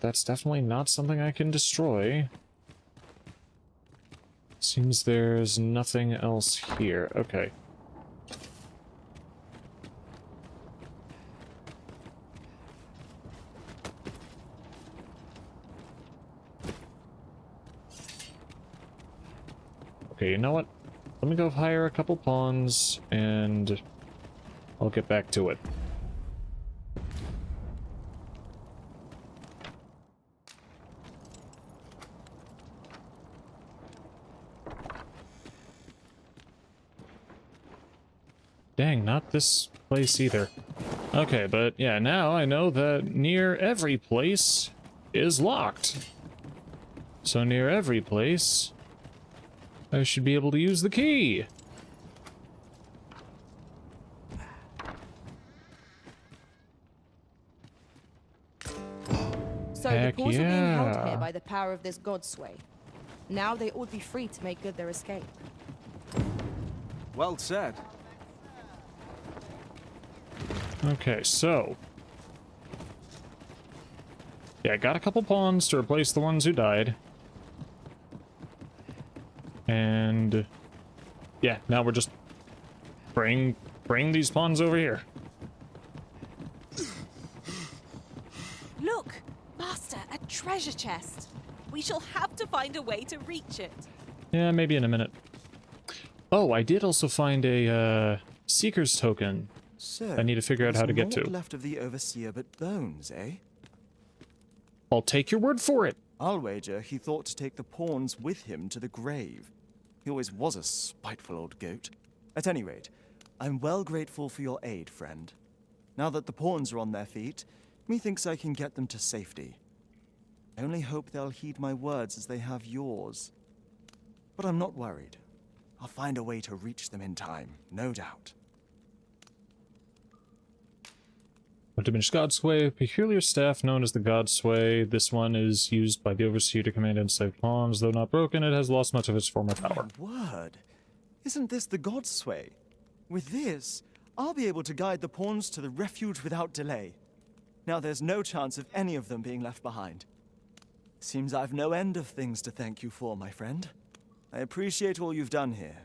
Speaker 1: That's definitely not something I can destroy. Seems there's nothing else here. Okay. Okay, you know what? Let me go hire a couple pawns, and I'll get back to it. Dang, not this place either. Okay, but yeah, now I know that near every place is locked. So near every place, I should be able to use the key.
Speaker 10: So
Speaker 1: Heck
Speaker 10: the pawns are being held
Speaker 1: yeah.
Speaker 10: here by the power of this god sway. Now they ought be free to make good their escape.
Speaker 4: Well said.
Speaker 1: Okay, so... yeah, I got a couple pawns to replace the ones who died. And... yeah, now we're just... bring these pawns over here.
Speaker 8: Look! Master, a treasure chest! We shall have to find a way to reach it.
Speaker 1: Yeah, maybe in a minute. Oh, I did also find a, Seeker's token.
Speaker 9: So,
Speaker 1: I need to figure out how to get to.
Speaker 9: left of the Overseer but bones, eh?
Speaker 1: I'll take your word for it.
Speaker 9: I'll wager he thought to take the pawns with him to the grave. He always was a spiteful old goat. At any rate, I'm well grateful for your aid, friend. Now that the pawns are on their feet, methinks I can get them to safety. I only hope they'll heed my words as they have yours. But I'm not worried. I'll find a way to reach them in time, no doubt.
Speaker 1: A diminished Godsway, peculiar staff known as the Godsway. This one is used by the Overseer to command enslaved pawns. Though not broken, it has lost much of its former power.
Speaker 9: Word! Isn't this the Godsway? With this, I'll be able to guide the pawns to the refuge without delay. Now there's no chance of any of them being left behind. Seems I've no end of things to thank you for, my friend. I appreciate all you've done here.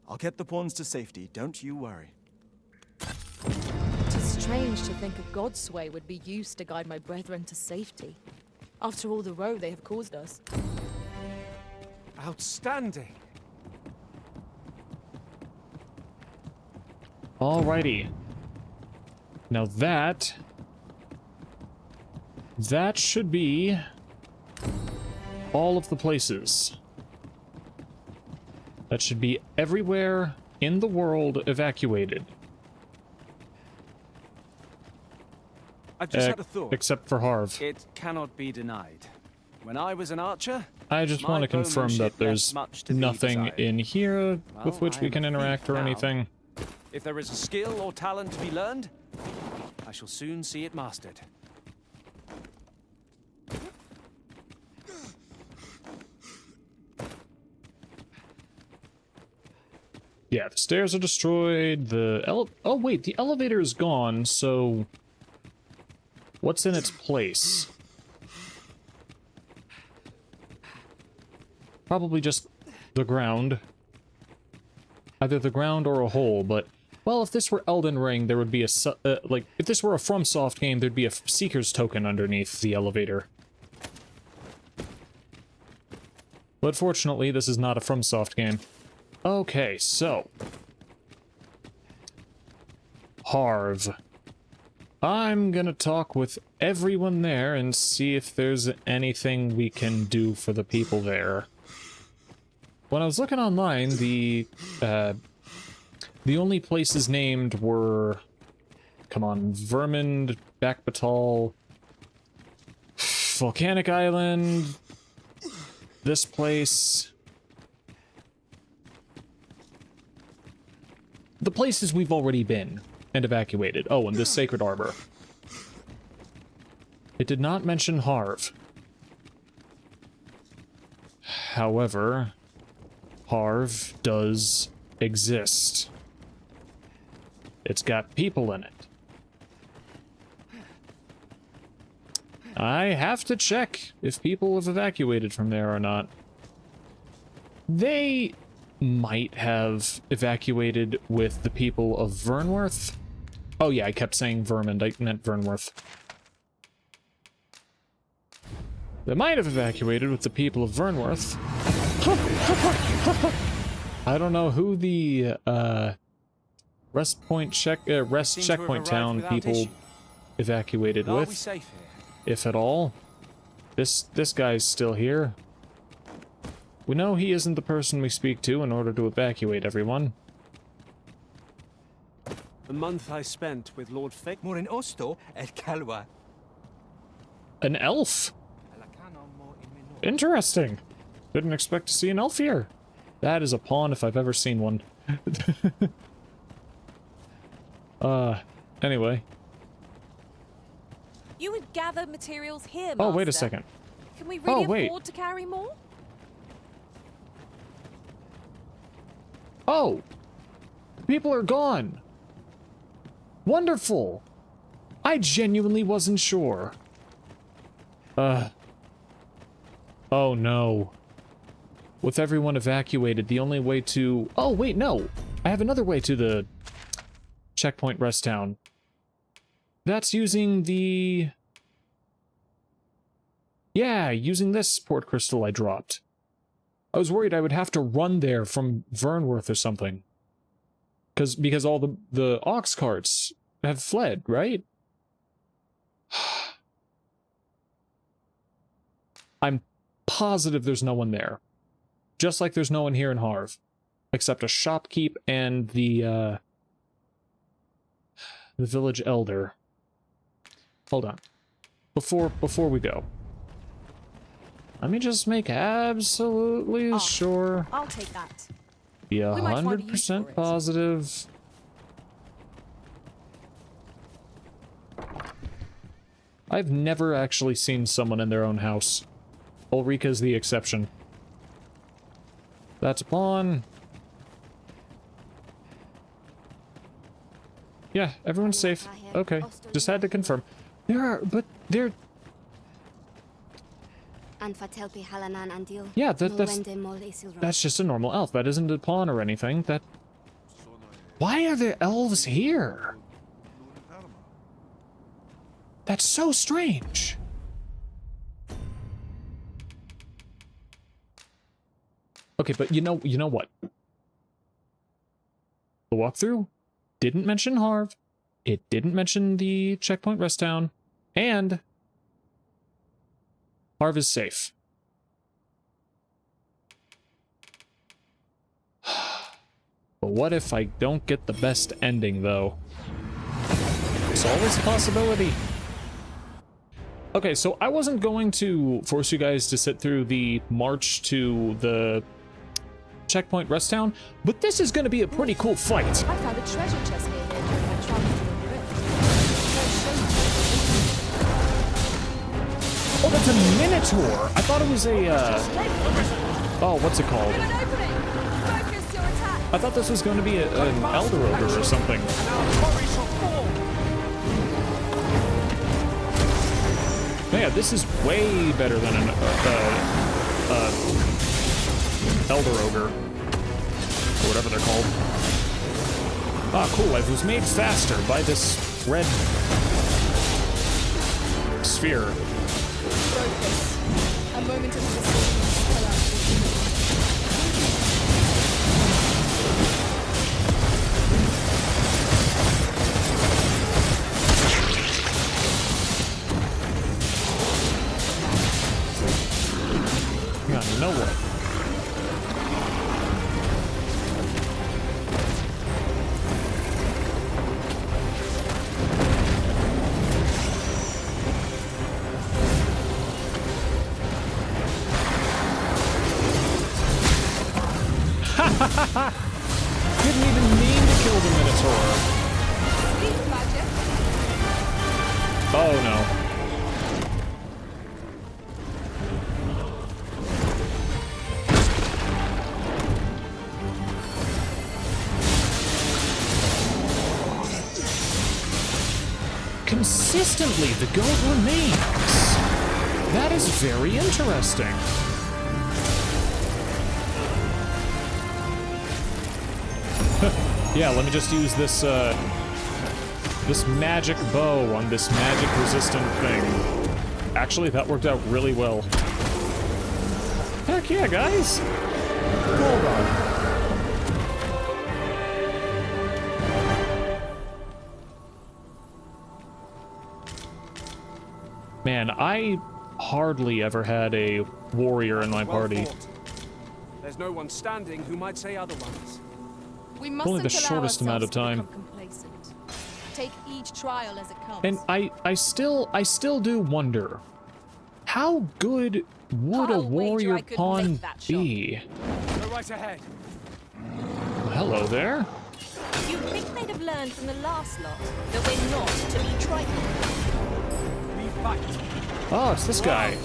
Speaker 9: I'll get the pawns to safety, don't you worry.
Speaker 10: It is strange to think a god's sway would be used to guide my brethren to safety. After all the woe they have caused us.
Speaker 12: Outstanding.
Speaker 1: Alrighty. Now that should be all of the places. That should be everywhere in the world evacuated.
Speaker 4: I've just had a thought.
Speaker 1: Except for Harv.
Speaker 4: It cannot be denied. When I was an archer,
Speaker 1: I just want to confirm that there's nothing in here with which we can interact or anything.
Speaker 4: If there is a skill or talent to be learned, I shall soon see it mastered.
Speaker 1: Yeah, the stairs are destroyed, oh wait, the elevator is gone, so... what's in its place? Probably just the ground. Either the ground or a hole, but... well, if this were Elden Ring, there would be a... like, if this were a FromSoft game, there'd be a Seeker's token underneath the elevator. But fortunately, this is not a FromSoft game. Okay, so... Harv. I'm gonna talk with everyone there and see if there's anything we can do for the people there. When I was looking online, the only places named were... come on, Vermund, Bakbatal, Volcanic Island, this place... the places we've already been and evacuated. Oh, and this Sacred Arbor. It did not mention Harv. However, Harv does exist. It's got people in it. I have to check if people have evacuated from there or not. They might have evacuated with the people of Vernworth. Oh yeah, I kept saying Vermund, I meant Vernworth. They might have evacuated with the people of Vernworth. I don't know who the rest checkpoint town people evacuated with, if at all. This guy's still here. We know he isn't the person we speak to in order to evacuate everyone.
Speaker 4: The month I spent with Lord Fick.
Speaker 13: Morin Osto et Calwa.
Speaker 1: An elf. Interesting. Didn't expect to see an elf here. That is a pawn if I've ever seen one. Anyway.
Speaker 5: You would gather materials here,
Speaker 1: Oh, wait a
Speaker 5: Master.
Speaker 1: second.
Speaker 5: Can we really
Speaker 1: wait.
Speaker 5: afford to carry more?
Speaker 1: Oh! People are gone! Wonderful! I genuinely wasn't sure. Oh no. With everyone evacuated, the only way to... Oh, wait, no! I have another way to the checkpoint rest town. That's using the... Yeah, using this port crystal I dropped. I was worried I would have to run there from Vernworth or something. Because all the ox carts have fled, right? I'm positive there's no one there. Just like there's no one here in Harv. Except a shopkeep and the village elder. Hold on. Before we go. Let me just make absolutely sure.
Speaker 5: I'll take that.
Speaker 1: Be
Speaker 5: We might find a use for
Speaker 1: 100%
Speaker 5: it.
Speaker 1: positive. I've never actually seen someone in their own house. Ulrika's the exception. That's a pawn. Yeah, everyone's safe. Okay, just had to confirm. Yeah, that's just a normal elf. That isn't a pawn or anything. Why are there elves here? That's so strange. Okay, but you know what? The walkthrough didn't mention Harv. It didn't mention the checkpoint rest town. And Harv is safe. But what if I don't get the best ending, though? It's always a possibility. Okay, so I wasn't going to force you guys to sit through the march to the checkpoint rest town, but this is going to be a pretty cool fight.
Speaker 10: I found a treasure chest near here during my travels to the crypt.
Speaker 1: Oh, that's a minotaur! I thought it was a, oh, what's it called? I thought this was going to be an elder ogre or something. Yeah, this is way better than an elder ogre, or whatever they're called. Ah, cool! I was made faster by this red sphere.
Speaker 10: Focus. A moment of
Speaker 1: You know what? Didn't even mean to kill the Minotaur. Oh no. Consistently, the goat remains. That is very interesting. Yeah, let me just use this, this magic bow on this magic-resistant thing. Actually, that worked out really well. Heck yeah, guys! Hold on. Man, I hardly ever had a warrior in my party.
Speaker 4: There's no one standing who might say otherwise.
Speaker 10: We
Speaker 1: Only
Speaker 10: mustn't
Speaker 1: the
Speaker 10: allow
Speaker 1: shortest amount of
Speaker 10: ourselves to
Speaker 1: time.
Speaker 10: become complacent. Take each trial as it comes.
Speaker 1: And I still do wonder, how good would a
Speaker 5: I'll wager
Speaker 1: warrior
Speaker 5: I could
Speaker 1: pawn
Speaker 5: make that shot.
Speaker 1: be?
Speaker 12: Go right ahead.
Speaker 1: Well, hello there.
Speaker 5: You'd think they'd have learned from the last lot that we're not to be trifled.
Speaker 12: We fight.
Speaker 1: Oh, it's this guy.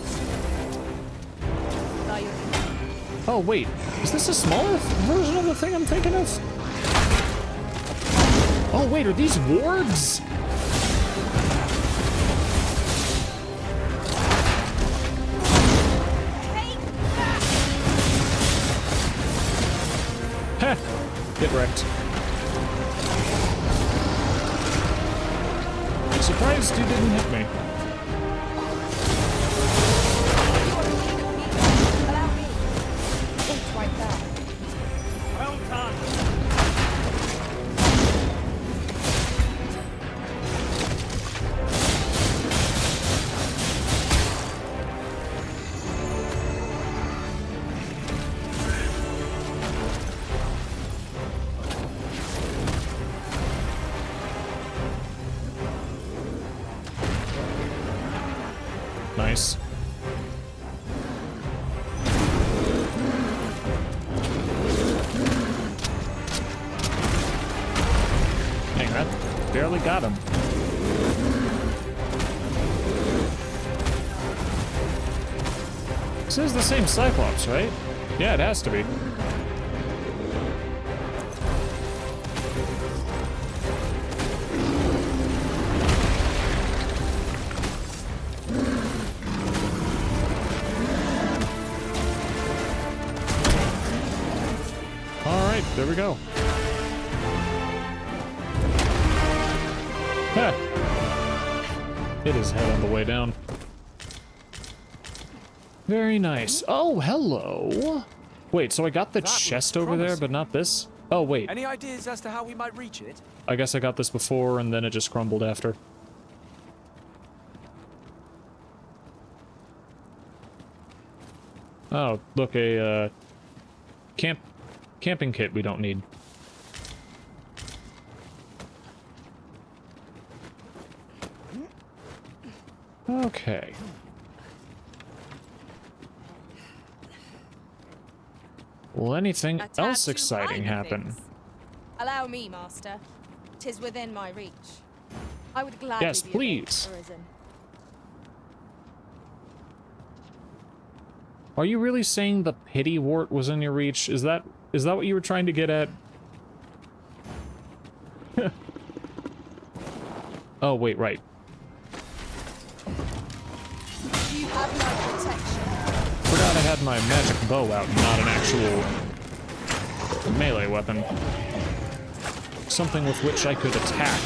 Speaker 1: Oh, wait. Is this a smaller version of the thing I'm thinking of? Oh, wait, are these wards? Heh. Get wrecked. Surprised you didn't hit me.
Speaker 10: It's right there.
Speaker 12: Well done.
Speaker 1: Nice. Dang, that barely got him. This is the same Cyclops, right? Yeah, it has to be. Alright, there we go. Heh. Hit his head on the way down. Very nice. Oh, hello. Wait, so I got the chest over there, but not this? Oh, wait.
Speaker 12: Any ideas as to how we might reach it?
Speaker 1: I guess I got this before, and then it just crumbled after. Oh, look, a, camping kit we don't need. Okay. Will anything else exciting happen?
Speaker 10: Allow me, Master. 'Tis within my reach. I would gladly
Speaker 1: Yes,
Speaker 10: be
Speaker 1: please.
Speaker 10: arisen.
Speaker 1: Are you really saying the pity wart was in your reach? Is that what you were trying to get at? Oh, wait, right.
Speaker 10: You have my protection.
Speaker 1: Forgot I had my magic bow out, not an actual melee weapon. Something with which I could attack.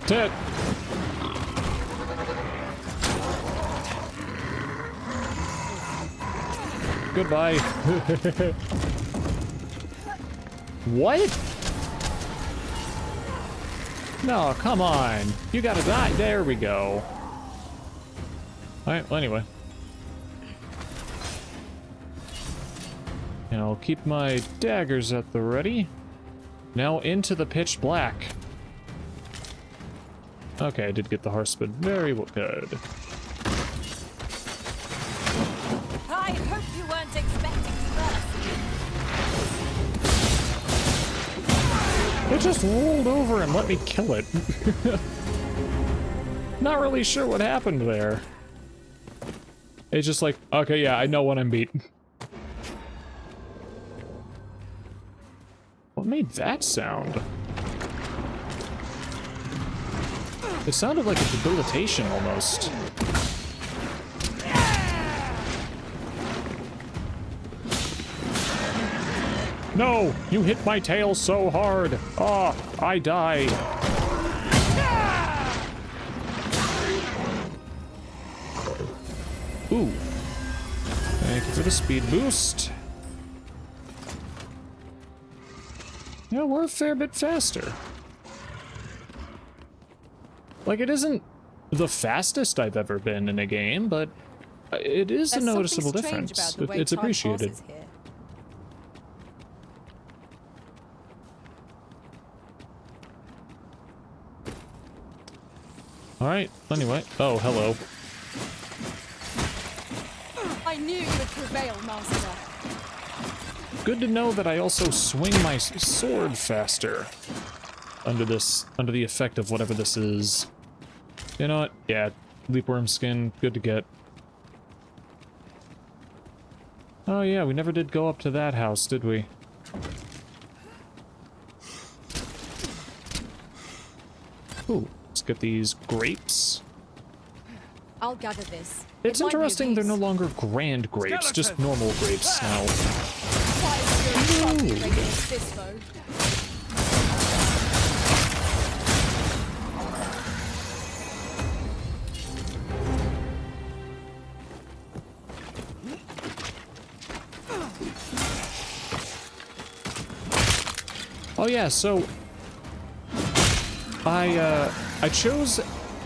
Speaker 1: Tit! Goodbye. What? No, come on. You gotta die. There we go. Alright, well, anyway. And I'll keep my daggers at the ready. Now into the pitch black. Okay, I did get the Harsped. Very good.
Speaker 5: I hope you weren't expecting mercy.
Speaker 1: It just rolled over and let me kill it. Not really sure what happened there. It's just like, okay, yeah, I know when I'm beat. What made that sound? It sounded like a debilitation almost. No! You hit my tail so hard! Ah, I die. Ooh. Thank you for the speed boost. Yeah, we're a fair bit faster. Like, it isn't the fastest I've ever been in a game, but it is a noticeable difference. It's appreciated. Alright, anyway. Oh, hello.
Speaker 5: I knew you would prevail, Master.
Speaker 1: Good to know that I also swing my sword faster under the effect of whatever this is. You know what? Yeah, leapworm skin, good to get. Oh yeah, we never did go up to that house, did we? Ooh, let's get these grapes.
Speaker 10: I'll gather this.
Speaker 1: It's interesting they're no longer grand grapes, just normal grapes now. Oh yeah, so I chose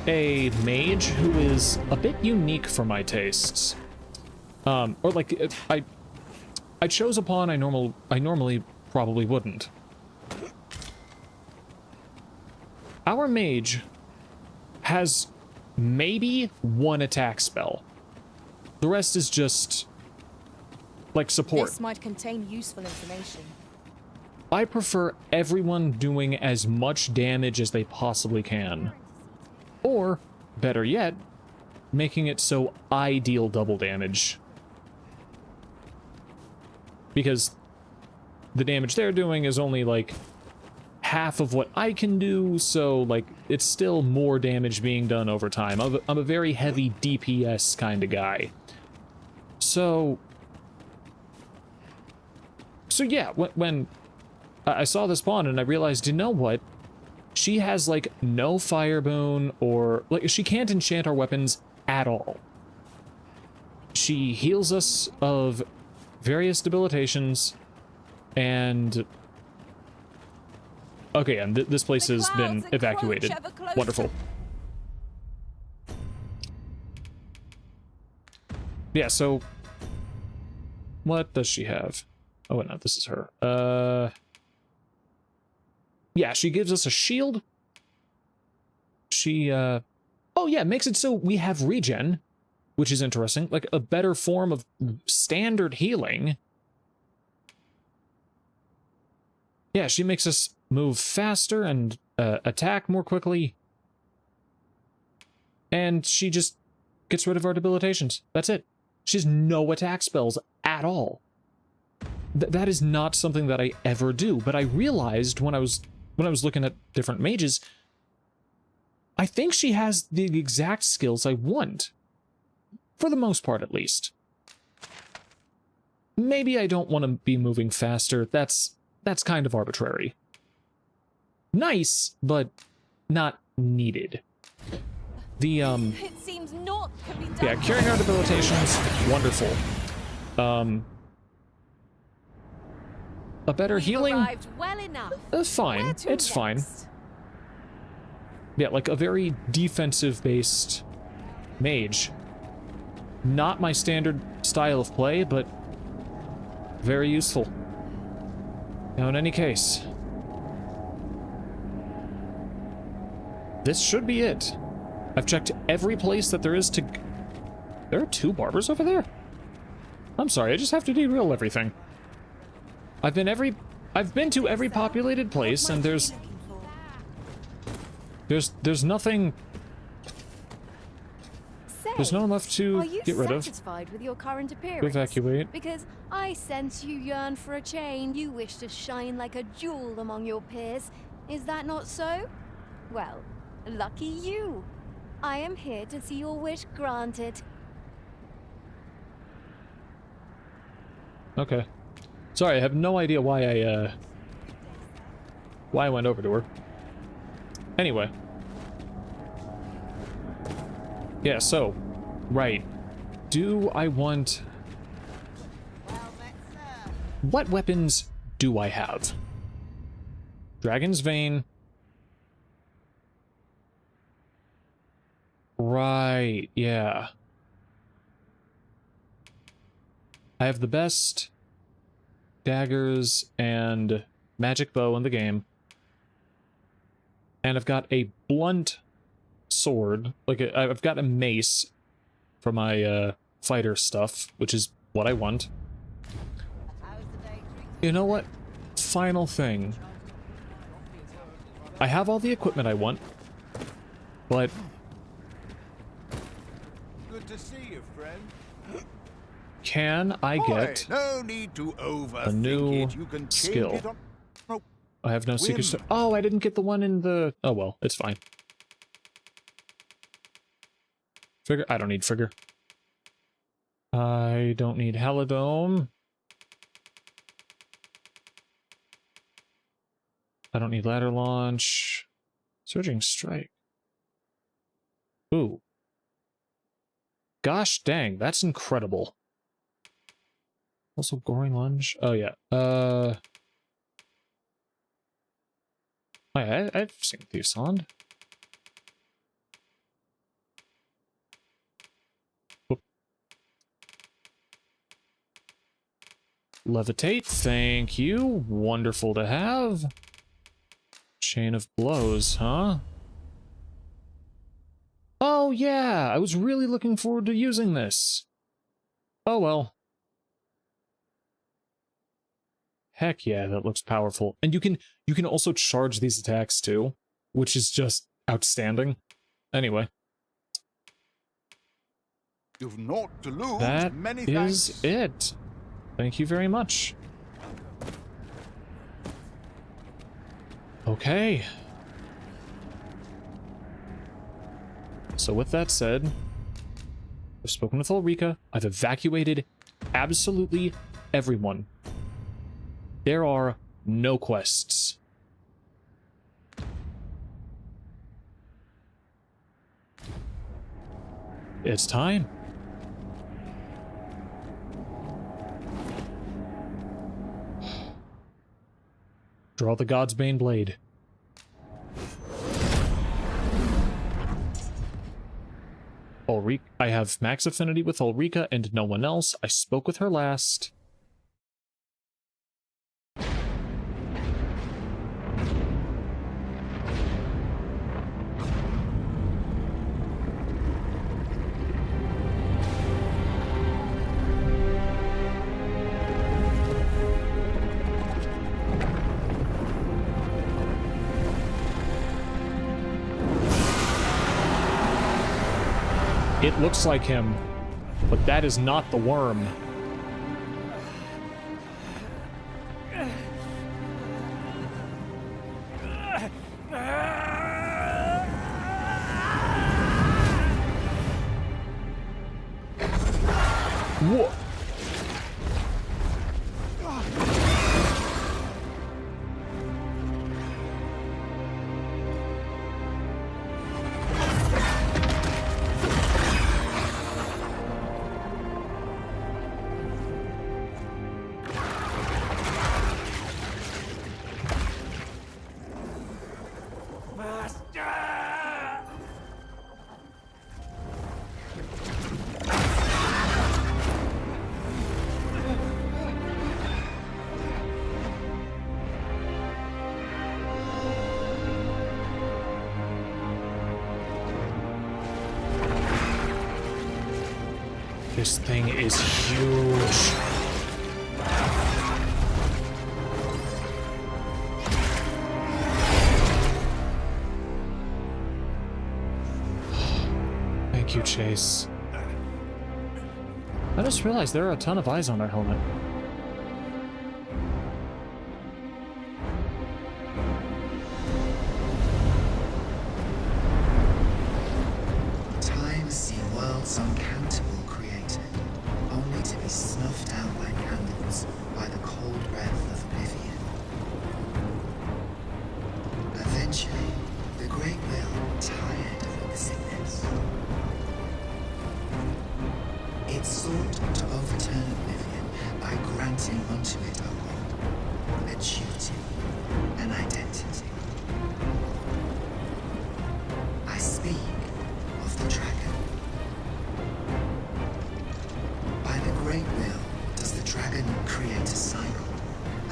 Speaker 1: a mage who is a bit unique for my tastes. Or like I chose a pawn I normally probably wouldn't. Our mage has maybe one attack spell. The rest is just like support.
Speaker 10: This might contain useful information.
Speaker 1: I prefer everyone doing as much damage as they possibly can. Or, better yet, making it so I deal double damage. Because the damage they're doing is only like half of what I can do, so like it's still more damage being done over time. I'm a very heavy DPS kind of guy. So yeah, when I saw this pawn and I realized, you know what? She has like no fire boon, or like she can't enchant our weapons at all. She heals us of various debilitations, and okay, and this place has been evacuated. Wonderful. Yeah, so what does she have? Oh no, this is her. Yeah, she gives us a shield. She, oh yeah, makes it so we have regen, which is interesting. Like, a better form of standard healing. Yeah, she makes us move faster and attack more quickly. And she just gets rid of our debilitations. That's it. She has no attack spells at all. That is not something that I ever do, but I realized when I was looking at different mages, I think she has the exact skills I want. For the most part, at least. Maybe I don't want to be moving faster. That's kind of arbitrary. Nice, but not needed. The,
Speaker 5: It seems naught can be done.
Speaker 1: yeah, curing our debilitations, wonderful. A better healing?
Speaker 5: Well enough.
Speaker 1: Fine. It's fine. Yeah, like a very defensive-based mage. Not my standard style of play, but very useful. Now, in any case, this should be it. I've checked every place that there is to... There are 2 barbers over there? I'm sorry, I just have to derail everything. I've been to every populated place, and there's nothing. There's not enough to get rid of.
Speaker 3: Are you satisfied with your current appearance?
Speaker 1: Evacuate.
Speaker 3: Because I sense you yearn for a change. You wish to shine like a jewel among your peers. Is that not so? Well, lucky you. I am here to see your wish granted.
Speaker 1: Okay. Sorry, I have no idea why I went over to her. Anyway. Yeah, so, right. Do I want... What weapons do I have? Dragon's Vein. Right, yeah. I have the best daggers and magic bow in the game. And I've got a blunt sword. Like, I've got a mace for my fighter stuff, which is what I want. You know what? Final thing. I have all the equipment I want, but...
Speaker 2: Good to see you, friend.
Speaker 1: Can I get
Speaker 2: no need to
Speaker 1: a new skill? I have no secret. Oh, I didn't get the one in the... Oh, well, it's fine. Figure? I don't need Figure. I don't need Halidome. I don't need Ladder Launch. Surging Strike. Ooh. Gosh dang, that's incredible. Also, Goring Lunge. Oh, yeah. I've seen Thieves' Sond. Whoop. Levitate, thank you. Wonderful to have. Chain of Blows, huh? Oh, yeah! I was really looking forward to using this. Oh, well. Heck yeah, that looks powerful. And you can also charge these attacks too, which is just outstanding. Anyway.
Speaker 2: You've naught to lose.
Speaker 1: That
Speaker 2: Many
Speaker 1: is
Speaker 2: thanks.
Speaker 1: it. Thank you very much. Okay. So with that said, I've spoken with Ulrika. I've evacuated absolutely everyone. There are no quests. It's time. Draw the God's Bane Blade. Ulrika. I have max affinity with Ulrika and no one else. I spoke with her last. It looks like him, but that is not the worm. Whoa. This thing is huge. Thank you, Chase. I just realized there are a ton of eyes on our helmet.
Speaker 15: Time see worlds uncountable created, only to be snuffed out like candles by the cold breath of oblivion. Eventually, the Great Will tired of witnessing this. It sought to overturn oblivion by granting unto it a role, a duty, an identity. I speak of of the dragon. By the great will does the dragon create a cycle,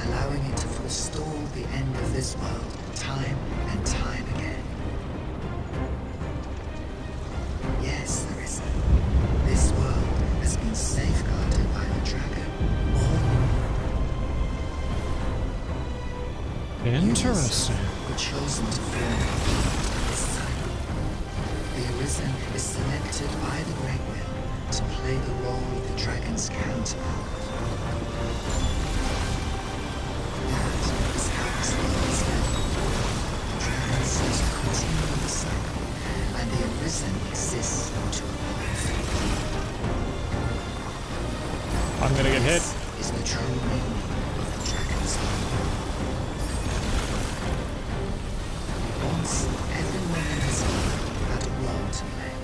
Speaker 15: allowing it to forestall the end of this world time and time again. Yes, Larissa, this world has been safeguarded by the dragon.
Speaker 1: Interesting.
Speaker 15: Were chosen to form this cycle. The Arisen is selected by the Great Will to play the role of the dragon's counterpart. That is how this world is built. The dragon seeks to continue the cycle, and the Arisen exists to oppose it.
Speaker 1: I'm gonna get hit.
Speaker 15: Is the true meaning of the dragon's life. Once everyone in this world had a role to play.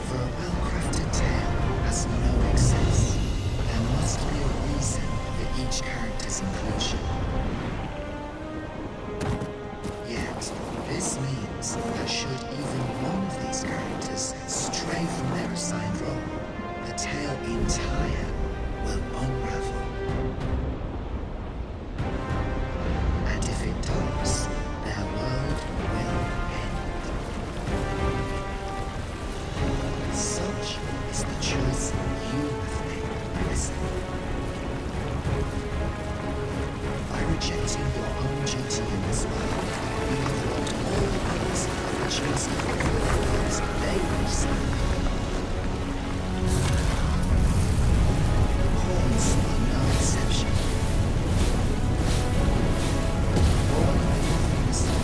Speaker 15: For a well-crafted tale has no excess. There must be a reason for each character's inclusion. Yet, this means that should even one of these characters stray from their assigned role, the tale entire will unravel. And if it does, their world will end. Such is the choice you have made, Larissa. By rejecting your own duty in this world, you have robbed all others of the chance to fulfill the roles they will serve. The Pawns are no exception.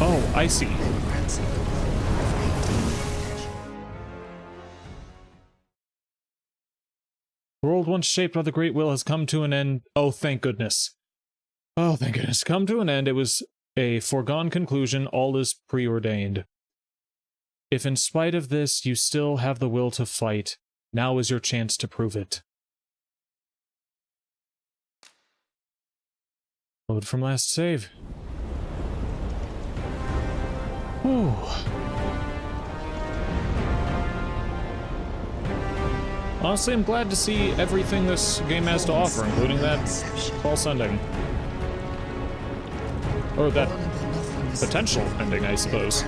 Speaker 1: Oh, I see. The world once shaped by the Great Will has come to an end. Oh, thank goodness. Oh, thank goodness. Come to an end. It was a foregone conclusion. All is preordained. If in spite of this you still have the will to fight, now is your chance to prove it. Load from last save. Whew. Honestly, I'm glad to see everything this game has to offer, including that false ending. Or that potential ending, I suppose.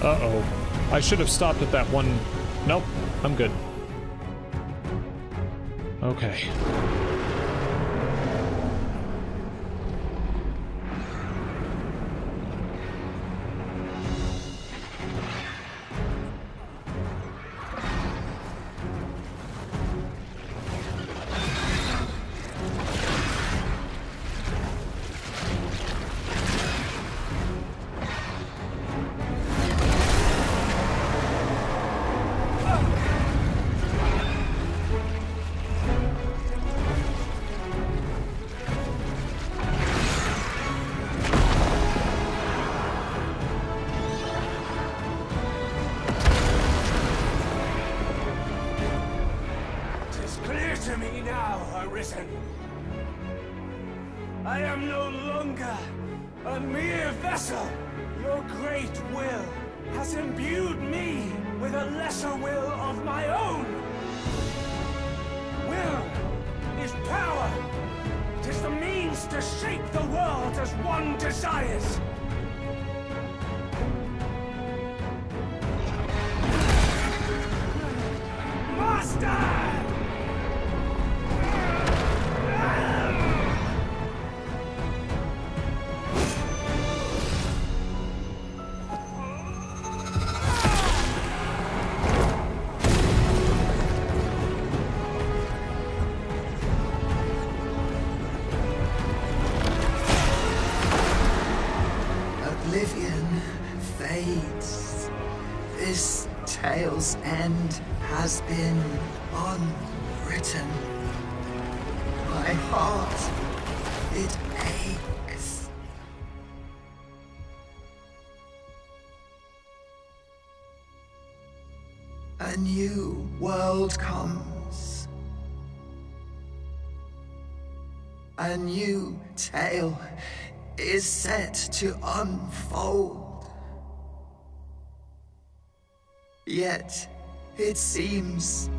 Speaker 1: Uh-oh. I should have stopped at that one. Nope, I'm good. Okay.
Speaker 12: I am no longer a mere vessel. Your great will has imbued me with a lesser will of my own. Will is power. It is the means to shape the world as one desires. Master!
Speaker 15: oblivion fades. This tale's end has been unwritten. My heart, it aches. A new world comes. A new tale is set to unfold. Yet, it seems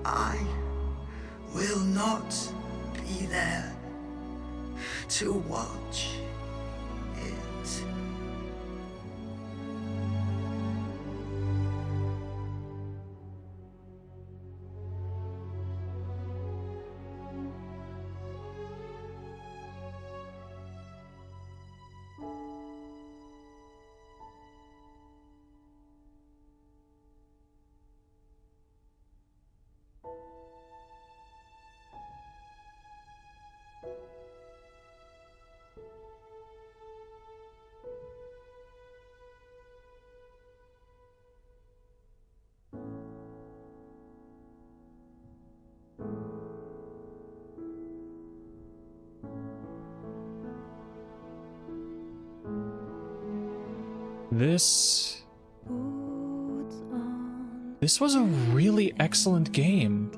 Speaker 15: I will not be there to watch it.
Speaker 1: This was a really excellent game.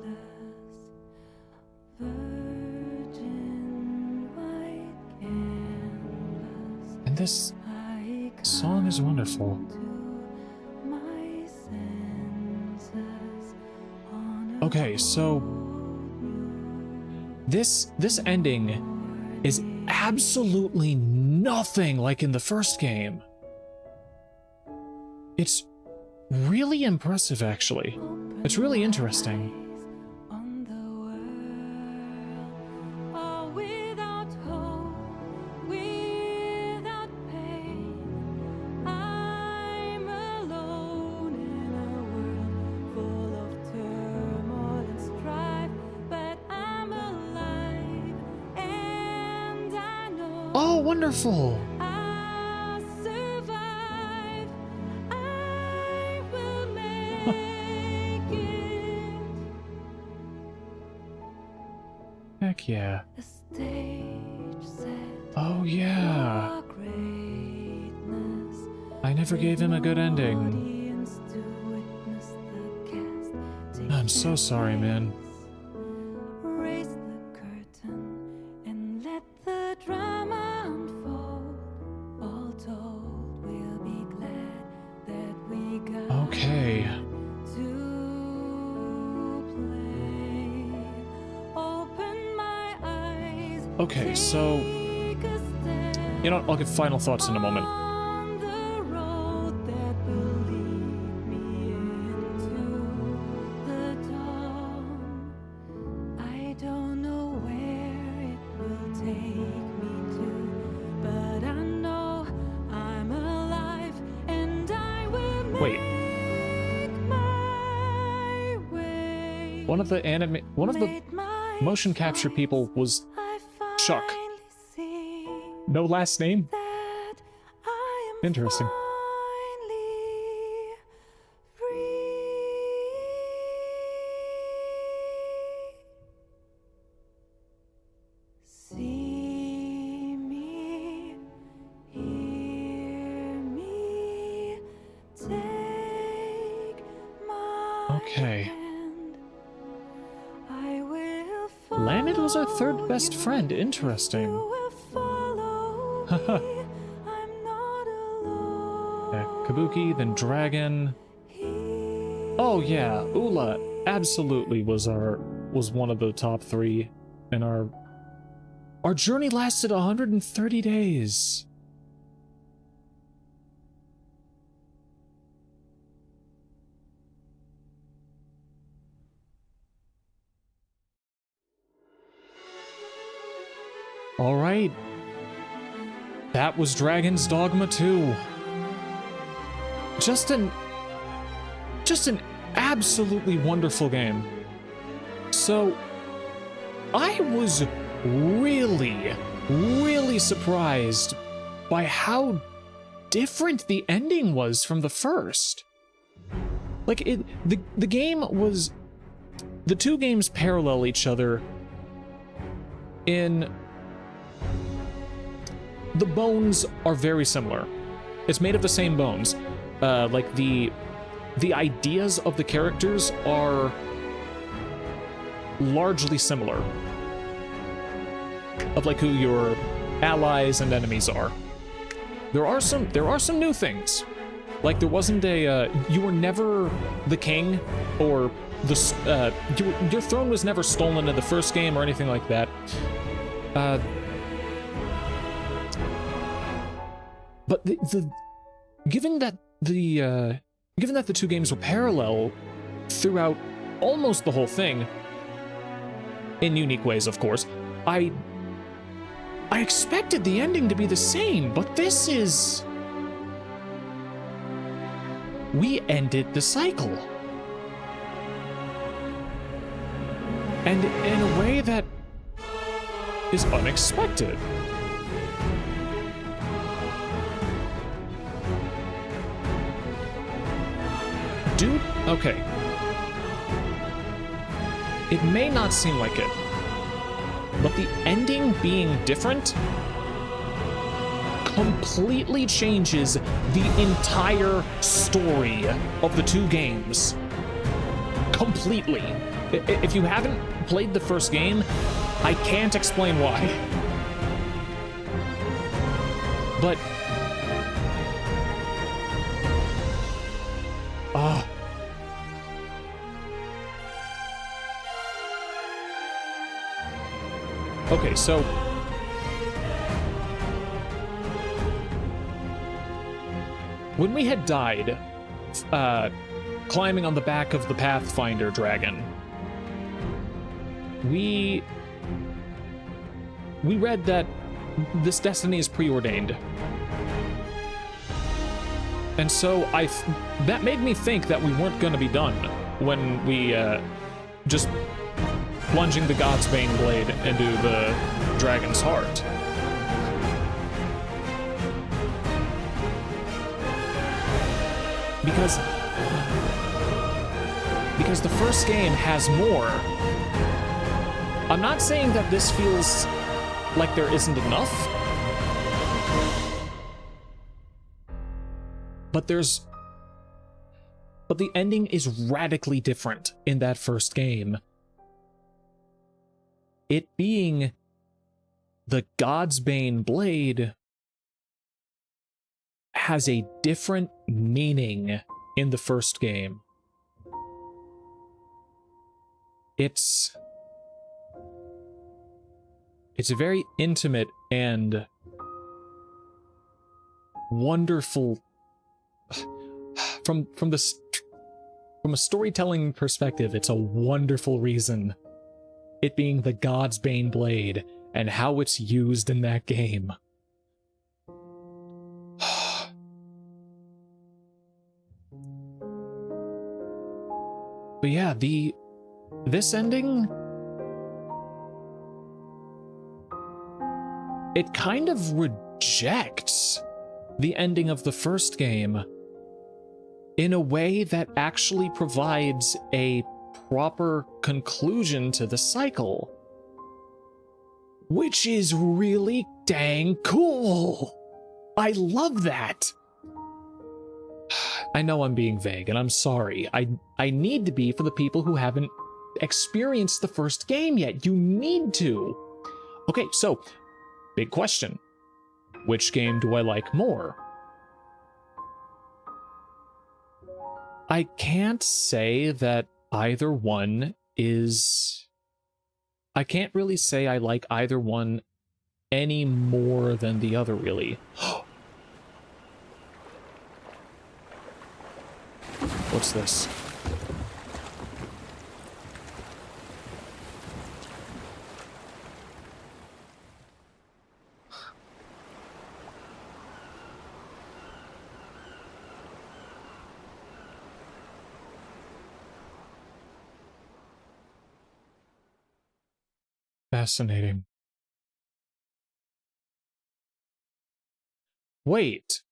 Speaker 1: And this song is wonderful. Okay, so this ending is absolutely nothing like in the first game. It's really impressive, actually. It's really interesting. Oh, wonderful! Heck yeah. Oh yeah. I never gave him a good ending. I'm so sorry, man. Okay. Okay, so, you know what, I'll give final thoughts in a moment. Wait. One of the motion capture people was Chuck. No last name? Interesting. Okay. Lamed was our third best friend. Interesting. Yeah, Kabuki, then Dragon. Oh yeah, Ula absolutely was one of the top 3, and our journey lasted 130 days. All right. That was Dragon's Dogma 2. Just an absolutely wonderful game. So, I was really surprised by how different the ending was from the first. Like, the game was... The two games parallel each other in... The bones are very similar. It's made of the same bones. Like, the ideas of the characters are largely similar. Of, like, who your allies and enemies are. There are some new things. Like, there wasn't a, you were never the king, or the, your throne was never stolen in the first game or anything like that. But given that the two games were parallel throughout almost the whole thing, in unique ways, of course, I expected the ending to be the same, but this is... We ended the cycle. And in a way that is unexpected. Dude, okay. It may not seem like it, but the ending being different completely changes the entire story of the two games. Completely. If you haven't played the first game, I can't explain why. But... Okay, so... When we had died, climbing on the back of the Pathfinder dragon, we read that this destiny is preordained. And so that made me think that we weren't going to be done when we just plunging the Godsbane blade into the dragon's heart. Because the first game has more. I'm not saying that this feels like there isn't enough, but the ending is radically different in that first game. It being the Godsbane blade has a different meaning in the first game. It's very intimate and wonderful from a storytelling perspective. It's a wonderful reason, it being the Godsbane blade and how it's used in that game. But yeah, this ending, it kind of rejects the ending of the first game in a way that actually provides a proper conclusion to the cycle, which is really dang cool. I love that. I know I'm being vague, and I'm sorry. I need to be for the people who haven't experienced the first game yet. You need to. Okay, so, big question. Which game do I like more? I can't say that either one is... I can't really say I like either one any more than the other, really. What's this? Fascinating. Wait.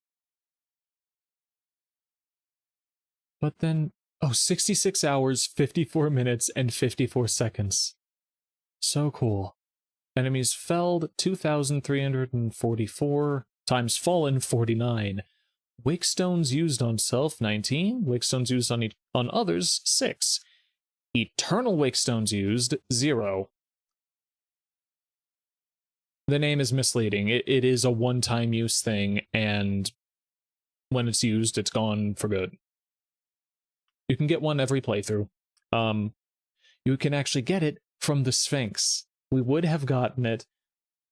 Speaker 1: But then, oh, 66 hours, 54 minutes, and 54 seconds. So cool. Enemies felled 2,344, times fallen 49. Wake stones used on self 19, wake stones used on others 6. Eternal wake stones used 0. The name is misleading. It is a one-time use thing, and when it's used, it's gone for good. You can get one every playthrough. You can actually get it from the Sphinx. We would have gotten it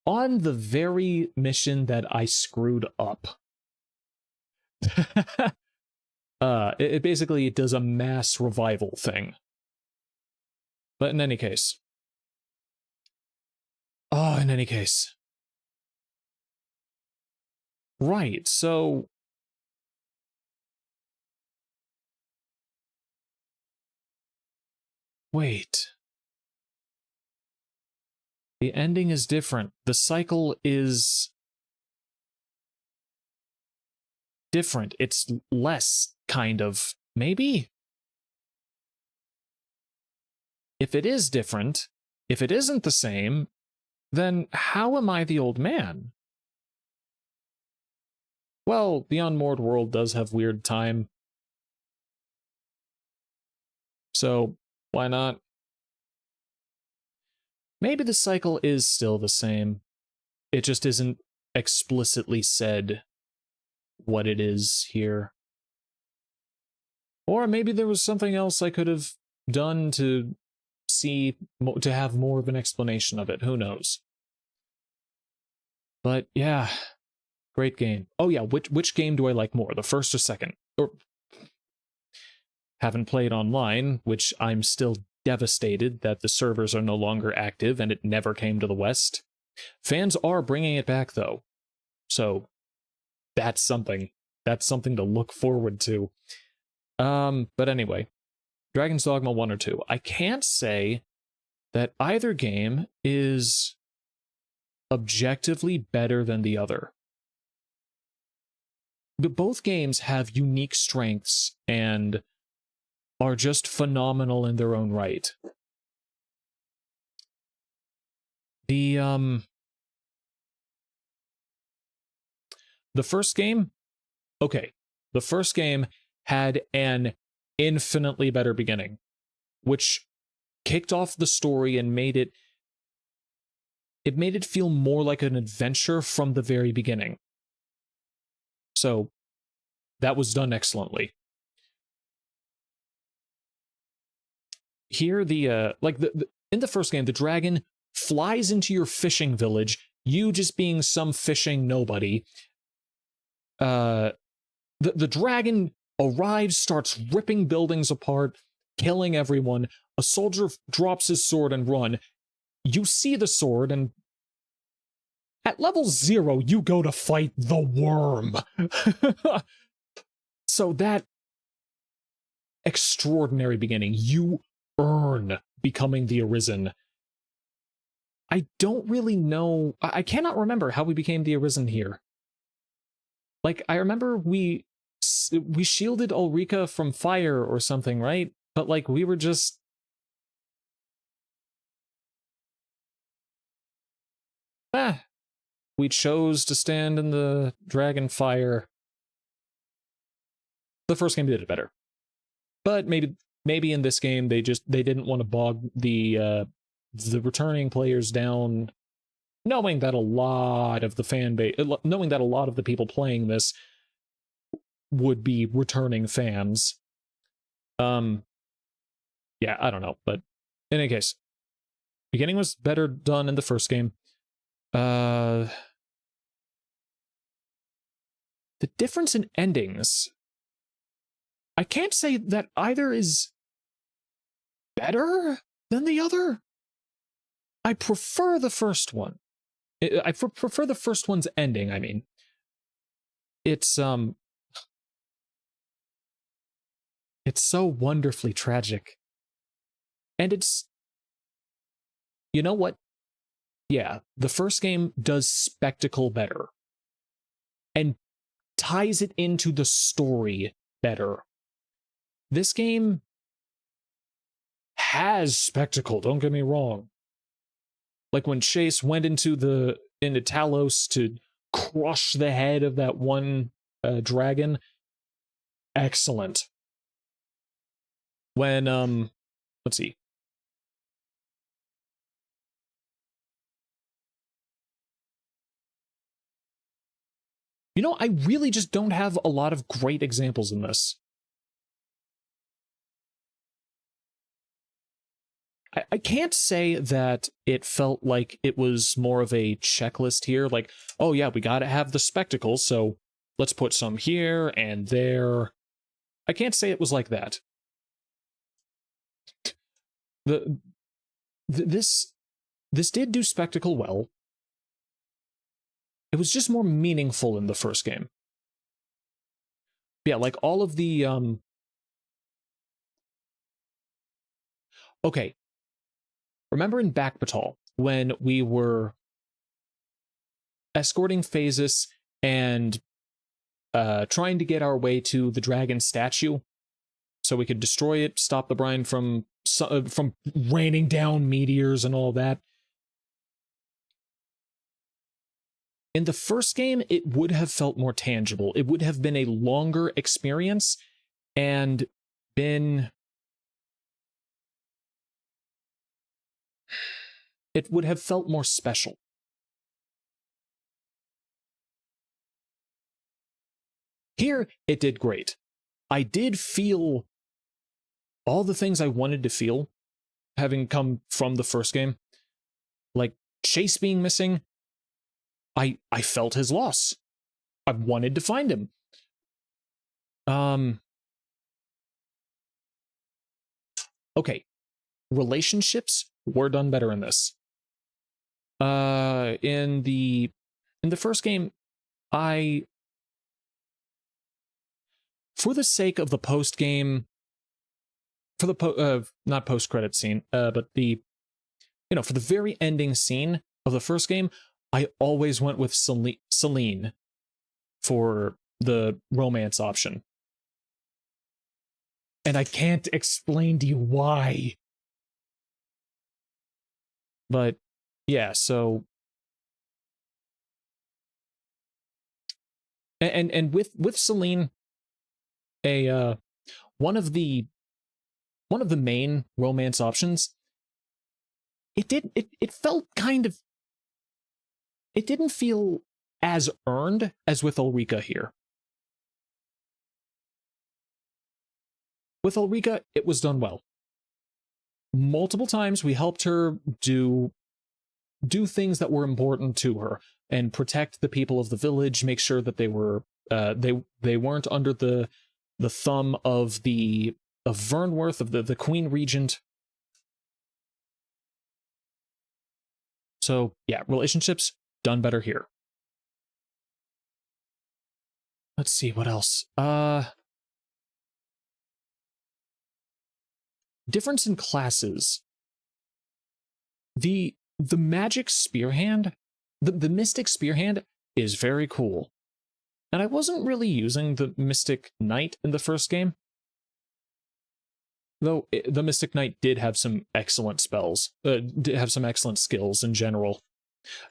Speaker 1: on the very mission that I screwed up. It basically does a mass revival thing. But in any case. Right, so... Wait. The ending is different. The cycle is... different. It's less, kind of. Maybe? If it is different, if it isn't the same, then how am I the old man? Well, the Unmoored World does have weird time. So, why not? Maybe the cycle is still the same. It just isn't explicitly said what it is here. Or maybe there was something else I could have done to to have more of an explanation of it. Who knows? But yeah, great game. Oh yeah, which game do I like more, the first or second? Or haven't played online, which I'm still devastated that the servers are no longer active and it never came to the West. Fans are bringing it back though, so that's something. That's something to look forward to. But anyway, Dragon's Dogma 1 or 2. I can't say that either game is objectively better than the other. But both games have unique strengths and are just phenomenal in their own right. The first game, okay, the first game had an infinitely better beginning, which kicked off the story and made it feel more like an adventure from the very beginning. So that was done excellently. Here, in the first game, the dragon flies into your fishing village, you just being some fishing nobody. The dragon arrives, starts ripping buildings apart, killing everyone. A soldier drops his sword and run. You see the sword, and at level 0, you go to fight the worm. So that extraordinary beginning, you earn becoming the Arisen. I don't really know. I cannot remember how we became the Arisen here. Like, I remember we shielded Ulrika from fire or something, right? But, like, we were just... we chose to stand in the dragon fire. The first game did it better. But maybe in this game they didn't want to bog the returning players down, knowing that a lot of the fan base, knowing that a lot of the people playing this would be returning fans. Yeah, I don't know, but in any case, beginning was better done in the first game. The difference in endings, I can't say that either is better than the other. I prefer the first one. I prefer the first one's ending, I mean. It's so wonderfully tragic. And it's... You know what? Yeah, the first game does spectacle better. And ties it into the story better. this game has spectacle, don't get me wrong. Like when Chase went into Talos to crush the head of that one dragon. Excellent. When, let's see. You know, I really just don't have a lot of great examples in this. I can't say that it felt like it was more of a checklist here, like, oh yeah, we gotta have the spectacle, so let's put some here and there. I can't say it was like that. This did do spectacle well. It was just more meaningful in the first game. Yeah, like all of the okay. Remember in Backbatal, when we were escorting Phasis and trying to get our way to the dragon statue so we could destroy it, stop the brine from raining down meteors and all that? In the first game, it would have felt more tangible. It would have been a longer experience and been... it would have felt more special. Here, it did great. I did feel all the things I wanted to feel, having come from the first game. Like, Chase being missing, I felt his loss. I wanted to find him. Okay. Relationships were done better in this. In the first game, for the sake of the post-game, for the not post-credit scene, but the, for the very ending scene of the first game, I always went with Celine for the romance option. And I can't explain to you why. But yeah, so and with Celine, one of the main romance options, it felt kind of, it didn't feel as earned as with Ulrika here. With Ulrika, it was done well. Multiple times we helped her do things that were important to her and protect the people of the village, make sure that they were they weren't under the thumb of Vernworth, of the Queen Regent. So yeah, relationships done better here. Let's see what else. Difference in classes. The magic spear hand, the mystic spear hand is very cool. And I wasn't really using the mystic knight in the first game. Though the mystic knight did have some excellent spells, did have some excellent skills in general.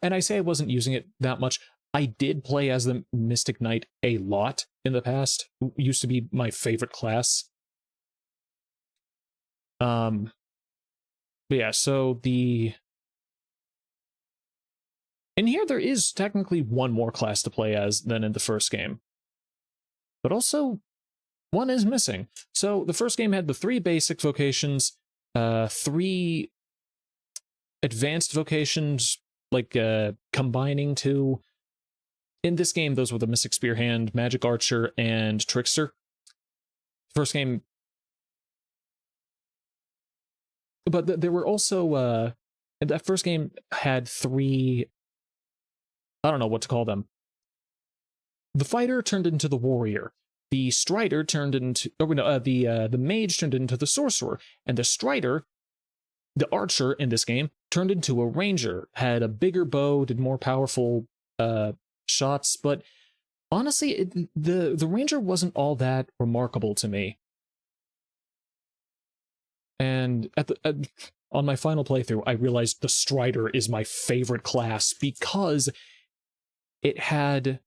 Speaker 1: And I say I wasn't using it that much. I did play as the mystic knight a lot in the past. It used to be my favorite class. But yeah, so in here there is technically one more class to play as than in the first game. But also, one is missing. So the first game had the 3 basic vocations, 3 advanced vocations, like combining 2. In this game, those were the Mystic Spearhand, Magic Archer, and Trickster. First game... But there were also, that first game had 3, I don't know what to call them. The fighter turned into the warrior. The strider turned into, the mage turned into the sorcerer. And the strider, the archer in this game, turned into a ranger. Had a bigger bow, did more powerful shots. But honestly, the ranger wasn't all that remarkable to me. And on my final playthrough, I realized the Strider is my favorite class because it had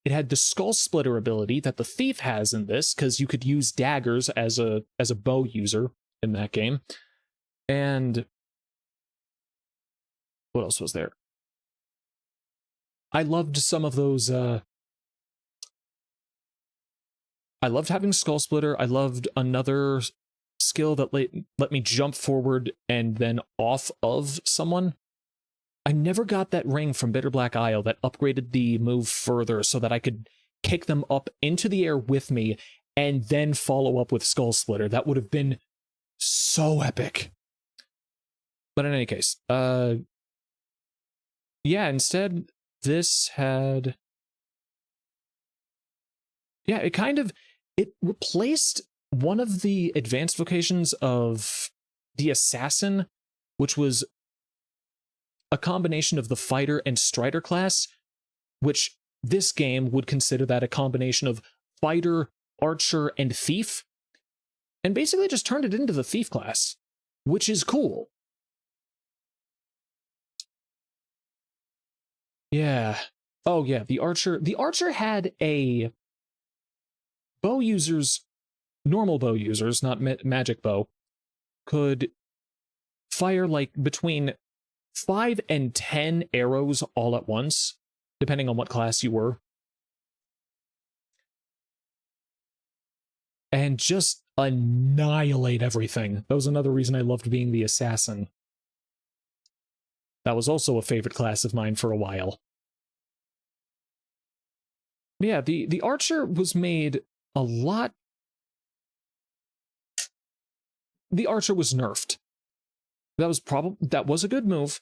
Speaker 1: the Skull Splitter ability that the Thief has in this, because you could use daggers as a bow user in that game. And what else was there? I loved some of those. I loved having Skull Splitter. I loved another skill that let me jump forward and then off of someone. I never got that ring from Bitter Black Isle that upgraded the move further so that I could kick them up into the air with me and then follow up with Skull Splitter. That would have been so epic. But in any case, yeah, instead, this had... Yeah, it replaced one of the advanced vocations of the Assassin, which was a combination of the Fighter and Strider class, which this game would consider that a combination of Fighter, Archer, and Thief, and basically just turned it into the Thief class, which is cool. Yeah. Oh, yeah, the Archer. The Archer had a bow users, normal bow users, not magic bow, could fire like between 5 and 10 arrows all at once, depending on what class you were. And just annihilate everything. That was another reason I loved being the Assassin. That was also a favorite class of mine for a while. Yeah, the Archer was made a lot... The Archer was nerfed. That was a good move.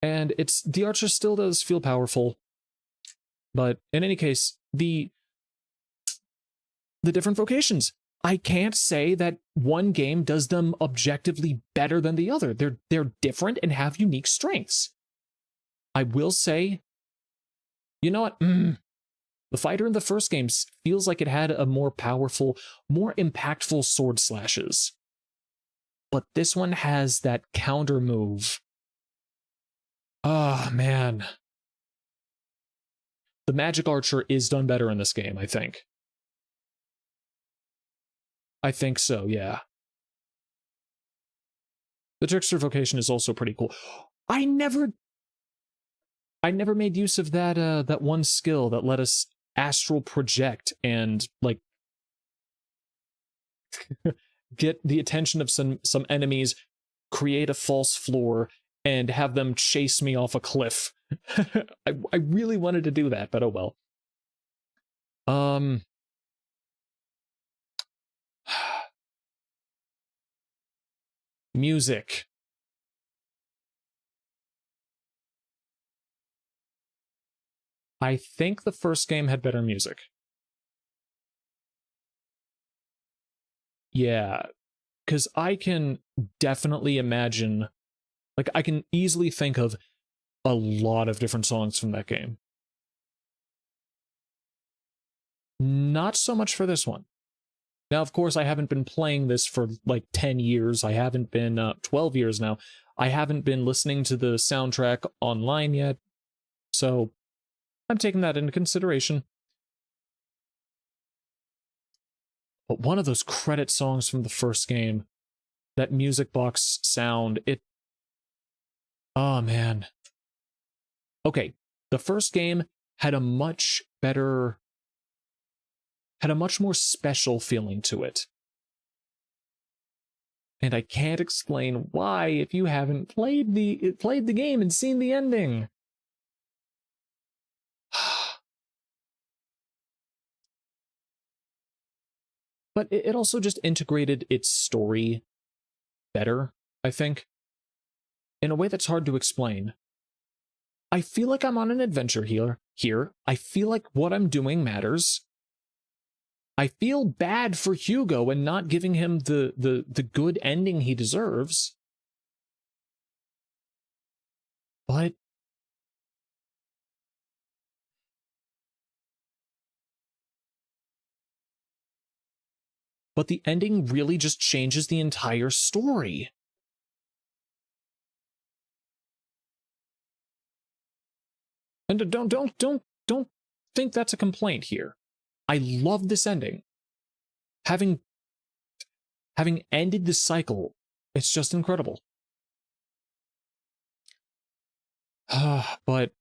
Speaker 1: And the Archer still does feel powerful. But in any case, the different vocations. I can't say that one game does them objectively better than the other. They're different and have unique strengths. I will say, you know what? The Fighter in the first game feels like it had a more powerful, more impactful sword slashes. But this one has that counter move. Ah, man. The Magic Archer is done better in this game, I think. I think so, yeah. The Trickster vocation is also pretty cool. I never made use of that one skill that let us astral project and like get the attention of some enemies, create a false floor, and have them chase me off a cliff. I really wanted to do that, but oh well. Music. I think the first game had better music. Yeah, because I can definitely imagine, like, I can easily think of a lot of different songs from that game. Not so much for this one. Now, of course, I haven't been playing this for like 10 years. I haven't been 12 years now. I haven't been listening to the soundtrack online yet. So I'm taking that into consideration. But one of those credit songs from the first game, that music box sound, oh man. Okay, the first game had a much more special feeling to it. And I can't explain why if you haven't played the game and seen the ending. But it also just integrated its story better, I think, in a way that's hard to explain. I feel like I'm on an adventure here. I feel like what I'm doing matters. I feel bad for Hugo and not giving him the good ending he deserves. But but the ending really just changes the entire story. And don't think that's a complaint here. I love this ending. Having ended this cycle, it's just incredible. But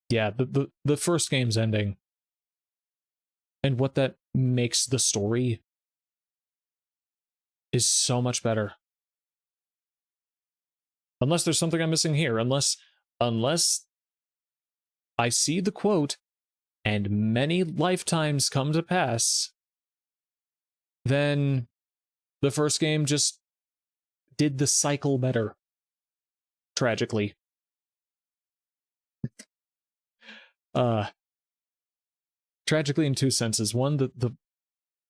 Speaker 1: yeah, the first game's ending and what that makes the story is so much better. Unless there's something I'm missing here, unless I see the quote and many lifetimes come to pass, then the first game just did the cycle better. Tragically. Tragically in two senses. One,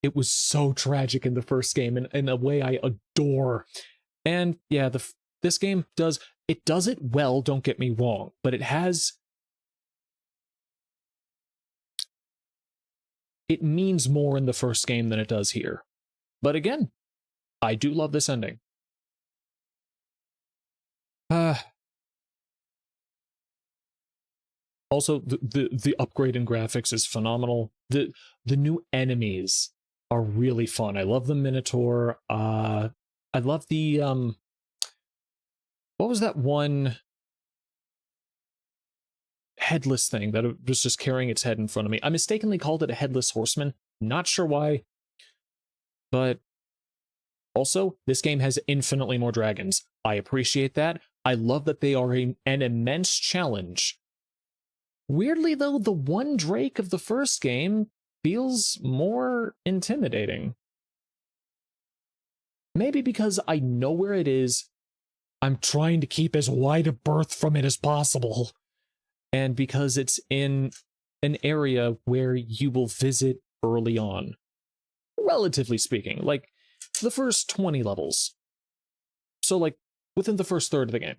Speaker 1: it was so tragic in the first game in a way I adore. And yeah, this game does it well, don't get me wrong, but it means more in the first game than it does here. But again, I do love this ending. Also, the upgrade in graphics is phenomenal. The new enemies are really fun. I love the Minotaur. I love the what was that one headless thing that was just carrying its head in front of me? I mistakenly called it a headless horseman. Not sure why. But also, this game has infinitely more dragons. I appreciate that. I love that they are an immense challenge. Weirdly, though, the one Drake of the first game feels more intimidating. Maybe because I know where it is. I'm trying to keep as wide a berth from it as possible. And because it's in an area where you will visit early on. Relatively speaking, like the first 20 levels. So like within the first third of the game.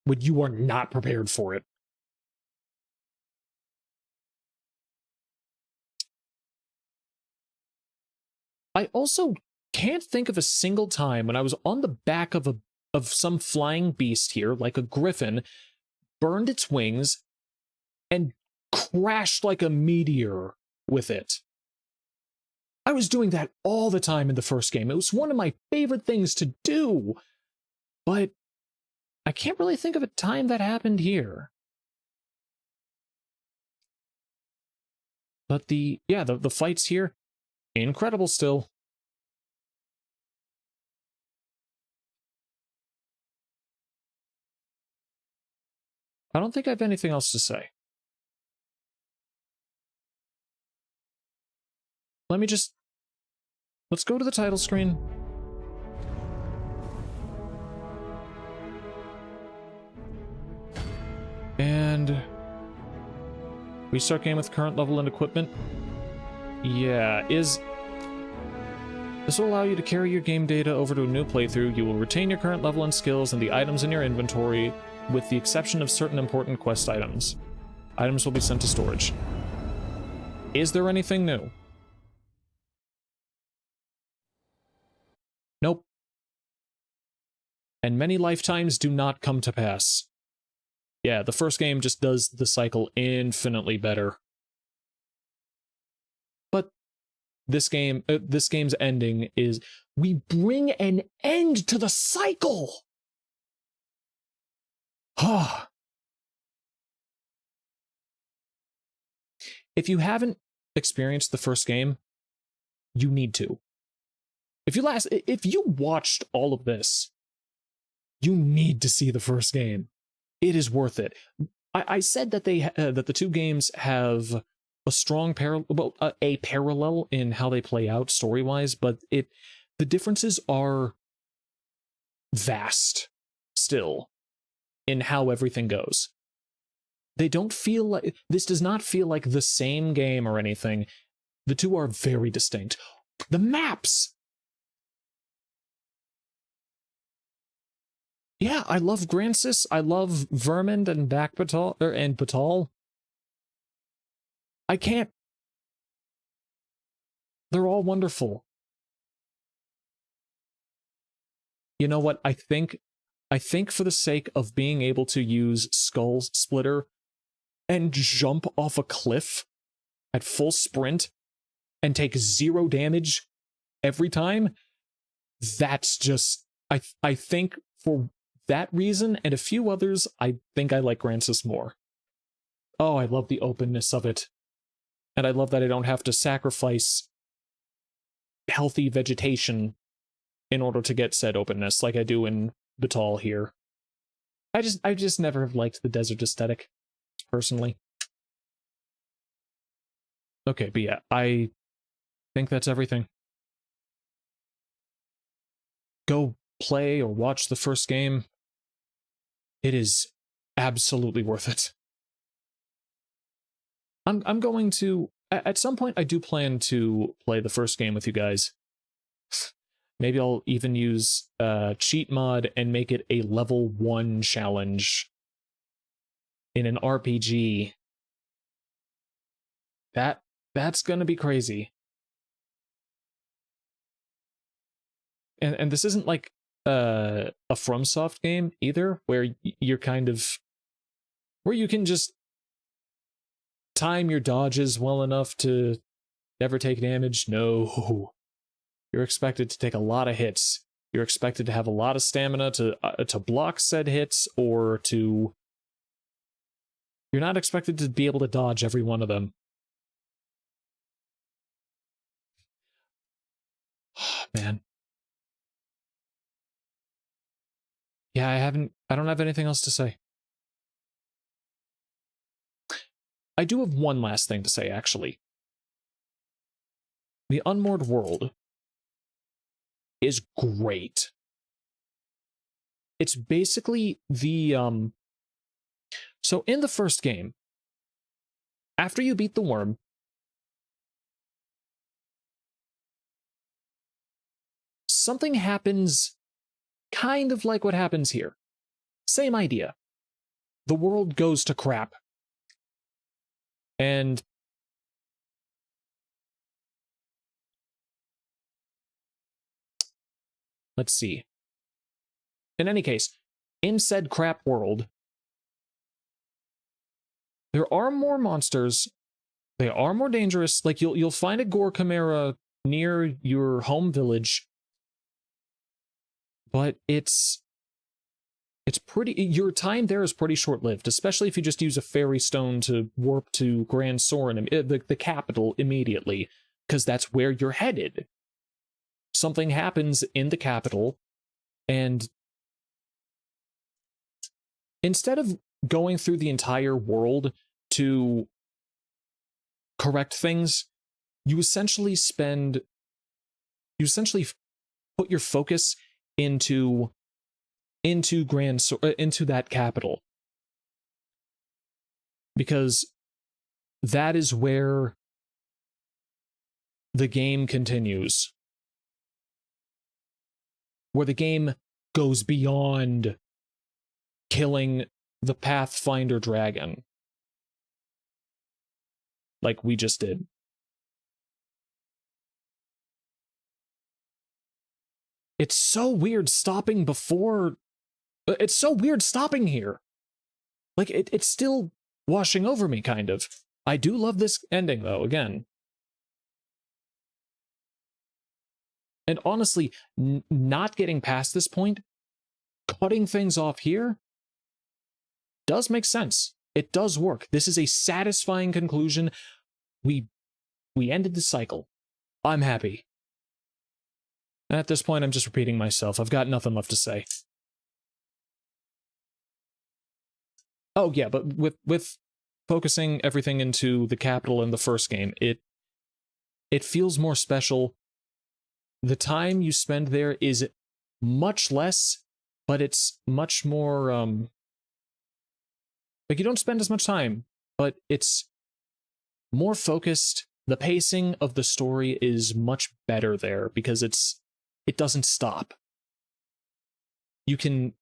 Speaker 1: When you are not prepared for it. I also can't think of a single time when I was on the back of some flying beast here, like a griffin, burned its wings, and crashed like a meteor with it. I was doing that all the time in the first game. It was one of my favorite things to do. But I can't really think of a time that happened here. But the fights here, incredible still. I don't think I have anything else to say. Let's go to the title screen. And we start game with current level and equipment. Yeah, this will allow you to carry your game data over to a new playthrough. You will retain your current level and skills and the items in your inventory, with the exception of certain important quest items. Items will be sent to storage. Is there anything new? Nope. And many lifetimes do not come to pass. Yeah, the first game just does the cycle infinitely better. But this game's ending is, we bring an end to the cycle! If you haven't experienced the first game, you need to. If you watched all of this, you need to see the first game. It is worth it. I said that that the two games have a strong parallel in how they play out story-wise, but the differences are vast still in how everything goes. They don't feel like, this does not feel like the same game or anything. The two are very distinct. The maps! Yeah, I love Gransys. I love Vermund and Batal. I can't. They're all wonderful. You know what? I think for the sake of being able to use Skull Splitter and jump off a cliff at full sprint and take 0 damage every time, that's just, I think for that reason and a few others, I think I like Gransys more. Oh, I love the openness of it. And I love that I don't have to sacrifice healthy vegetation in order to get said openness like I do in Batal here. I just never have liked the desert aesthetic, personally. Okay, but yeah, I think that's everything. Go play or watch the first game. It is absolutely worth it. I'm going to, at some point I do plan to play the first game with you guys. Maybe I'll even use cheat mod and make it a level 1 challenge in an RPG. That's gonna be crazy. And this isn't like a FromSoft game either, where you're kind of, where you can just time your dodges well enough to never take damage. No. You're expected to take a lot of hits. You're expected to have a lot of stamina to block said hits, or to... You're not expected to be able to dodge every one of them. Man. Yeah, I don't have anything else to say. I do have one last thing to say, actually. The Unmoored World is great. It's basically the, So in the first game, after you beat the worm, something happens kind of like what happens here. Same idea. The world goes to crap. And let's see. In any case, in said crap world, there are more monsters. They are more dangerous. Like you'll find a Gore Chimera near your home village, but it's pretty. Your time there is pretty short-lived, especially if you just use a fairy stone to warp to Gran Soran, the capital, immediately, because that's where you're headed. Something happens in the capital, and instead of going through the entire world to correct things, you essentially put your focus into that capital, because that is where the game continues, where the game goes beyond killing the Pathfinder dragon like we just did. It's so weird stopping before. It's so weird stopping here. Like, it's still washing over me, kind of. I do love this ending, though, again. And honestly, not getting past this point, cutting things off here, does make sense. It does work. This is a satisfying conclusion. We ended the cycle. I'm happy. And at this point, I'm just repeating myself. I've got nothing left to say. Oh yeah, but with focusing everything into the capital in the first game, it feels more special. The time you spend there is much less, but it's much more, like, you don't spend as much time, but it's more focused. The pacing of the story is much better there because it doesn't stop. You can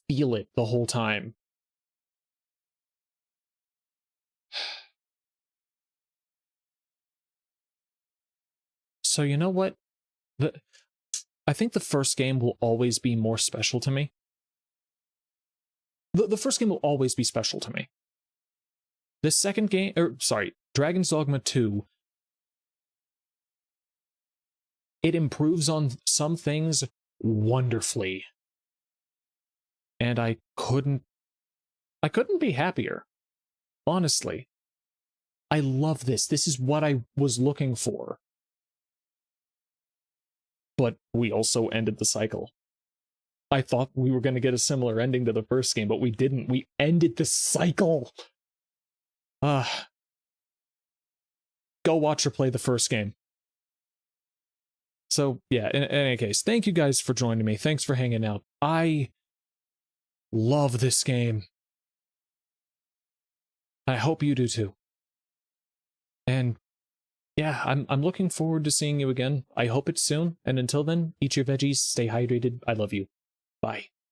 Speaker 1: feel it the whole time. So you know what? I think the first game will always be more special to me. The first game will always be special to me. The second game, Dragon's Dogma 2, it improves on some things wonderfully. And I couldn't be happier. Honestly. I love this. This is what I was looking for. But we also ended the cycle. I thought we were going to get a similar ending to the first game, but we didn't. We ended the cycle. Go watch or play the first game. So, yeah, in any case, thank you guys for joining me. Thanks for hanging out. I love this game. I hope you do too. And yeah, I'm looking forward to seeing you again. I hope it's soon. And until then, eat your veggies, stay hydrated. I love you. Bye.